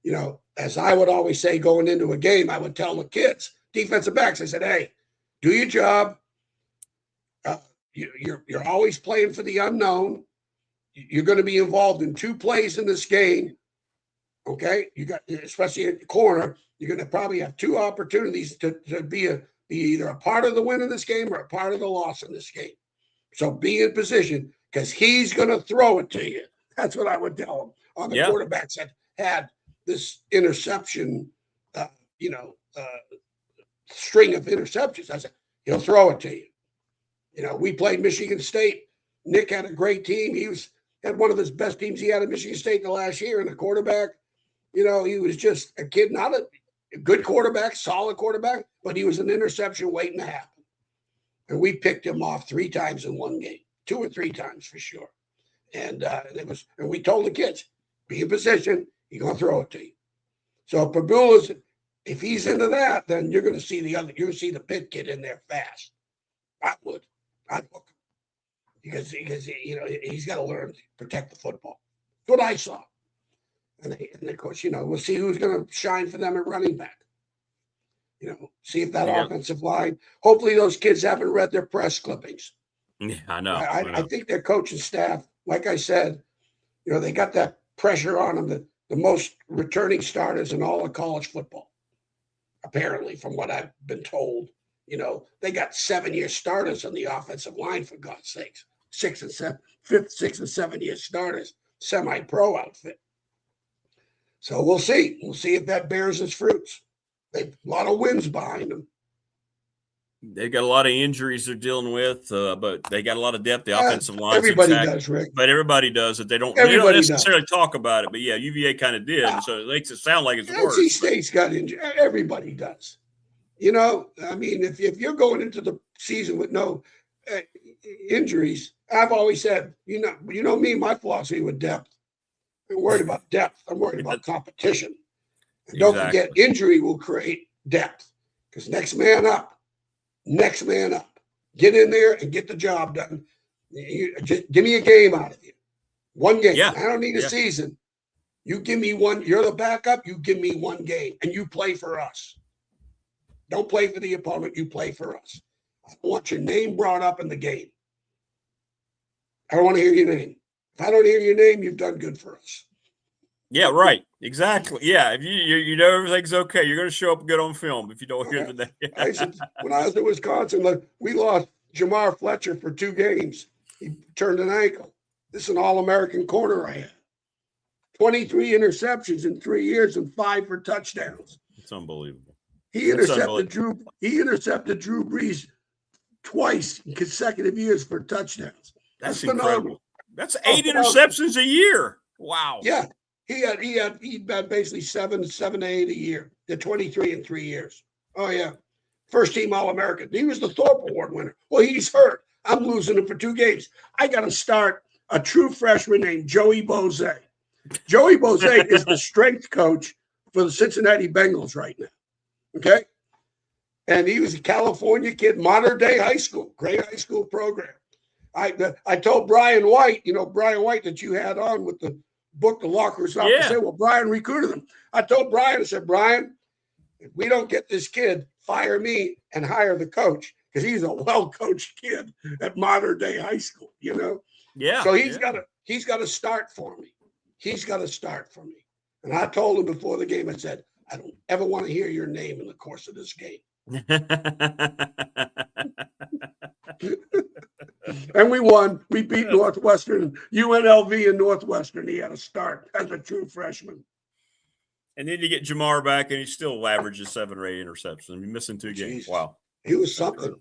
you know, as I would always say going into a game, I would tell the kids, defensive backs, I said, hey, do your job. You're always playing for the unknown. You're going to be involved in 2 plays in this game. Okay, you got, especially at the corner, you're going to probably have 2 opportunities to be either a part of the win in this game or a part of the loss in this game. So be in position because he's going to throw it to you. That's what I would tell him on the quarterbacks that had this interception, string of interceptions. I said, he'll throw it to you. You know, we played Michigan State. Nick had a great team. He had one of his best teams he had at Michigan State in the last year. And the quarterback, you know, he was just a kid, not a good quarterback, solid quarterback, but he was an interception waiting to happen. And we picked him off 3 times in one game, 2 or 3 times for sure. And and we told the kids, be in position, he's going to throw it to you. So if he's into that, then you're going to see you're going to see the Pitt kid in there fast. I'd look him because you know he's got to learn to protect the football. That's what I saw. And of course, you know, we'll see who's going to shine for them at running back. You know, see if that offensive line. Hopefully, those kids haven't read their press clippings. Yeah, I know. I think their coaching staff, like I said, you know, they got that pressure on them. The most returning starters in all of college football, apparently, from what I've been told. You know, they got 7-year starters on the offensive line, for God's sakes. 6 and 7 and 7 year starters, semi-pro outfit. So we'll see. We'll see if that bears its fruits. They've a lot of wins behind them. They've got a lot of injuries they're dealing with, but they got a lot of depth. The offensive line. Everybody does, Rick. But everybody does it. They don't necessarily talk about it. But yeah, UVA kind of did. So it makes it sound like it's worse. NC State's got injured. Everybody does. You know, I mean, if you're going into the season with no injuries, I've always said, you know me, my philosophy with depth. I'm worried about depth. I'm worried about competition. And don't forget, injury will create depth because next man up. Get in there and get the job done. Just give me a game out of you. One game. Yeah. I don't need a season. You give me one. You're the backup. You give me one game and you play for us. Don't play for the opponent. You play for us. I don't want your name brought up in the game. I don't want to hear your name. If I don't hear your name, you've done good for us. Yeah, right. Exactly. Yeah. If you know everything's okay, you're going to show up good on film if you don't hear the name. I said, when I was in Wisconsin, we lost Jamar Fletcher for 2 games. He turned an ankle. This is an All-American corner I had. 23 interceptions in 3 years and 5 for touchdowns. It's unbelievable. He intercepted Drew Brees twice in consecutive years for touchdowns. That's incredible. That's 8 interceptions a year. Wow. Yeah. He had basically 7 to 8 a year. Did 23 in 3 years. Oh yeah. First team All-American. He was the Thorpe Award winner. Well, he's hurt. I'm losing him for 2 games. I got to start a true freshman named Joey Bose. Joey Bose is the strength coach for the Cincinnati Bengals right now. Okay. And he was a California kid, modern day high school, great high school program. I told Brian White, that you had on with the book, The Lockers Off. I said, well, Brian recruited him. I told Brian, I said, Brian, if we don't get this kid, fire me and hire the coach because he's a well-coached kid at modern day high school, you know? Yeah. So he's got to start for me. He's got to start for me. And I told him before the game, I said, I don't ever want to hear your name in the course of this game. And we won. We beat Northwestern, UNLV and Northwestern. He had a start as a true freshman. And then you get Jamar back, and he still averages 7 or 8 interceptions. He's missing 2 games. Wow. He was something.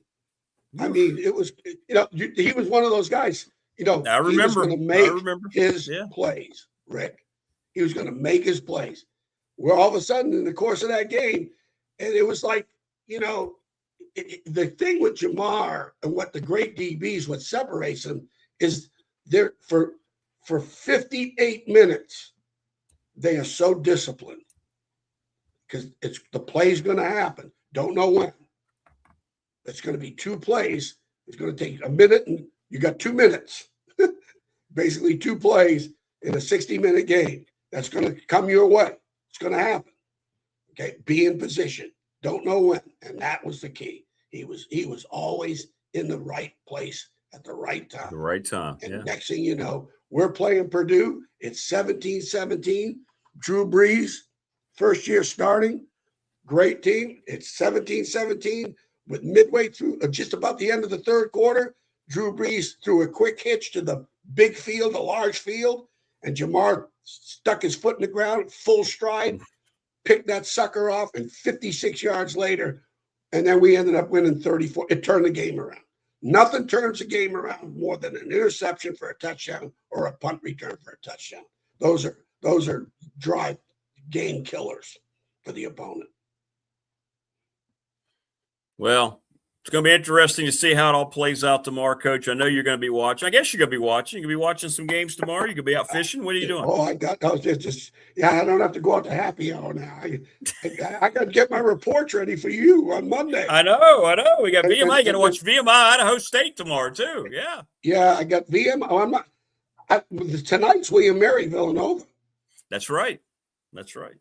I mean, it was, he was one of those guys, I remember. He was going to make his Yeah. plays, Rick. He was going to make his plays. Where all of a sudden, in the course of that game, and it was like, the thing with Jamar and what the great DBs, what separates them is they're for 58 minutes, they are so disciplined because the play's going to happen. Don't know when. It's going to be 2 plays. It's going to take a minute, and you got 2 minutes. Basically 2 plays in a 60-minute game. That's going to come your way. It's going to happen. Okay, be in position. Don't know when, and that was the key. He was always in the right place at the right time. The right time. And next thing you know, we're playing Purdue. It's 17-17. Drew Brees, first year starting, great team. It's 17-17 with midway through, just about the end of the third quarter. Drew Brees threw a quick hitch to the big field, a large field, and Jamar stuck his foot in the ground, full stride, picked that sucker off, and 56 yards later, and then we ended up winning 34. It turned the game around. Nothing turns the game around more than an interception for a touchdown or a punt return for a touchdown. Those are drive game killers for the opponent. Well, it's going to be interesting to see how it all plays out tomorrow, Coach. I know you're going to be watching. I guess you're going to be watching. You're going to be watching some games tomorrow. You're going to be out fishing. What are you doing? I don't have to go out to happy hour now. I got to get my reports ready for you on Monday. I know. We got VMI. You got to watch VMI Idaho State tomorrow too. Yeah. Yeah, I got VMI. Tonight's William Mary Villanova. That's right.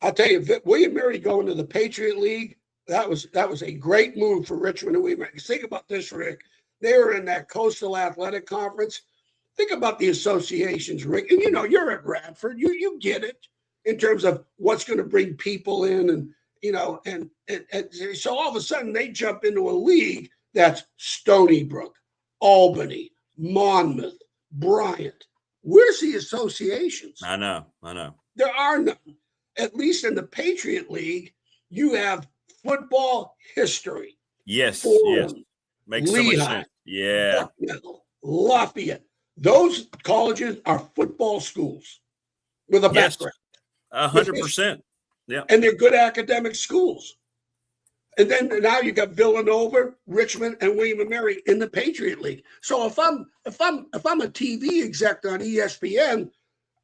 I'll tell you, William Mary going to the Patriot League. That was a great move for Richmond and William Mary. Think about this, Rick. They were in that Coastal Athletic Conference. Think about the associations, Rick. And you're at Radford. You get it in terms of what's going to bring people in, and so all of a sudden they jump into a league that's Stony Brook, Albany, Monmouth, Bryant. Where's the associations? I know. There are none. At least in the Patriot League, you have football history. Yes. Makes Lehigh, so much sense. Yeah. Bucknell, Lafayette. Those colleges are football schools with a background. 100%. Yeah. And they're good academic schools. And then now you got Villanova, Richmond, and William and Mary in the Patriot League. So if I'm a TV exec on ESPN,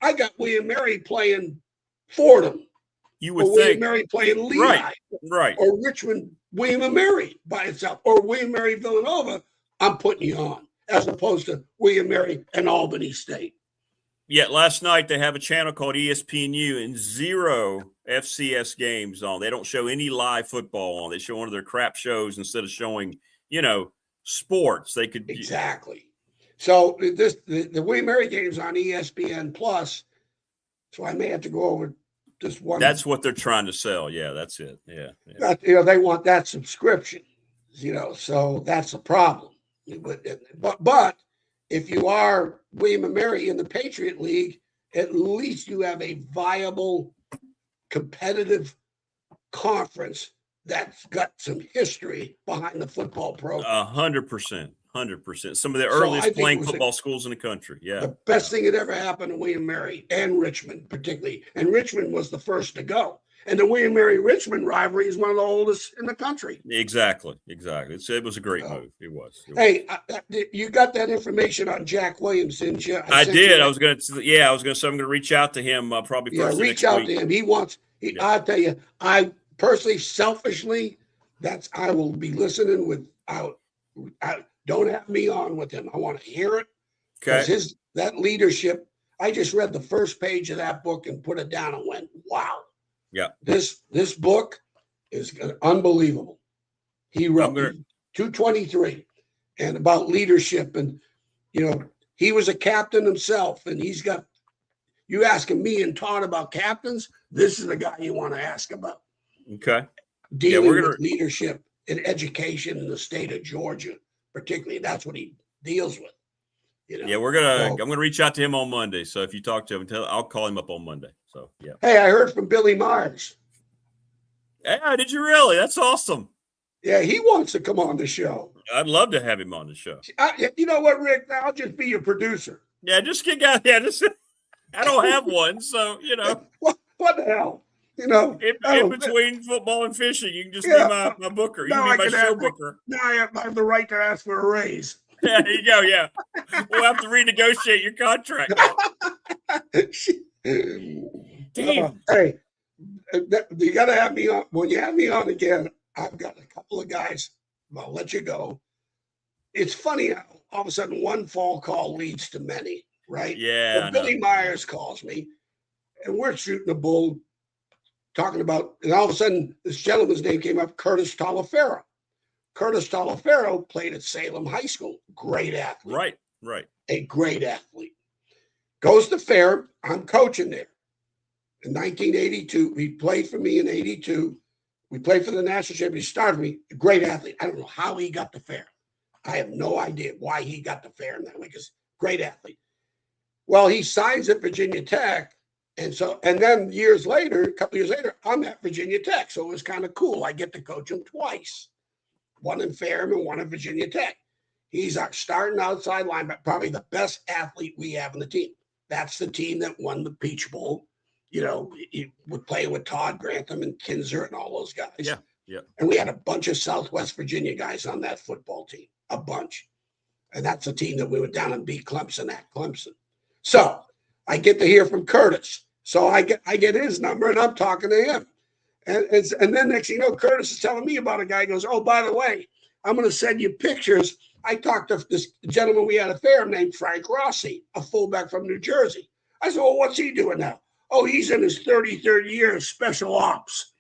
I got William Mary playing Fordham. You would William think Mary playing Lehigh, right? Or Richmond, William and Mary by itself, or William Mary Villanova. I'm putting you on, as opposed to William Mary and Albany State. Yet last night they have a channel called ESPNU and 0 FCS games on. They don't show any live football on. They show one of their crap shows instead of showing, sports. They could exactly. So the William Mary game's on ESPN Plus. So I may have to go over. Just one. That's what they're trying to sell. Yeah, that's it. Yeah. They want that subscription, so that's a problem. But if you are William and Mary in the Patriot League, at least you have a viable, competitive conference that's got some history behind the football program. 100%. Some of the earliest playing football schools in the country. Yeah. The best thing that ever happened to William Mary and Richmond, particularly. And Richmond was the first to go. And the William Mary Richmond rivalry is one of the oldest in the country. Exactly. It was a great move. It was. Hey, you got that information on Jack Williams, didn't you? I did. I was going to say I'm going to reach out to him probably first reach out to him. He wants. I'll tell you, I personally, selfishly, I will be listening without. Don't have me on with him. I want to hear it. Okay. That leadership. I just read the first page of that book and put it down and went, wow. Yeah. This book is unbelievable. He wrote 223 and about leadership. And, he was a captain himself. And you asking me and Todd about captains, this is the guy you want to ask about. Okay. Dealing with leadership and education in the state of Georgia. Particularly, that's what he deals with. You know? Yeah, I'm gonna reach out to him on Monday. So if you talk to him, I'll call him up on Monday. So yeah. Hey, I heard from Billy Myers. Yeah, did you really? That's awesome. Yeah, he wants to come on the show. I'd love to have him on the show. You know what, Rick? I'll just be your producer. Yeah, just get out. Yeah, I don't have one, so you know. What the hell? You know, in between football and fishing, you can just be my booker. You can be my show booker. Now I have the right to ask for a raise. Yeah, there you go. Yeah, we'll have to renegotiate your contract. Damn. Hey, you got to have me on. When you have me on again, I've got a couple of guys. I'll let you go. It's funny how all of a sudden one phone call leads to many, right? Yeah. Well, Billy Myers calls me, and we're shooting a bull, talking about, and all of a sudden this gentleman's name came up, Curtis Taliaferro. Curtis Taliaferro played at Salem High School. Great athlete. Right. A great athlete. Goes to fair. I'm coaching there. In 1982, he played for me in 82. We played for the national championship. He started me. A great athlete. I don't know how he got to fair. I have no idea why he got to fair in that way, because great athlete. Well, he signs at Virginia Tech. And then years later, a couple years later, I'm at Virginia Tech. So it was kind of cool. I get to coach him twice. One in Ferrum and one in Virginia Tech. He's our starting outside linebacker, probably the best athlete we have in the team. That's the team that won the Peach Bowl. You know, he would play with Todd Grantham and Kinzer and all those guys. Yeah. And we had a bunch of Southwest Virginia guys on that football team, a bunch. And that's the team that we went down and beat Clemson at Clemson. So I get to hear from Curtis. So I get his number and I'm talking to him. And then next thing you know, Curtis is telling me about a guy. He goes, oh, by the way, I'm going to send you pictures. I talked to this gentleman we had a fair named Frank Rossi, a fullback from New Jersey. I said, well, what's he doing now? Oh, he's in his 33rd year of special ops.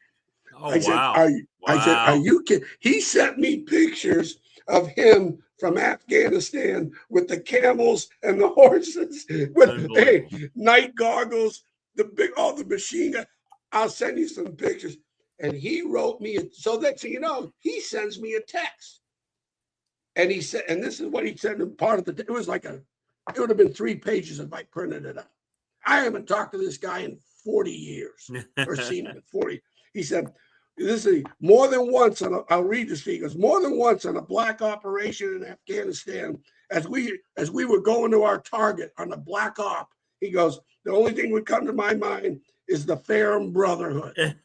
Oh, I said, wow. I said, are you kidding? He sent me pictures of him from Afghanistan with the camels and the horses, with night goggles, the machine gun. I'll send you some pictures. And he wrote me. So next thing you know, he sends me a text. And he said, and this is what he said in part of the, it would have been 3 pages if I printed it out. I haven't talked to this guy in 40 years or seen him in 40. He said, this is more than once I'll read this to you. He goes, more than once on a black operation in Afghanistan, as we were going to our target on a black op, he goes, the only thing would come to my mind is the Ferrum Brotherhood.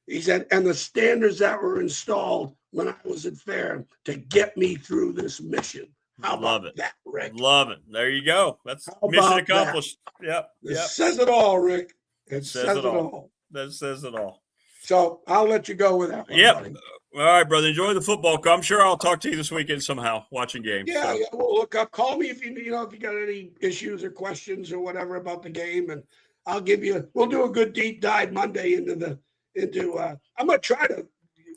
He said, and the standards that were installed when I was at Ferrum to get me through this mission. How about that, Rick? Love it. There you go. That's mission accomplished. Yep. It says it all, Rick. It says it all. That says it all. So I'll let you go with that one. Yep. Buddy. All right, brother. Enjoy the football. I'm sure I'll talk to you this weekend somehow, watching games. Yeah, yeah. Well, look up. Call me if you got any issues or questions or whatever about the game, and I'll give you. We'll do a good deep dive Monday into. I'm gonna try to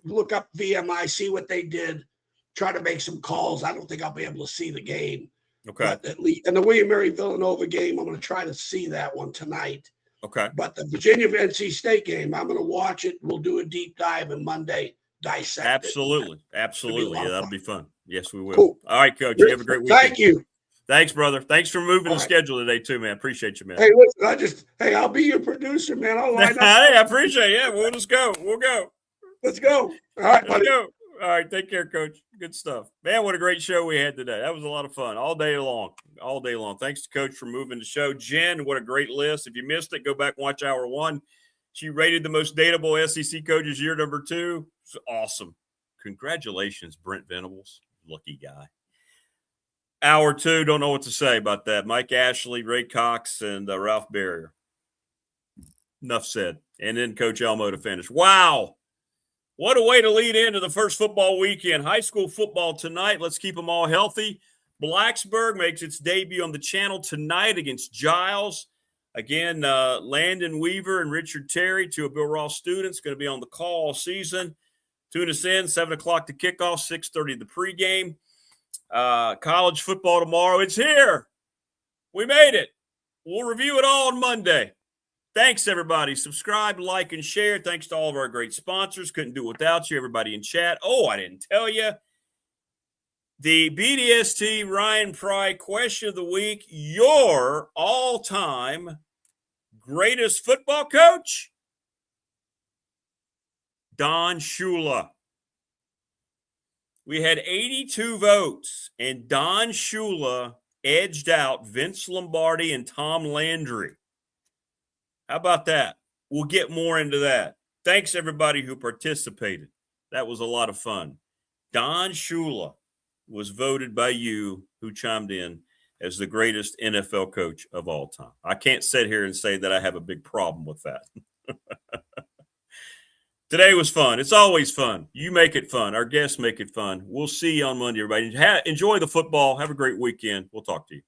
look up VMI, see what they did, try to make some calls. I don't think I'll be able to see the game. Okay. But at least, and the William Mary Villanova game, I'm gonna try to see that one tonight. Okay. But the Virginia NC State game, I'm gonna watch it. We'll do a deep dive and Monday dissect Absolutely. it. Absolutely. Yeah, that'll be fun. Yes, we will. Cool. All right, Coach. You have a great weekend. Thank you. Thanks, brother. Thanks for moving the schedule today, too, man. Appreciate you, man. Hey, listen, I'll be your producer, man. I'll line up. Hey, I appreciate it. Yeah, we'll just go. We'll go. Let's go. All right, Let's go. All right, take care, Coach. Good stuff. Man, what a great show we had today. That was a lot of fun all day long. All day long. Thanks to Coach for moving the show. Jen, what a great list. If you missed it, go back and watch hour 1. She rated the most dateable SEC coaches year number 2. It's awesome. Congratulations, Brent Venables. Lucky guy. Hour 2, don't know what to say about that. Mike Ashley, Ray Cox, and Ralph Barrier. Enough said. And then Coach Elmo to finish. Wow. What a way to lead into the first football weekend. High school football tonight. Let's keep them all healthy. Blacksburg makes its debut on the channel tonight against Giles. Again, Landon Weaver and Richard Terry, 2 of Bill Ross students, going to be on the call all season. Tune us in, 7 o'clock to kickoff, 6:30 the pregame. College football tomorrow. It's here. We made it. We'll review it all on Monday. Thanks, everybody. Subscribe, like, and share. Thanks to all of our great sponsors. Couldn't do it without you, everybody in chat. Oh, I didn't tell you. The BDST Ryan Pry question of the week, your all-time greatest football coach? Don Shula. We had 82 votes, and Don Shula edged out Vince Lombardi and Tom Landry. How about that? We'll get more into that. Thanks, everybody who participated. That was a lot of fun. Don Shula was voted by you who chimed in as the greatest NFL coach of all time. I can't sit here and say that I have a big problem with that. Today was fun. It's always fun. You make it fun. Our guests make it fun. We'll see you on Monday, everybody. Enjoy the football. Have a great weekend. We'll talk to you.